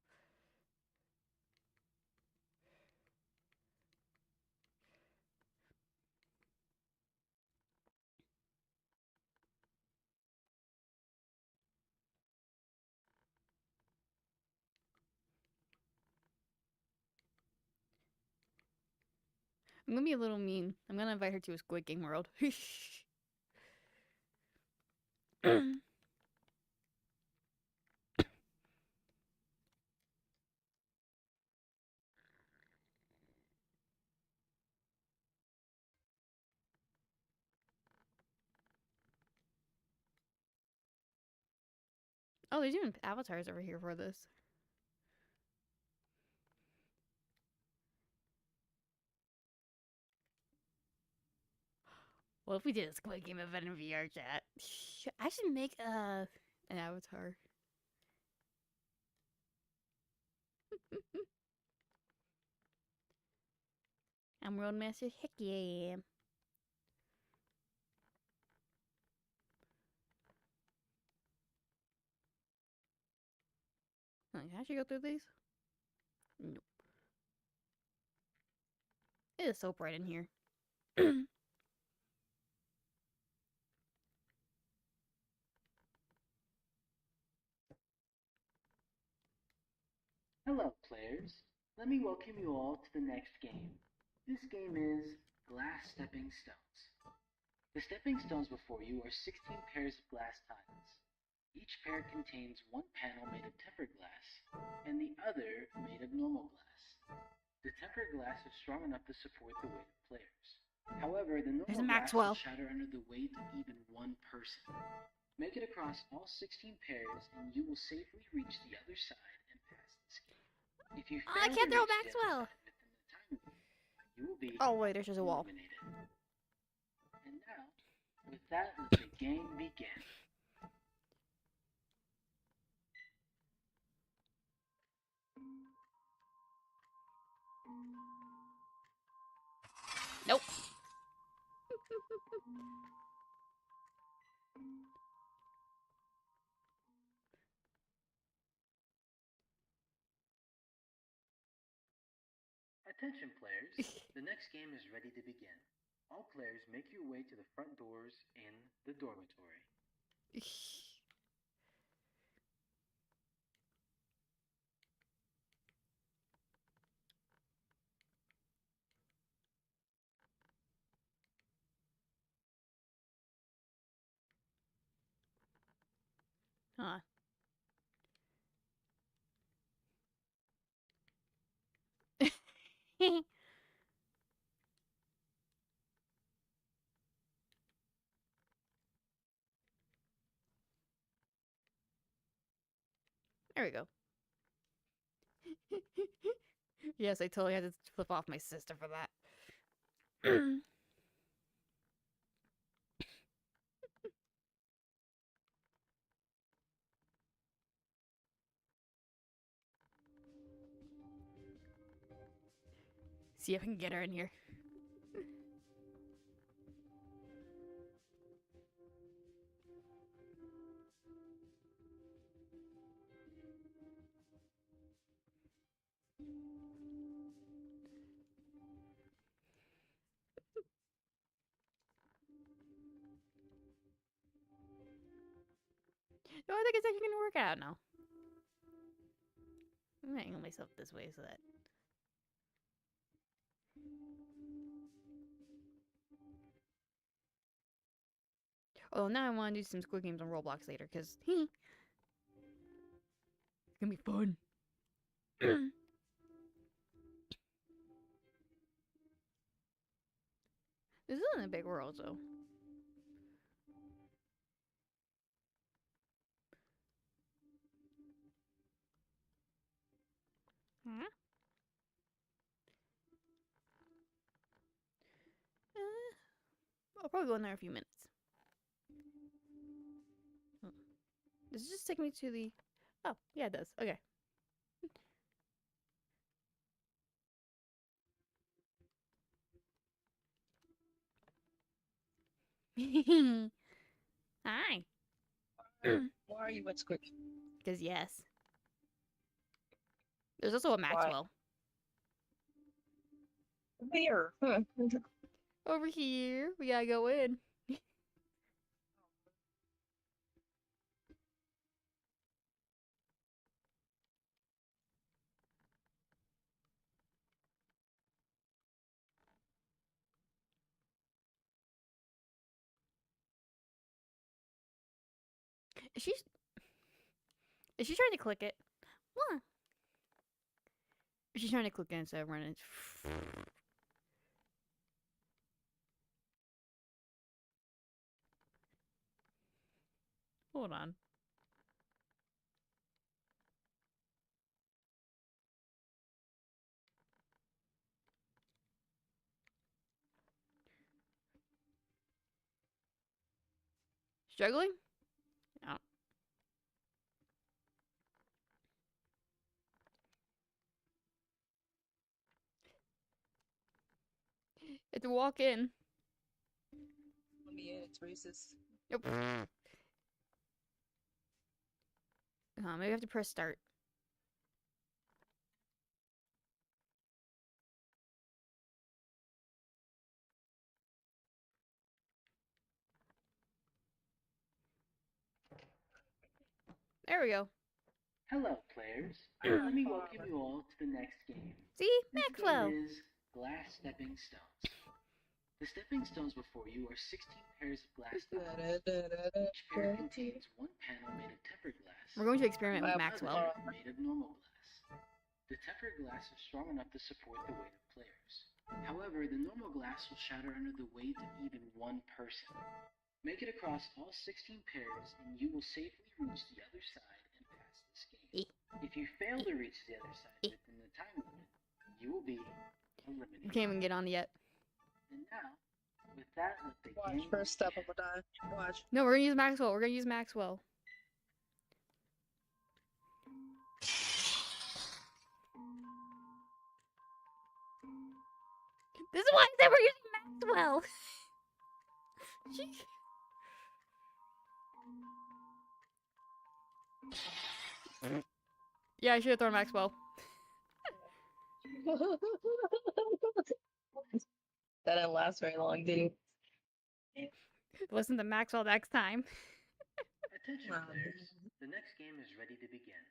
I'm gonna be a little mean. I'm gonna invite her to a Squid Game world. Oh, there's even avatars over here for this. What if we did a Squid Game event in VR chat? I should make an avatar. I'm Roadmaster. Heck yeah. Can I actually go through these? Nope. It is so bright in here. Hello, players. Let me welcome you all to the next game. This game is Glass Stepping Stones. The stepping stones before you are 16 pairs of glass tiles. Each pair contains one panel made of tempered glass, and the other made of normal glass. The tempered glass is strong enough to support the weight of players. However, the normal glass will shatter under the weight of even one person. Make it across all 16 pairs, and you will safely reach the other side and pass this game. If you fail I can't to throw reach Maxwell. the other side within the time limit, you will be Oh wait, there's just a wall. eliminated. And now, with that, let the game begin. Nope. Attention players, the next game is ready to begin. All players make your way to the front doors in the dormitory. Huh. There we go. Yes, I totally had to flip off my sister for that. See if I can get her in here. No, I think it's actually gonna work out now. I'm gonna angle myself this way so that. Oh, now I want to do some Squid Games on Roblox later, because it's gonna be fun. This isn't a big world, so. Huh? I'll probably go in there in a few minutes. Does it just take me to the... Oh, yeah, it does. Okay. Hi. Why are you at Squid? Because yes. There's also a Maxwell. Where? Over here. We gotta go in. Is she trying to click it? What? She's trying to click it instead of running. Hold on. Struggling? Oh. Have to walk in. Let me in. It's racist. Nope. Maybe I have to press start. There we go. Hello, players. Let me welcome you all to the next game. See? This Maxwell. game is Glass Stepping Stones. The stepping stones before you are 16 pairs of glass tiles. Each pair contains one panel made of tempered glass. We're going to experiment with and the Maxwell. other made of normal glass. The tempered glass is strong enough to support the weight of players. However, the normal glass will shatter under the weight of even one person. Make it across all 16 pairs and you will safely reach the other side and pass this game. If you fail to reach the other side within the time limit, you will be eliminated. We can't even get on yet. And now, with that, let the Watch, game first step, I'm gonna die. Watch. No, we're gonna use Maxwell. We're gonna use Maxwell. This is why I said we're using Maxwell. Yeah, I should have thrown Maxwell. That didn't last very long, did it? Listen to Maxwell next time. Attention players, the next game is ready to begin.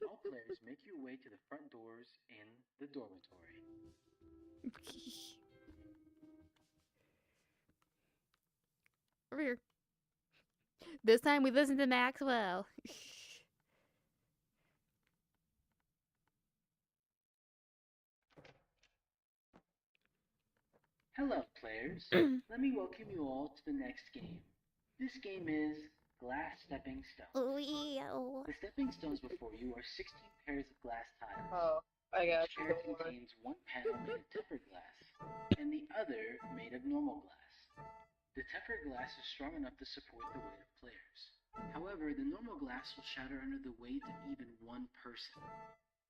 All players make your way to the front doors in the dormitory. Over here. This time we listen to Maxwell. Hello, players. Let me welcome you all to the next game. This game is Glass Stepping Stones. The stepping stones before you are 16 pairs of glass tiles. Oh, I got Each pair contains one panel made of tempered glass, and the other made of normal glass. The tempered glass is strong enough to support the weight of players. However, the normal glass will shatter under the weight of even one person.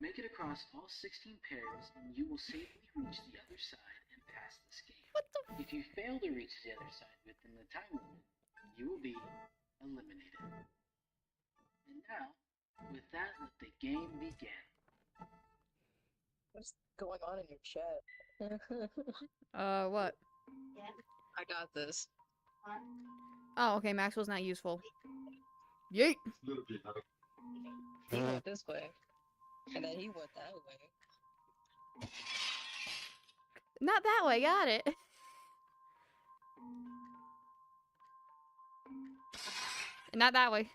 Make it across all 16 pairs, and you will safely reach the other side and pass this game. If you fail to reach the other side within the time limit, you will be eliminated. And now, with that, let the game begin. What's going on in your chat? What? I got this. Oh, okay, Maxwell's not useful. Yeet! He went this way. And then he went that way. Not that way, got it. Not that way.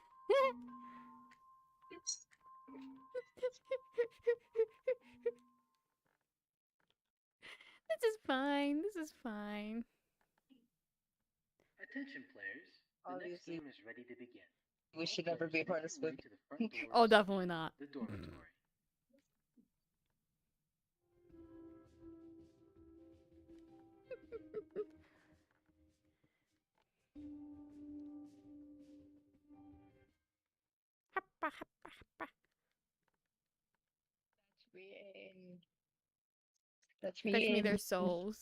This is fine. This is fine. Attention players, the next game is ready to begin. We should never be a part of this movie. Oh, definitely not. The dormitory. Touch me Fetch me in. their souls.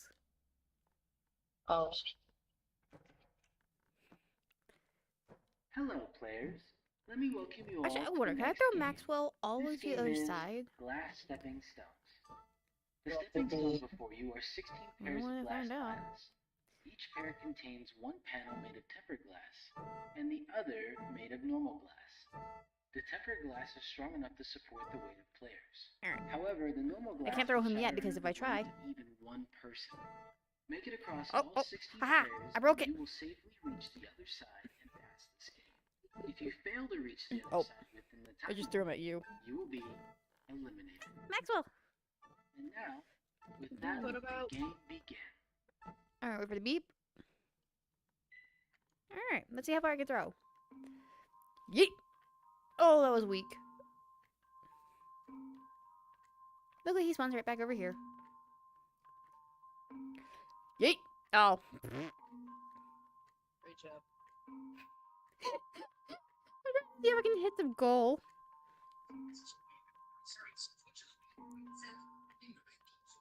Oh. Hello, players. Let me welcome you all. Actually, I to wonder, the can I next throw game. Maxwell all the way This to the game other is side? Glass Stepping Stones. The stepping stones before you are 16 pairs wanna of glass find out. tiles. Each pair contains one panel made of tempered glass, and the other made of normal glass. The tempered glass is strong enough to support the weight of players. Alright. However, the normal glass can't throw will him yet shatter because under if I the weight try- of even one person. Make it across Oh, all oh, 16 haha, pairs, I broke and it. you will safely reach the other side and pass this game. If you fail to reach the other side within the time I just threw him at you. you will be eliminated. Maxwell! And now, with that, let the game begin. Alright, wait for the beep. Alright, let's see how far I can throw. Yeet! Oh, that was weak. Look like he spawns right back over here. Yeet! Oh. Great job. See if I can hit the goal.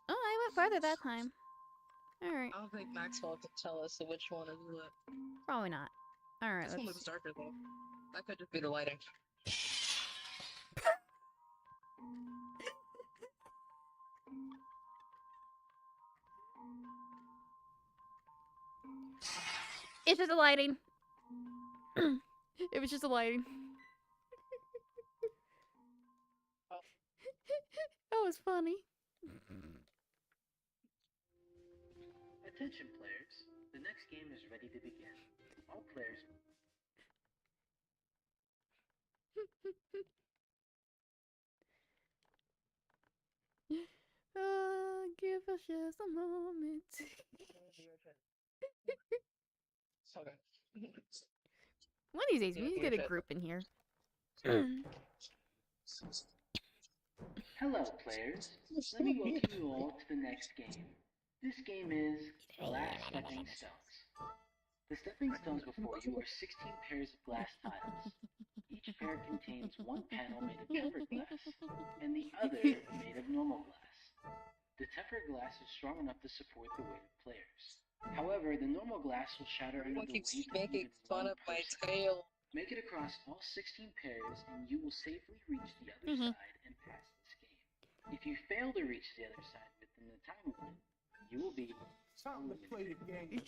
Oh, I went farther that time. Alright. I don't think Maxwell could tell us which one is what. Probably not. Alright, This one let's... looks darker though. That could just be the lighting. It's just the lighting. It was just the lighting. That was funny. Attention players, the next game is ready to begin. All players... Give us just a moment. Okay. One of these days, we need to get a group in here. Hello players, let me welcome you all to the next game. This game is Glass Stepping Stones. The stepping stones before you are 16 pairs of glass tiles. Each pair contains one panel made of tempered glass, and the other made of normal glass. The tempered glass is strong enough to support the weight of players. However, the normal glass will shatter under the weight of even one person. Tail. Make it across all 16 pairs, and you will safely reach the other side and pass this game. If you fail to reach the other side within the time limit, you will be Time to play the game.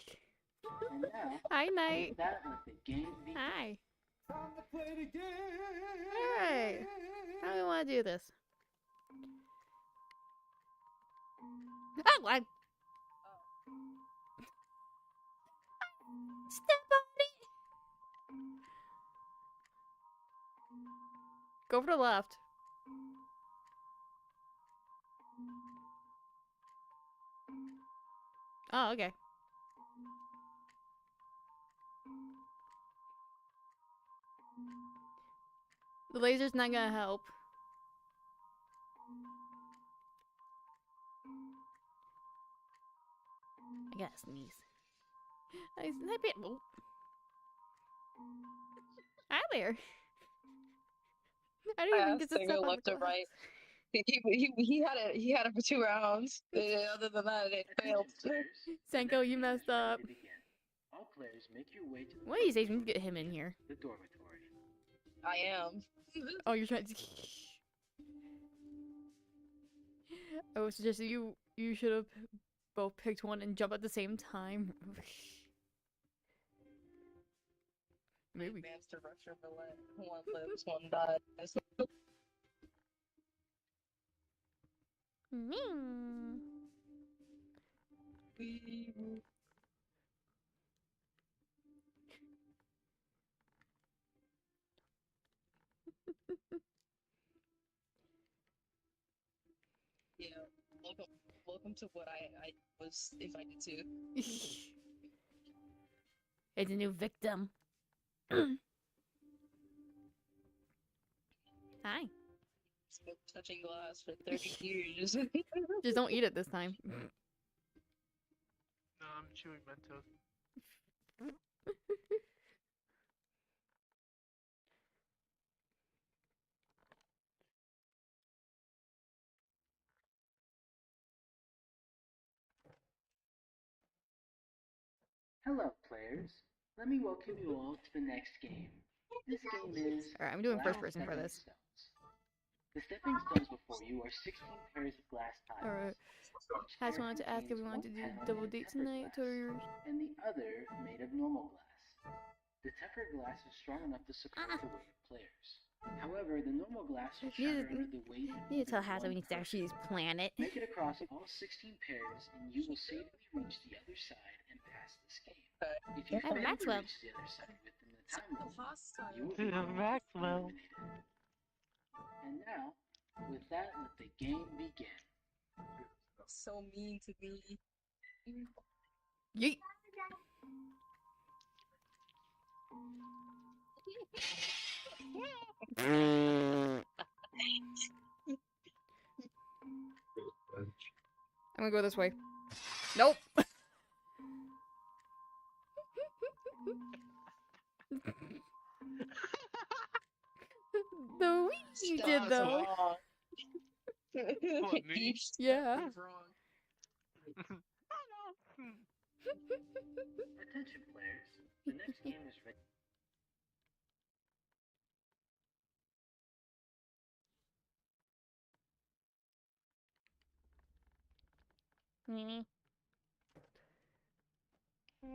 And now, Hi, Knight. with that, let the game begin. Hi. Time to play the game. Alright. How do we want to do this? Oh, what? Step on it. Go for the left. Oh, okay. The laser's not gonna help. I gotta sneeze. I snap it. Oh. Hi there. I didn't even get to Go step on left the or right. He had it for 2 rounds. Other than that, it failed. Senko, you messed up. All players make your way to the One of these days, we can get him in here. the dormitory. I am. Oh, you're trying to... I would suggest that you should have both picked one and jump at the same time. Maybe. Hamster Russia Roulette. One lives, one dies. Yeah, welcome to what I was invited to. It's a new victim. Hi. It's been touching glass for 30 years. Just don't eat it this time. No, I'm chewing Mentos. Hello, players. Let me welcome you all to the next game. This game is Alright, I'm doing Glass first person for Stepping this. Stones. The stepping stones before you are 16 pairs of glass tiles. Alright. Each I just pair wanted to ask if we contains wanted to one do panel double made of date tempered tonight, glass, or... and the other made of normal glass. The tempered glass is strong enough to support the weight of players. However, the normal glass will shatter under the weight of You need to tell even Hazard we one need to actually use Planet. Make it across all 16 pairs, and you will safely reach the other side and pass this game. If you fail to Maxwell. reach the other side within the time limit, you will be Maxwell. eliminated. And now, with that, let the game begin. So mean to me. Yeet. I'm gonna go this way. Nope. The way you did though. What, me? Yeah. Attention players, the next game is ready. Mimi.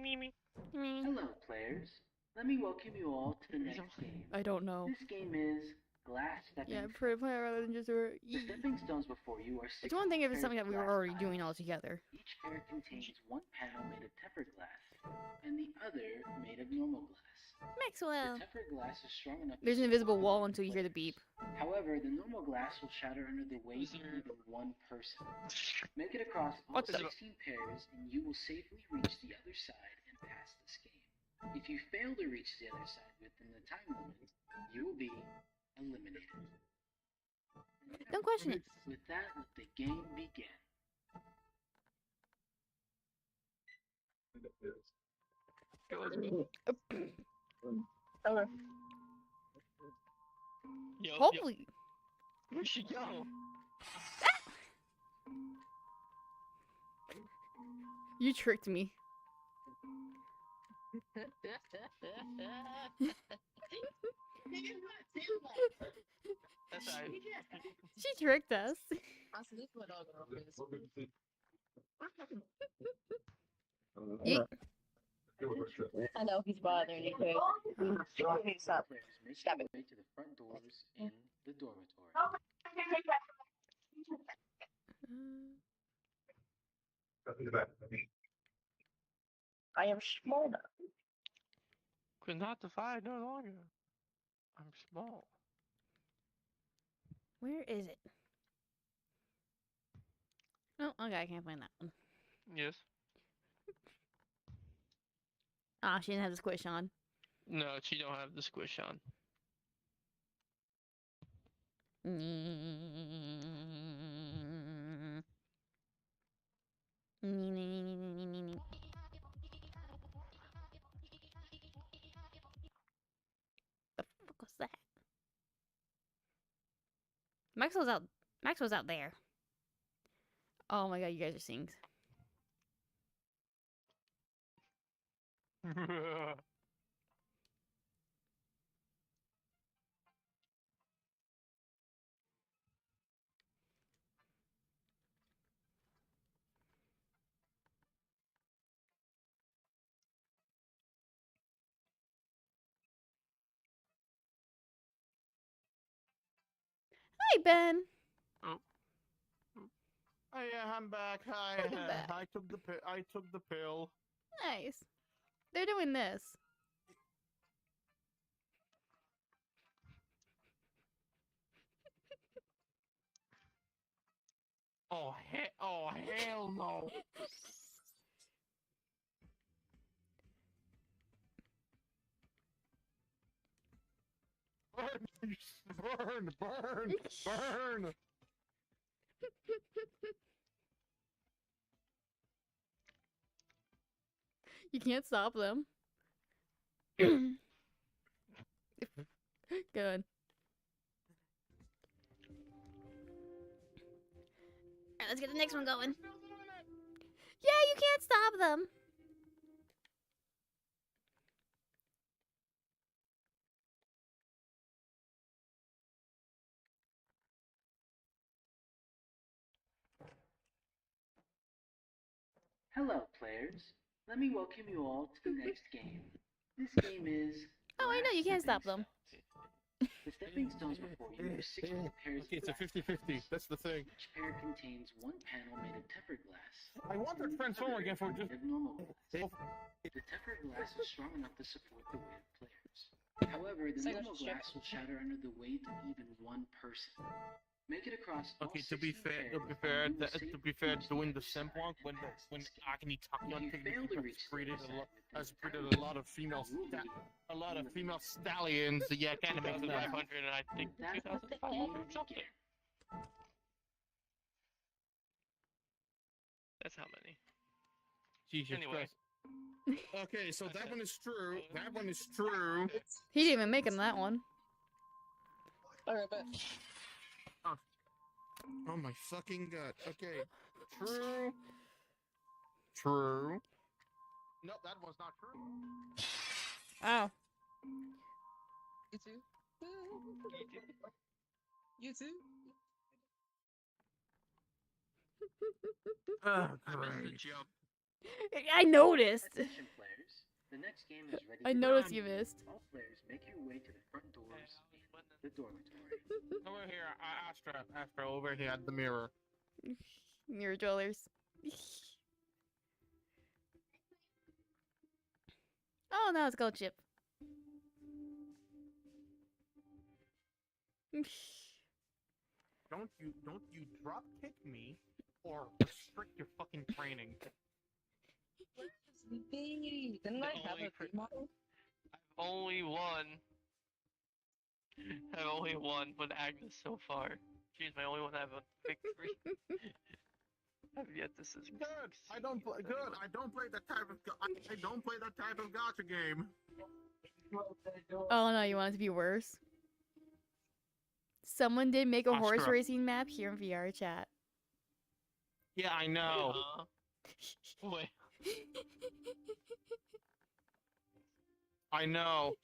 Mimi. Hello players, let me welcome you all to the next game. I don't know. This game is Glass Stepping Yeah, Stones. pretty play rather than just. The stepping stones before you are It's one thing if it's 16 something that we were pairs of already glass doing all tiles. together. Each pair contains one panel made of tempered glass, and the other made of normal glass. Maxwell. The tempered glass is strong enough. There's an invisible wall until you hear the beep. However, the normal glass will shatter under the weight of even one person. Make it across all 16 pairs, and you will safely reach the other side and pass this game. If you fail to reach the other side within the time limit, you will be eliminated. Don't question it. With that, let the game begin. Okay. Holy. Where'd she go? You tricked me. That's right. She tricked us. Yeet. I know he's bothering you, Craig. Stop. Stop it. Way to the front doors in the dormitory. I am small now. Could not divide no longer. I'm small. Where is it? Oh, okay, I can't find that one. Yes. Ah, she didn't have the squish on. No, she don't have the squish on. The fuck was that? Maxwell's out. Maxwell's out there. Oh my god, you guys are sings. Hi, Ben. Oh, yeah, I'm back. Hi. Welcome back. I took the pill. Nice. They're doing this. Oh hell no. Burn, burn, burn. You can't stop them. Good. Alright, let's get the next one going. Yeah, you can't stop them. Hello, players. Let me welcome you all to the next game. This game is. Oh, I know, you can't stop them. The stepping stones before you are 16 pairs Okay, it's a of glass 50-50. That's the thing. Each pair contains one panel made of tempered glass. I want to transform again for just. Of normal glass. The tempered glass is strong enough to support the weight of players. However, the normal glass will shatter under the weight of even one person. Make it across all Okay, 16 pairs, and you will safely reach doing the other simp side one when and pass when this game. Agni Takion If you fail to reach the other side has within breeded the a lot of female you will be a lot of female stallions. Yeah, kind of makes 2,500 sense. and I think With that, let the game 2,500 something. begin. That's how many. Jesus Anyway. Christ. Okay, so that one is true. That one is true. He didn't even make him that one. Alright, but Oh my fucking god. Okay. True. True. No, that was not true. Ow. you too. You too. Oh, I missed the great. jump. I noticed. Attention players, the next game is ready I to noticed begin. you missed. All players make your way to the front doors in the dormitory. Over here, Astra, over here at the mirror. Mirror dwellers. Oh, now it's Gold Chip. Don't you drop kick me or restrict your fucking training. Didn't I have a pre-model? Only one. I've only won with Agnes so far. She's my only one to have a victory. I've yet to see. Good. I don't play. Good. I don't play that type of. I don't play that type of gacha game. Oh no, you want it to be worse? Someone did make a horse Astra. racing map here in VR chat. Yeah, I know. Wait. I know.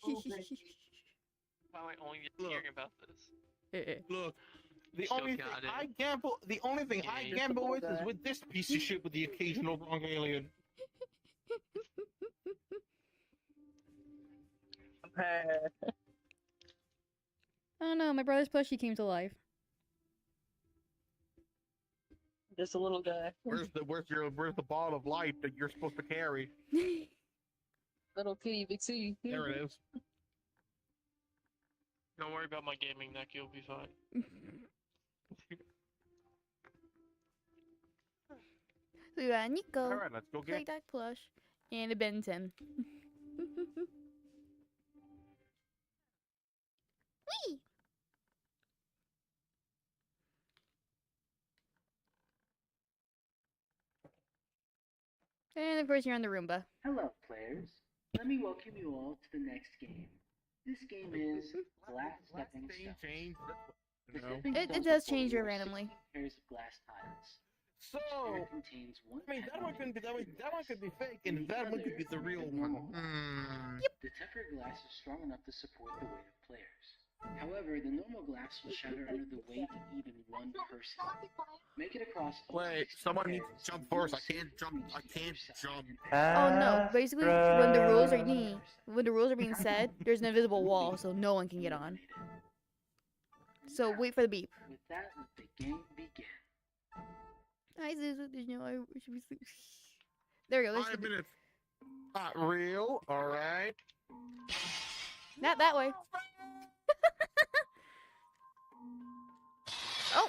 How I only just hearing about this. Look, the Still only thing got it. I gamble, the only thing I Yeah. gamble with is with this piece of shit with the occasional wrong alien. Oh no, my brother's plushie came to life. Just a little guy. Where's the ball of light that you're supposed to carry? Little kitty, big C. There it is. Don't worry about my gaming neck, you'll be fine. So we got a Nico, Alright, let's go get. Playtech plush, and a Ben 10. Whee! And of course you're on the Roomba. Hello, players. Let me welcome you all to the next game. This game is Glass Stepping Stones. The stepping It stones does before change you your are randomly. 16 pairs of glass tiles. So, It contains one I mean, that one could be fake, and and the that one other could be the is real made of one. normal glass. The tempered glass is strong enough to support the weight of players. However, the normal glass will shatter under the weight of even one person. Make it across. Wait, someone needs to jump first. I can't jump. I can't jump. Oh no! Basically, when the rules are being said, there's an invisible wall, so no one can get on. So wait for the beep. With that, let the game begin. Hi, Zuzu. There's no. I should be sleep. There we go. There's the 5 beep. minutes. Not real. All right. Not that way. Oh.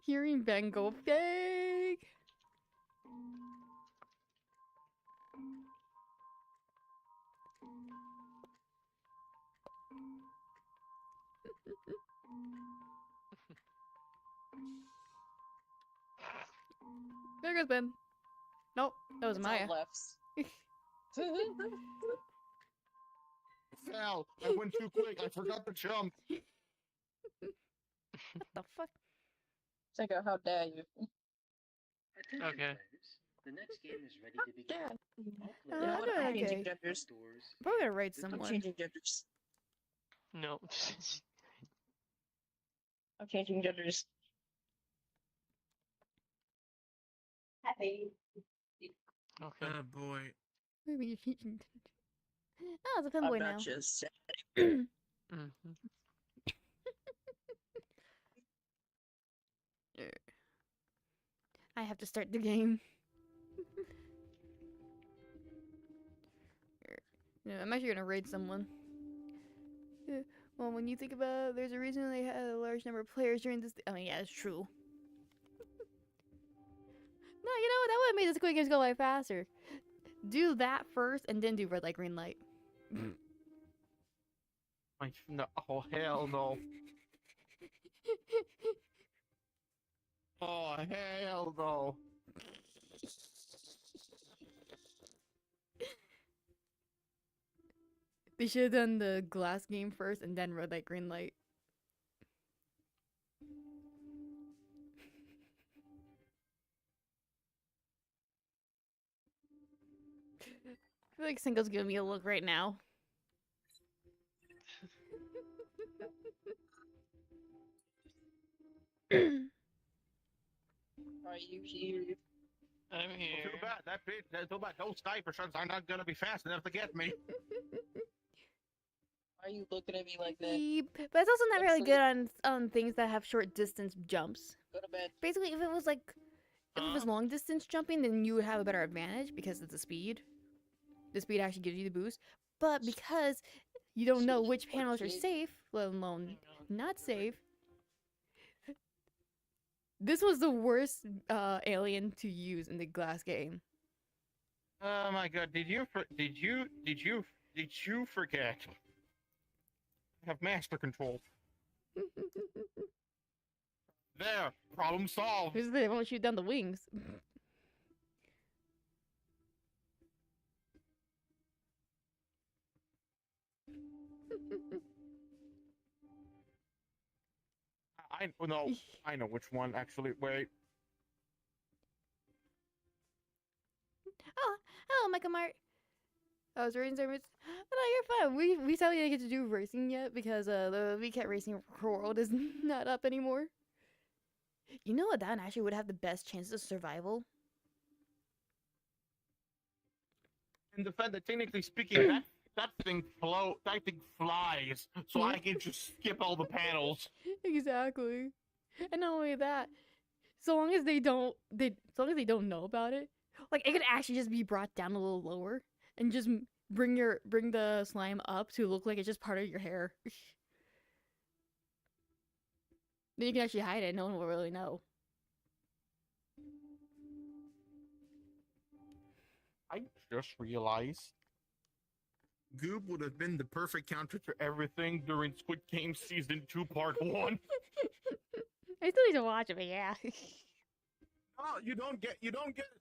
Hearing Ben go big. There goes Ben. Nope, that was It's all Maya. lefts. Fell. I went too quick. I forgot to jump. What the fuck? Check out how dare you. Attention, Okay. players. The next game is ready to begin. Yeah. All Oh, You know players what? okay, I'm changing okay. genders. doors. I'm probably gonna raid I'm someone. changing genders. No. I'm changing genders. Happy. Okay. Oh boy. Maybe you're teaching. Oh, it's a I'm femboy not now. just Mm-hmm. I have to start the game. Yeah, I'm actually gonna raid someone. Yeah, well, when you think about it, there's a reason they had a large number of players during this. I mean, yeah, it's true. No, you know what? That would have made this quick games go by faster. Do that first, and then do red light, green light. No, oh hell no. Oh hell no. They should have done the glass game first and then red light, green light. I feel like Cinco's giving me a look right now. Are you here? I'm Well, here. too bad. That bitch. Too bad. Those sniper shots are not gonna be fast enough to get me. Why are you looking at me like that? Yep. But it's also not really good on things that have short distance jumps. Go to bed. Basically, if it was like if it was long distance jumping, then you would have a better advantage because of the speed. The speed actually gives you the boost. But because you don't know which panels are safe, let alone not safe, this was the worst alien to use in the glass game. Oh my god! Did you forget? I have master control. There, problem solved. They won't shoot down the wings. I know which one actually. Wait. Oh, hello, Mecha Mart. I was racing service. Oh, no, you're fine. We sadly didn't get to do racing yet because the Vket Racing World is not up anymore. You know what? That actually would have the best chances of survival. In the fact that technically speaking, that thing flies, so I can just skip all the panels. Exactly. And not only that, so long as they don't know about it, like it could actually just be brought down a little lower and just bring the slime up to look like it's just part of your hair. Then you can actually hide it. No one will really know. I just realized Goob would have been the perfect counter to everything during Squid Game Season 2 Part 1. I still need to watch it, but yeah. Oh, you don't get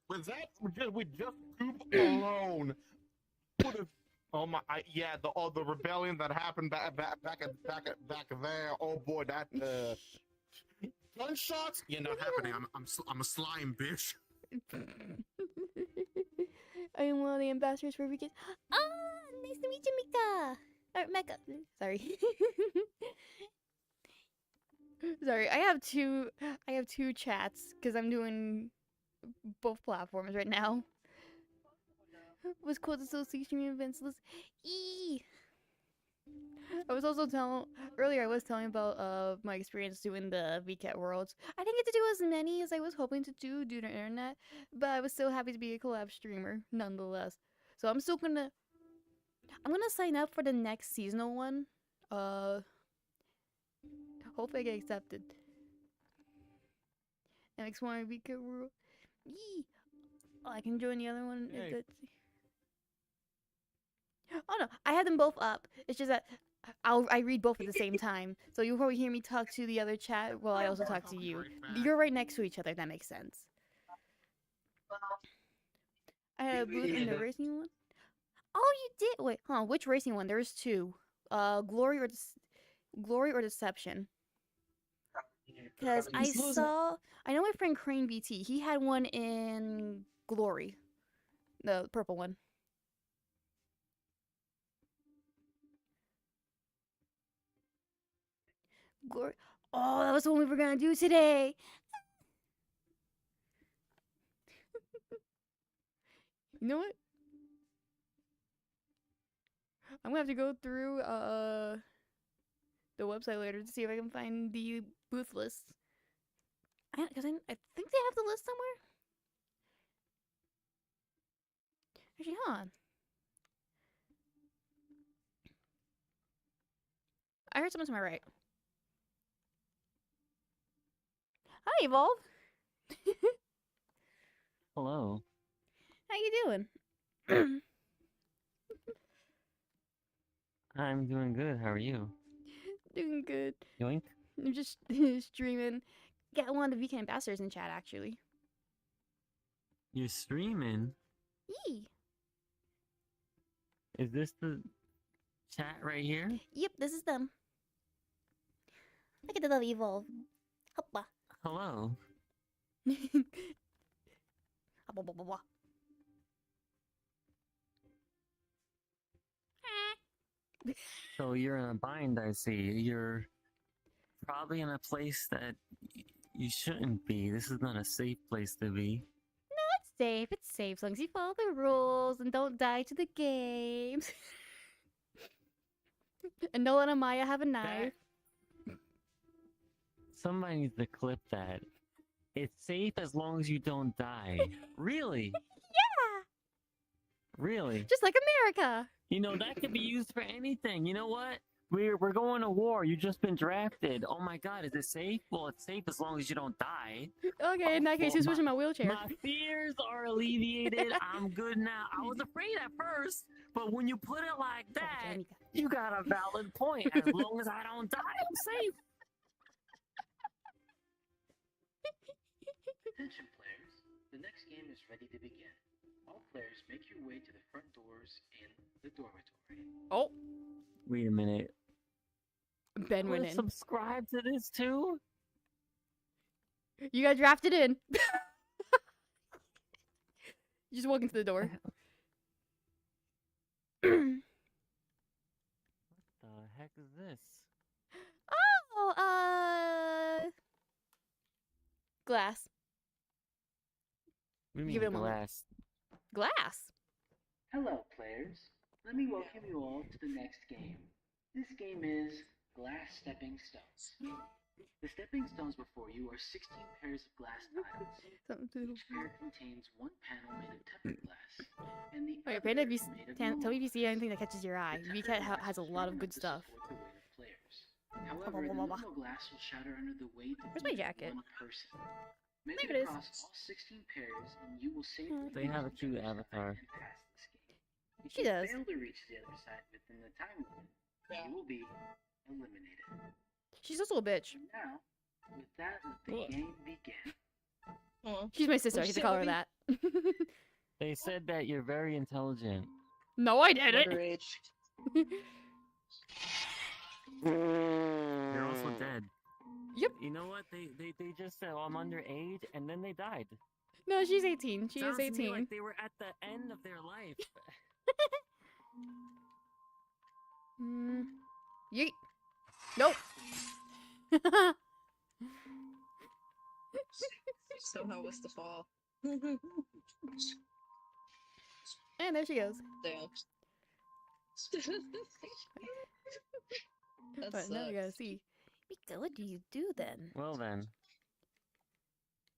with that with just Goob alone would have. Oh my, yeah, the rebellion that happened back there. Oh boy, that gunshots. Yeah, not happening. I'm a slime bitch. I am one of the ambassadors for Vket. Oh, nice to meet you, Mika. Or Mecca. Sorry. Sorry, I have two chats because I'm doing both platforms right now. Was Cold Association events list? Eee. I was also telling about my experience doing the VCAT Worlds. I didn't get to do as many as I was hoping to do due to internet, but I was still happy to be a collab streamer nonetheless. So I'm gonna sign up for the next seasonal one. Hopefully I get accepted. MX1 VCAT World. Yee. Oh, I can join the other one if that's. Oh no, I have them both up. It's just that I read both at the same time, so you'll probably hear me talk to the other chat while I also talk to you. You're right next to each other. That makes sense. I had a booth in the racing one. Oh, you did. Wait, huh? Which racing one? There's two. Glory or Deception. Because I know my friend Crane BT. He had one in Glory, the purple one. Glory. Oh, that was the one we were gonna do today. You know what? I'm gonna have to go through the website later to see if I can find the booth list. Because I think they have the list somewhere. Actually, hold on. I heard someone to my right. Hi, Evolve. Hello. How you doing? I'm doing good. How are you? Doing good. Yoink. I'm just streaming. Got one of the VK ambassadors in chat, actually. You're streaming? Yee. Is this the Chat right here? Yep, this is them. Look at the little evolve. Hoppa. Hello. Hoppa, blah, blah, blah. So you're in a bind, I see. You're probably in a place that you shouldn't be. This is not a safe place to be. No, it's safe. It's safe as long as you follow the rules and don't die to the games. And Nolan and Maya have a knife. Somebody needs to clip that. It's safe as long as you don't die. Really? Yeah! Really? Just like America. You know, that could be used for anything. You know what? We're going to war. You've just been drafted. Oh my god, is it safe? Well, it's safe as long as you don't die. Okay, in that case, who's pushing my wheelchair? My fears are alleviated. I'm good now. I was afraid at first, but when you put it like that, you got a valid point. As long as I don't die, I'm safe. Attention players, the next game is ready to begin. All players make your way to the front doors in the dormitory. Oh. Wait a minute. Ben went Wanna in. Subscribe to this too? You got drafted in. You just walk into the door. The heck is this? Oh, glass. What do you Give mean it a moment. glass? Glass. Hello players, let me welcome you all to the next game. This game is Glass Stepping Stones. The stepping stones before you are 16 pairs of glass tiles. Each pair contains one panel made of tempered glass, and the Okay, other Panda, if you made of tell normal me if you see anything that catches your eye. Vket has a lot of good stuff. the weight of players. However, the normal glass will shatter under the weight of Where's my even jacket? one person. Make There it it is. across all 16 pairs, and you will safely They have a reach cute the other avatar. side and pass this game. If She you does. fail to reach the other side within the time limit, you will be eliminated. She's also a bitch. Now, with that, let the game begin. She's my sister. I get to call her that. They said that you're very intelligent. No, I didn't. You're also dead. Yep. You know what? They just said, oh, I'm underage, and then they died. No, she's 18. She Sounds is to me 18. like they were at the end of their life. Yeet. Nope. Somehow was to fall. And there she goes. Damn. That But now we gotta sucks. see. Mika, what do you do then? Well then.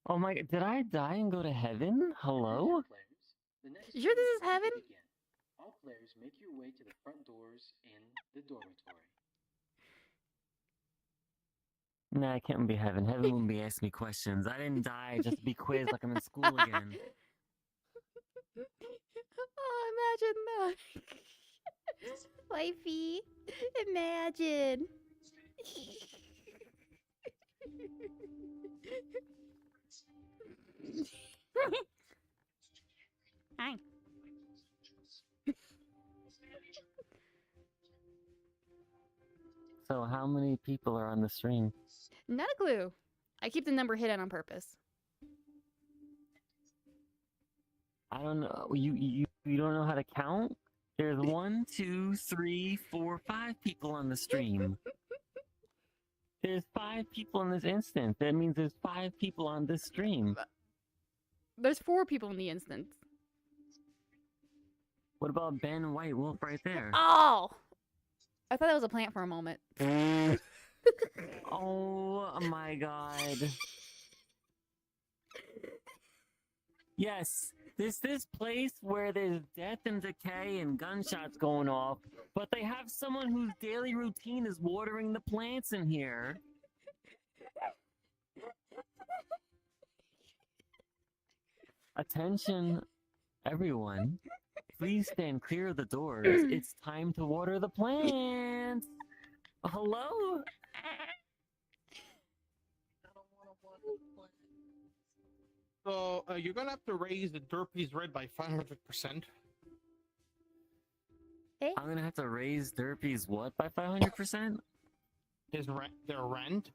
Oh my god, did I die and go to heaven? Hello? The next You sure game this is ready to heaven? begin. All players make your way to the front doors in the dormitory. Nah, it can't be heaven. Heaven wouldn't be asking me questions. I didn't die just to be quizzed like I'm in school again. Oh, imagine that. Wifey, imagine. Hi. So how many people are on the stream? Not a clue. I keep the number hidden on purpose. I don't know. You don't know how to count? There's 1, 2, 3, 4, 5 people on the stream. There's 5 people in this instance. That means there's 5 people on this stream. There's 4 people in the instance. What about Ben White Wolf right there? Oh! I thought that was a plant for a moment. Oh my god. Yes, this place where there's death and decay and gunshots going off, but they have someone whose daily routine is watering the plants in here. Attention, everyone. Please stand clear of the doors. It's time to water the plants. Hello? So you're gonna have to raise the Derpy's red by 500%. I'm gonna have to raise Derpy's what by 500%? Their rent?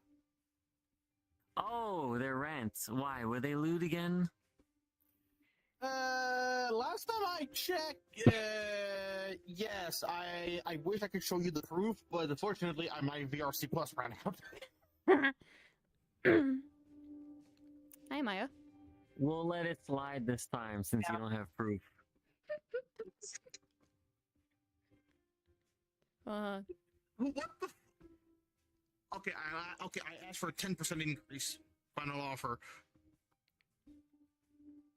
Oh, their rent. Why? Were they lewd again? Last time I checked, yes, I wish I could show you the proof, but unfortunately, my VRC Plus ran out. Hi, Maya. We'll let it slide this time since you don't have proof. What the? Okay, I asked for a 10% increase. Final offer.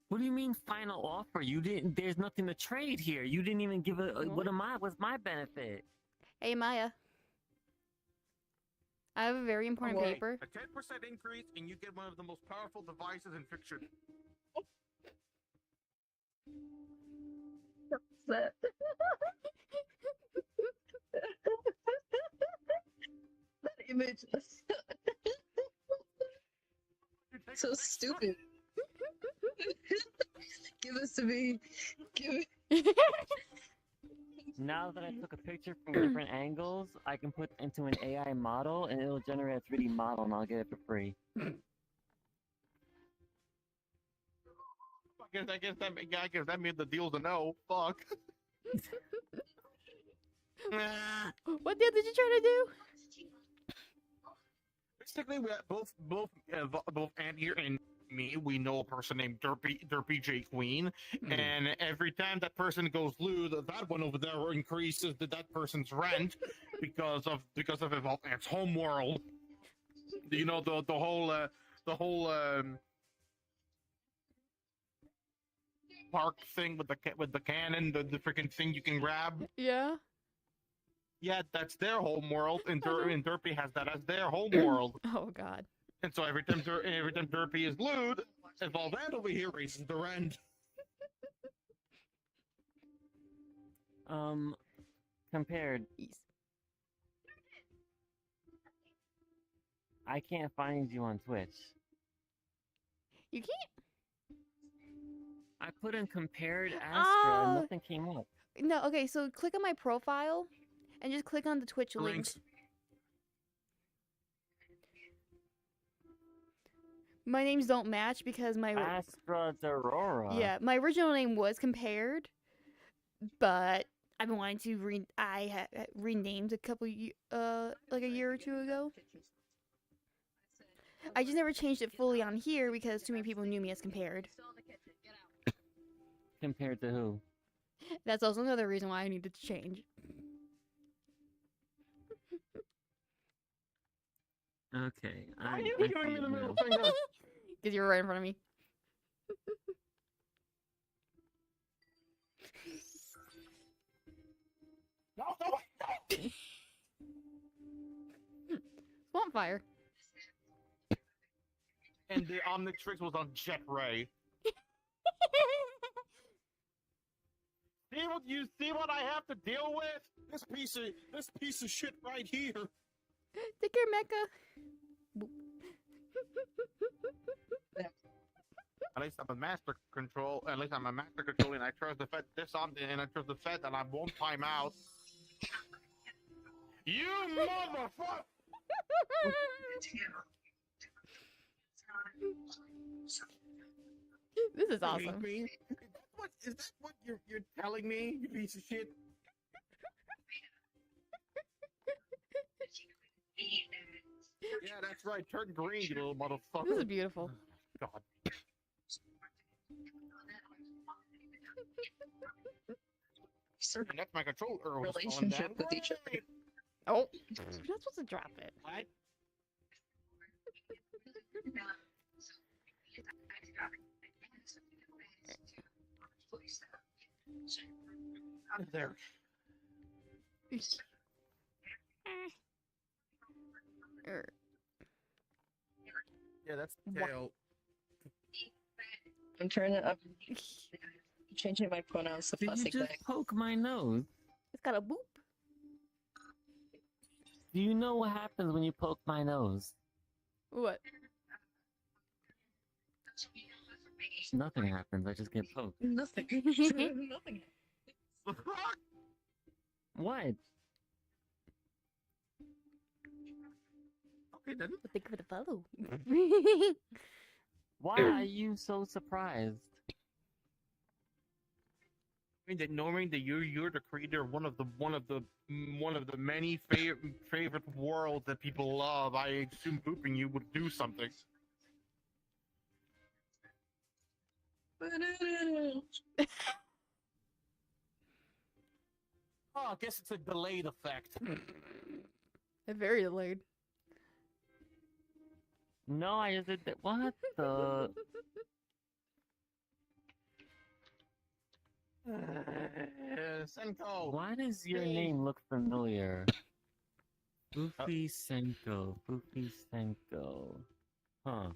What do you mean final offer? You didn't. There's nothing to trade here. You didn't even give a. What's my benefit? Hey, Maya. I have a very important paper. A 10% increase, and you get one of the most powerful devices in fiction. That. That image is so stupid. Give this to me. Give it. Now that I took a picture from different angles, I can put into an AI model, and it'll generate a 3D model, and I'll get it for free. I guess that means the deal's a no. Fuck. What deal did you try to do? Basically, we both Andy and me, we know a person named Derpy J Queen, and every time that person goes lewd, that one over there increases that person's rent because of its home world. You know, the whole park thing with the cannon, the freaking thing you can grab. Yeah. Yeah, that's their home world, and Derpy has that as their home world. Oh God. And so every time Derpy is lewd, Evolvand over here raises the rent. Compared. I can't find you on Twitch. You can't. I put in compared Astra and nothing came up. No, okay, so click on my profile and just click on the Twitch link. Links. My names don't match because my Astra Aurora. Yeah, my original name was compared, but I've been wanting to renamed a couple like a year or two ago. I just never changed it fully on here because too many people knew me as compared. Compared to who? That's also another reason why I needed to change. Okay. Why are you giving me the middle finger? Because you were right in front of me. No. Swamp fire. And the Omnitrix was on Jet Ray. See what I have to deal with? This piece of shit right here. Take care, Mecha. At least I'm a master control. At least I'm a master control, and I trust the Fed. And I trust the Fed, and I won't time out. You motherfucker! This is awesome. Is that what you're telling me, you piece of shit? Yeah, that's right. Turn green, you little motherfucker. This is beautiful. God. And that's my control Relationship with each other. Oh, you're not supposed to drop it. What? There. Yeah, that's the tail. I'm turning up. Changing my pronouns to Did you plastic just bag. poke my nose? It's got a boop. Do you know what happens when you poke my nose? What? Nothing happens. I just get poked. Nothing. Nothing. What? Okay, then. Thank you for the follow. Why are you so surprised? I mean, that knowing that you're the creator of one of the many favorite worlds that people love, I assume booping you would do something. Oh, I guess it's a delayed effect. Very delayed. No, I just did that. What the? Senko. Why does your Hey. name look familiar? Boofy Senko. Boofy Senko. Huh.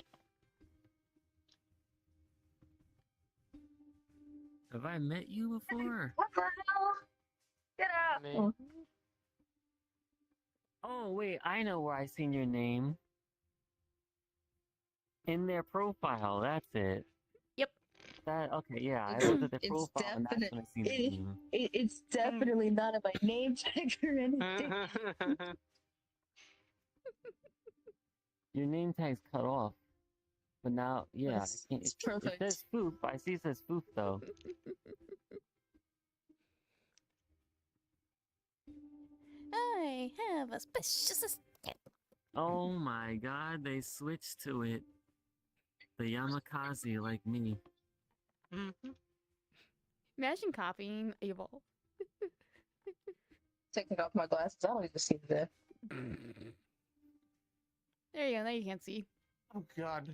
Have I met you before? What the hell? Get out! Oh, wait, I know where I seen your name. In their profile, that's it. Yep. That, okay, yeah, I looked at their It's profile and that's when I seen the name. It's definitely not in my name tag or anything. Your name tag's cut off. But now, yeah, That's- I can't, it's it perfect. says spoof. I see it says spoof, though. I have a special assistant. Oh my god, they switched to it. The Yamakaze like me. Imagine copying Evolve. Taking off my glasses, I don't even see that. There you go. Now you can't see. Oh god.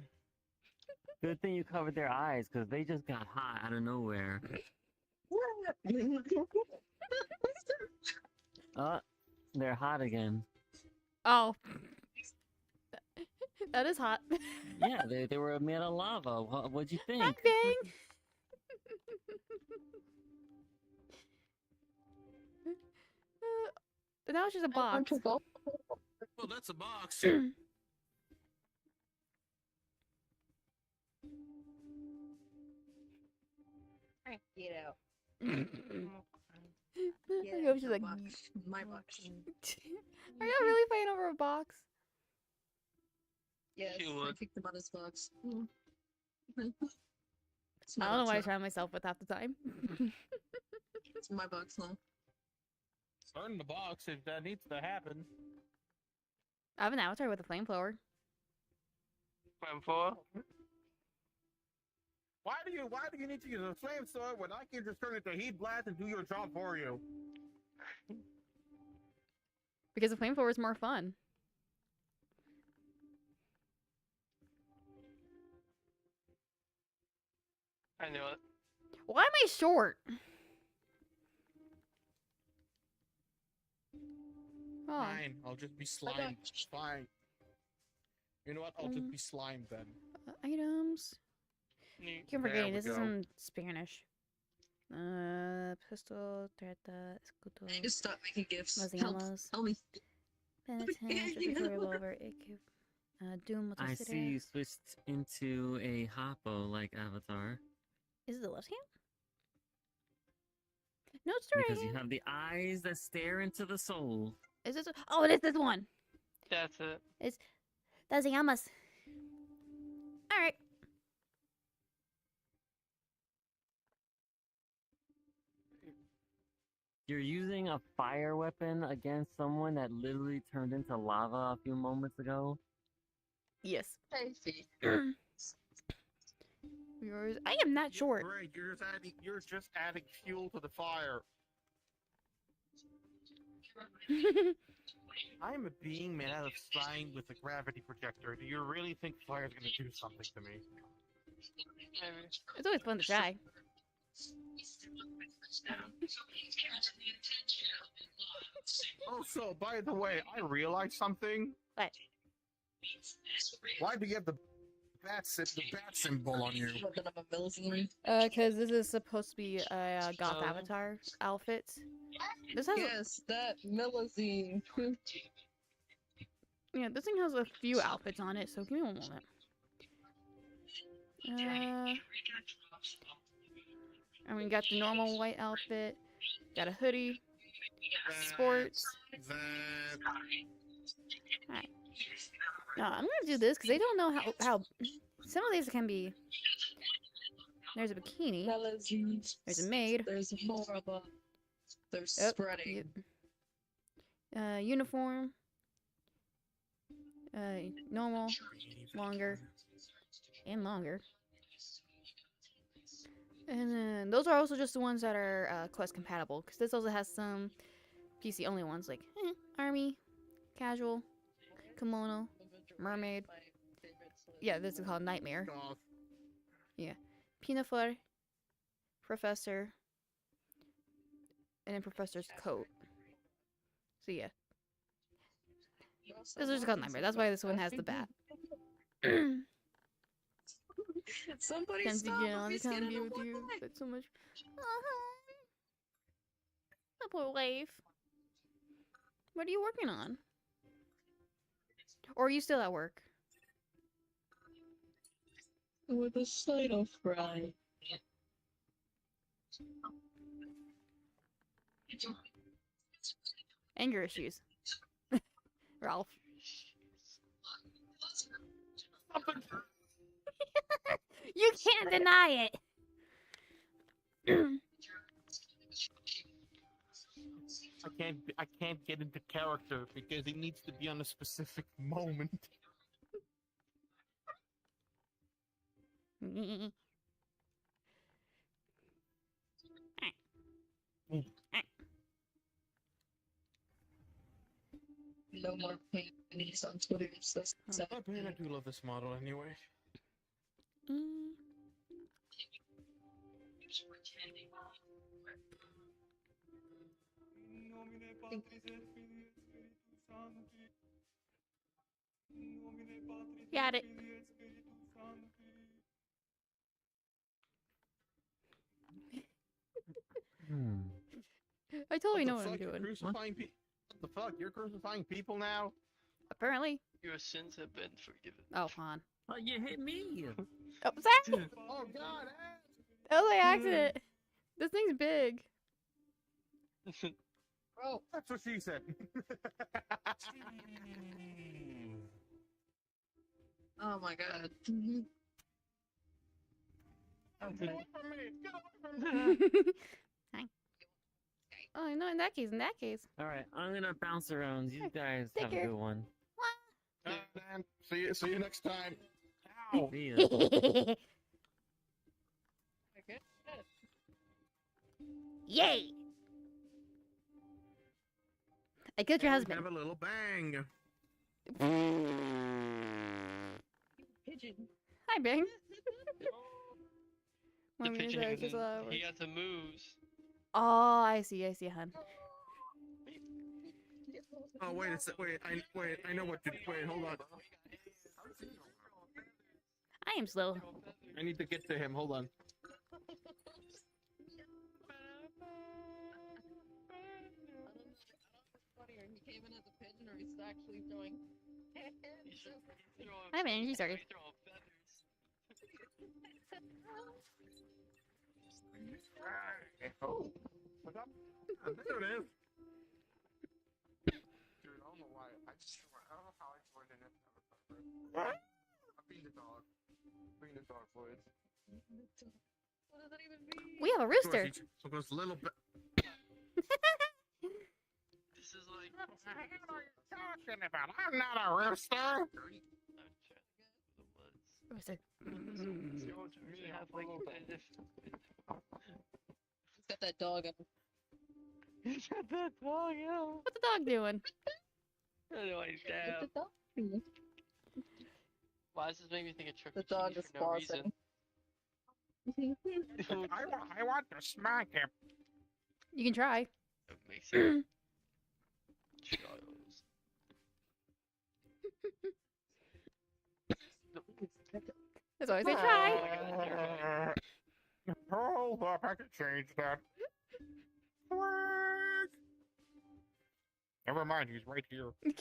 Good thing you covered their eyes, because they just got hot out of nowhere. They're hot again. Oh. That is hot. Yeah, they were made of lava. What'd you think? Hi, Bang! But now it's just a box. Well, that's a box. Get out. I was just like, My box. are y'all really fighting over a box? Yes, You I would. kicked the mother's box. It's I my don't know box why I now. try myself with half the time. It's my box now. Burn the box if that needs to happen. I have an avatar with a flamethrower. Flamethrower? Why do you need to use a flamethrower when I can just turn it to heat blast and do your job for you? Because the flamethrower is more fun. I knew it. Why am I short? Oh. Fine, I'll just be slime. Fine. You know what? I'll just be slime then. Items. Neat. Keep There forgetting, we this is go. in Spanish. Pistol, treta, escudo. Just stop making gifts. Las Help. llamas. Help me. Penitent, revolver, Doom, I see you switched into a Hoppo-like avatar. Is it the left hand? No, it's the right Because you hand. have the eyes that stare into the soul. Is this? Oh, it is this one. That's it. It's Las llamas. All right. You're using a fire weapon against someone that literally turned into lava a few moments ago? Yes. Tasty. Yours. I am not short. Great, you're just adding fuel to the fire. I'm a being made out of slime with a gravity projector. Do you really think fire's gonna do something to me? Maybe. It's always fun to try. Also, by the way, I realized something. What? Why do you have the bat symbol on you? Because this is supposed to be a goth avatar outfit. This has Yes, that Millazine. yeah, this thing has a few outfits on it. So give me one moment. I mean, got the normal white outfit, got a hoodie, sports. Alright. No, I'm gonna do this because they don't know how some of these can be. There's a bikini. There's a maid. There's more of them. They're Yep, spreading. yep. Uniform. Normal, longer, and longer. And then those are also just the ones that are quest compatible, because this also has some PC only ones like army, casual, kimono, mermaid. Yeah, this is called nightmare. Yeah, pinafore, professor, and then professor's coat. So yeah, this is just called nightmare. That's why this one has the bat. Somebody Can't stop get him, on he's can't getting be with you. away. That's so much. The poor wife. What are you working on? Or are you still at work? With a side of fry. Anger issues. Ralph. You can't deny it. I can't get into character because it needs to be on a specific moment. No more paintings on Twitter. I do love this model anyway. Got it. I totally know what I'm doing. Crucifying people? What the fuck? You're crucifying people now? Apparently. Your sins have been forgiven. Oh, Han. Oh, you hit me. Oh, sorry. Oh god! That was by accident. This thing's big. Bro. That's what she said. Oh my god. Okay. Hi. Oh no! In that case. All right, I'm gonna bounce around. You guys Take have care. a good one. Man, see you next time. Ow. See ya. Yay! I killed your husband. Have a little bang. Pigeon. Hi, Bang. The One minute, pigeon, it's just a lot of work. he got the moves. Oh, I see, hun. Oh wait a sec. Wait, I know what to. Wait, hold on. I am slow. I need to get to him. Hold on. Funnier, he came in as a pigeon, or he's actually throwing. I have an energy sorry. Oh, what's up? There it is. Dude, I don't know why. I don't know how I joined in it. I'm being the dog. Being the dog, boys. What does that even mean? We have a rooster. So it goes a little bit. This is like. What are you talking about? I'm not a rooster. Rooster. He's got that dog in him. He's got that dog out. What's the dog doing? I don't know, he's down. What's the dog doing? Why does this make me think of Chuck The E. dog Cheese is for no reason? flossing. I want to smack him. You can try. That makes it. Charles. That's always I try. Hold up, I can change that. Never mind, he's right here. Keep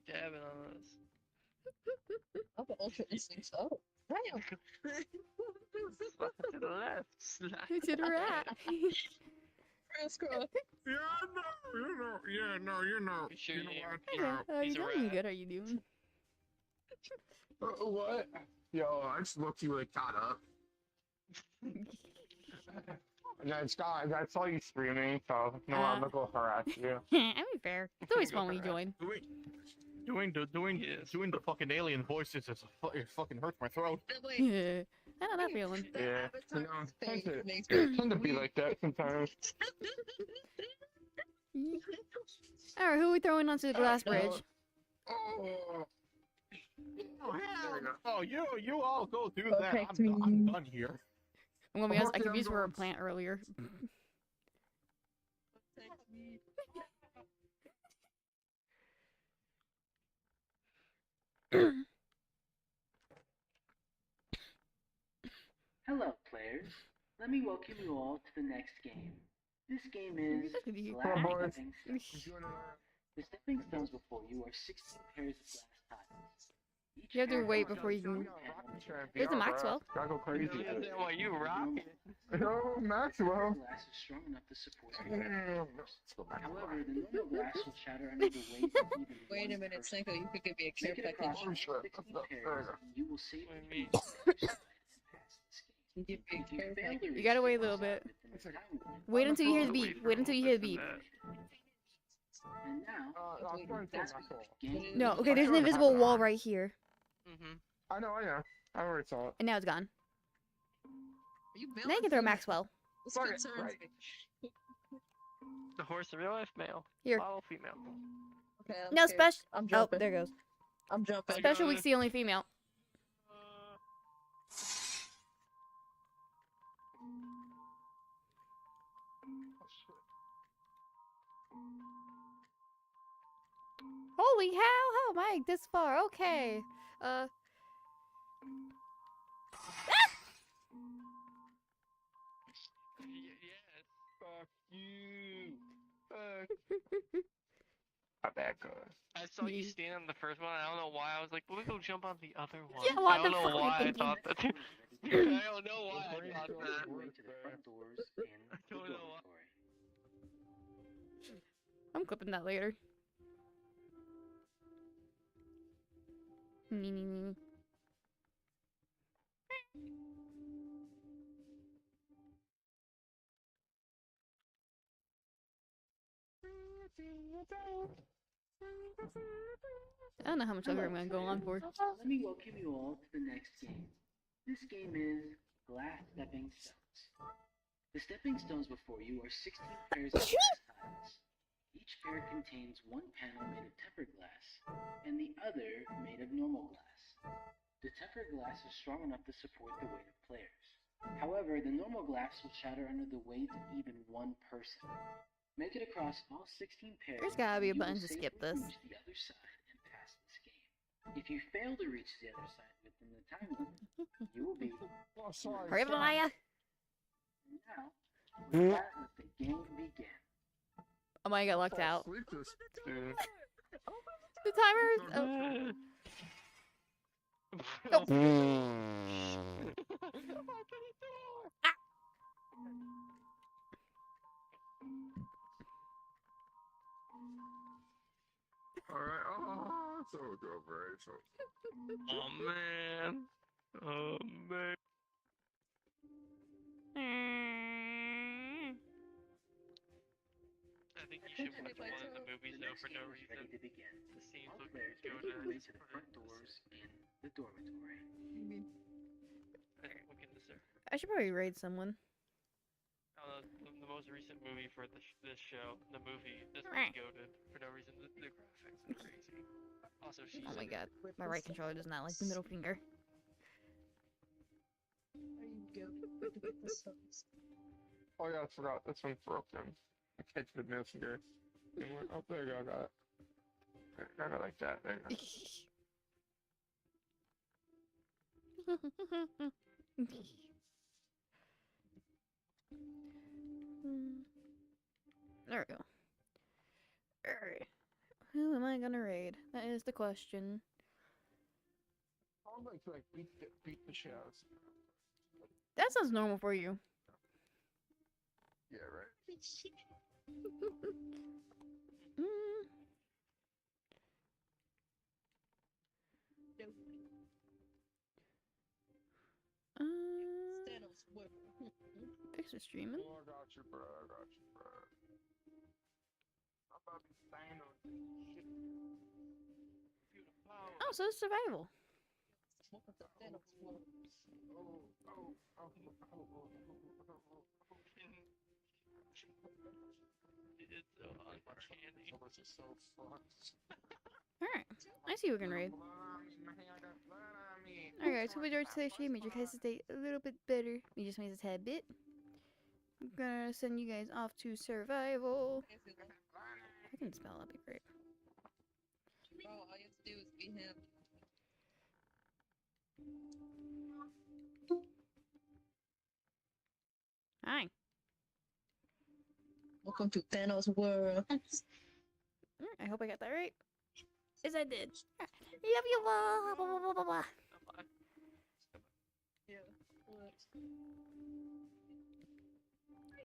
dabbing on us. I'm an ultra instinct. Oh, damn. To the left. Slide. To the right. Crisscross. Sure You know you what? Hey, No. He's a I'm rat. good. How you doing? What? Yo, I just looked you like got up. And I saw you screaming, so no, I'm gonna go harass you. I mean, fair. It's always fun when you join. Doing the fucking alien voices it fucking hurts my throat. I know that feeling. Yeah, you know, tend to be like that sometimes. All right, who are we throwing onto the glass bridge? Oh, you all go do that. Protect I'm done here. I'm gonna be honest. I could use for a plant earlier. Hello, players. Let me welcome you all to the next game. This game is Glass Stepping Stones. The stepping stones before you are 16 pairs of glass tiles. You have to wait before you can. There's a Maxwell. Gotta go crazy. Well, you rocking. Yo, Maxwell. Glass is strong enough to support you. However, the normal glass will shatter under the weight of even Wait a one minute, person. Snake, you could give me a care Make it package. across all 16 pairs, and you will save the me. Give me a care package. You gotta wait a little bit. Wait until you hear the beep. Wait until you hear the beep. And now, that's No, okay, there's an invisible wall right here. I know. I already saw it. And now it's gone. You Now you can throw Maxwell. This concerns me. The horse, the real life male. Here. Model female. Okay, No, special. I'm Oh, jumping. there it goes. I'm jumping. Special week's the only female. Holy hell! How am I this far? Okay. Fuck you. Fuck. Not that good. I saw you stand on the first one. I don't know why. I was like, let me go jump on the other one. Yeah, what I the don't know fuck why are you I thought that. I don't know why I thought that. I don't know why. I'm clipping that later. I don't know how much longer I'm gonna go on for. Let me welcome you all to the next game. This game is Glass Stepping Stones. The stepping stones before you are 16 pairs of glass tiles. Each pair contains one panel made of tempered glass and the other made of normal glass. The tempered glass is strong enough to support the weight of players. However, the normal glass will shatter under the weight of even one person. Make it across all 16 pairs. There's gotta be a and you will button to skip safely this. reach the other side and pass this game. If you fail to reach the other side within the time limit, you will be. Hurry up, Maya! Now, with that, let the game begin. Oh my, I got locked out. Dude. The timer is. Oh. Alright, oh, so good, right? So. Oh man. Oh man. I think you should watch one of the movies though for no reason. The scenes look good. Make your way to the front doors in the dormitory. Look at this there. I should probably raid someone. The most recent movie for this show, the movie, this movie goated for no reason. The graphics are crazy. Also, she's. Oh my god, my right controller does not like the middle finger. Oh yeah, I forgot. This one's broken. I can't do the messenger. Oh, there you go. I got it. I got it like that. There you go. There we go. Alright. Who am I gonna raid? That is the question. I would like to beat the shadows. That sounds normal for you. Yeah, right. Mm. Thanks for streaming. Oh, I got you, bro. I got you, bro. I'm about to be Thanos and shit. Oh, so it's survival. It's so uncanny. Alright. I see you can raid. Alright, so we start today's stream. Made your guys' day a little bit better. We just made a tad bit. I'm gonna send you guys off to survival. I can spell, that'd be great. Bro, all you have to do is be him. Hi. Welcome to Thanos' world. I hope I got that right. Yes, I did. Love you all. Blah, blah, blah, blah, blah. Yeah.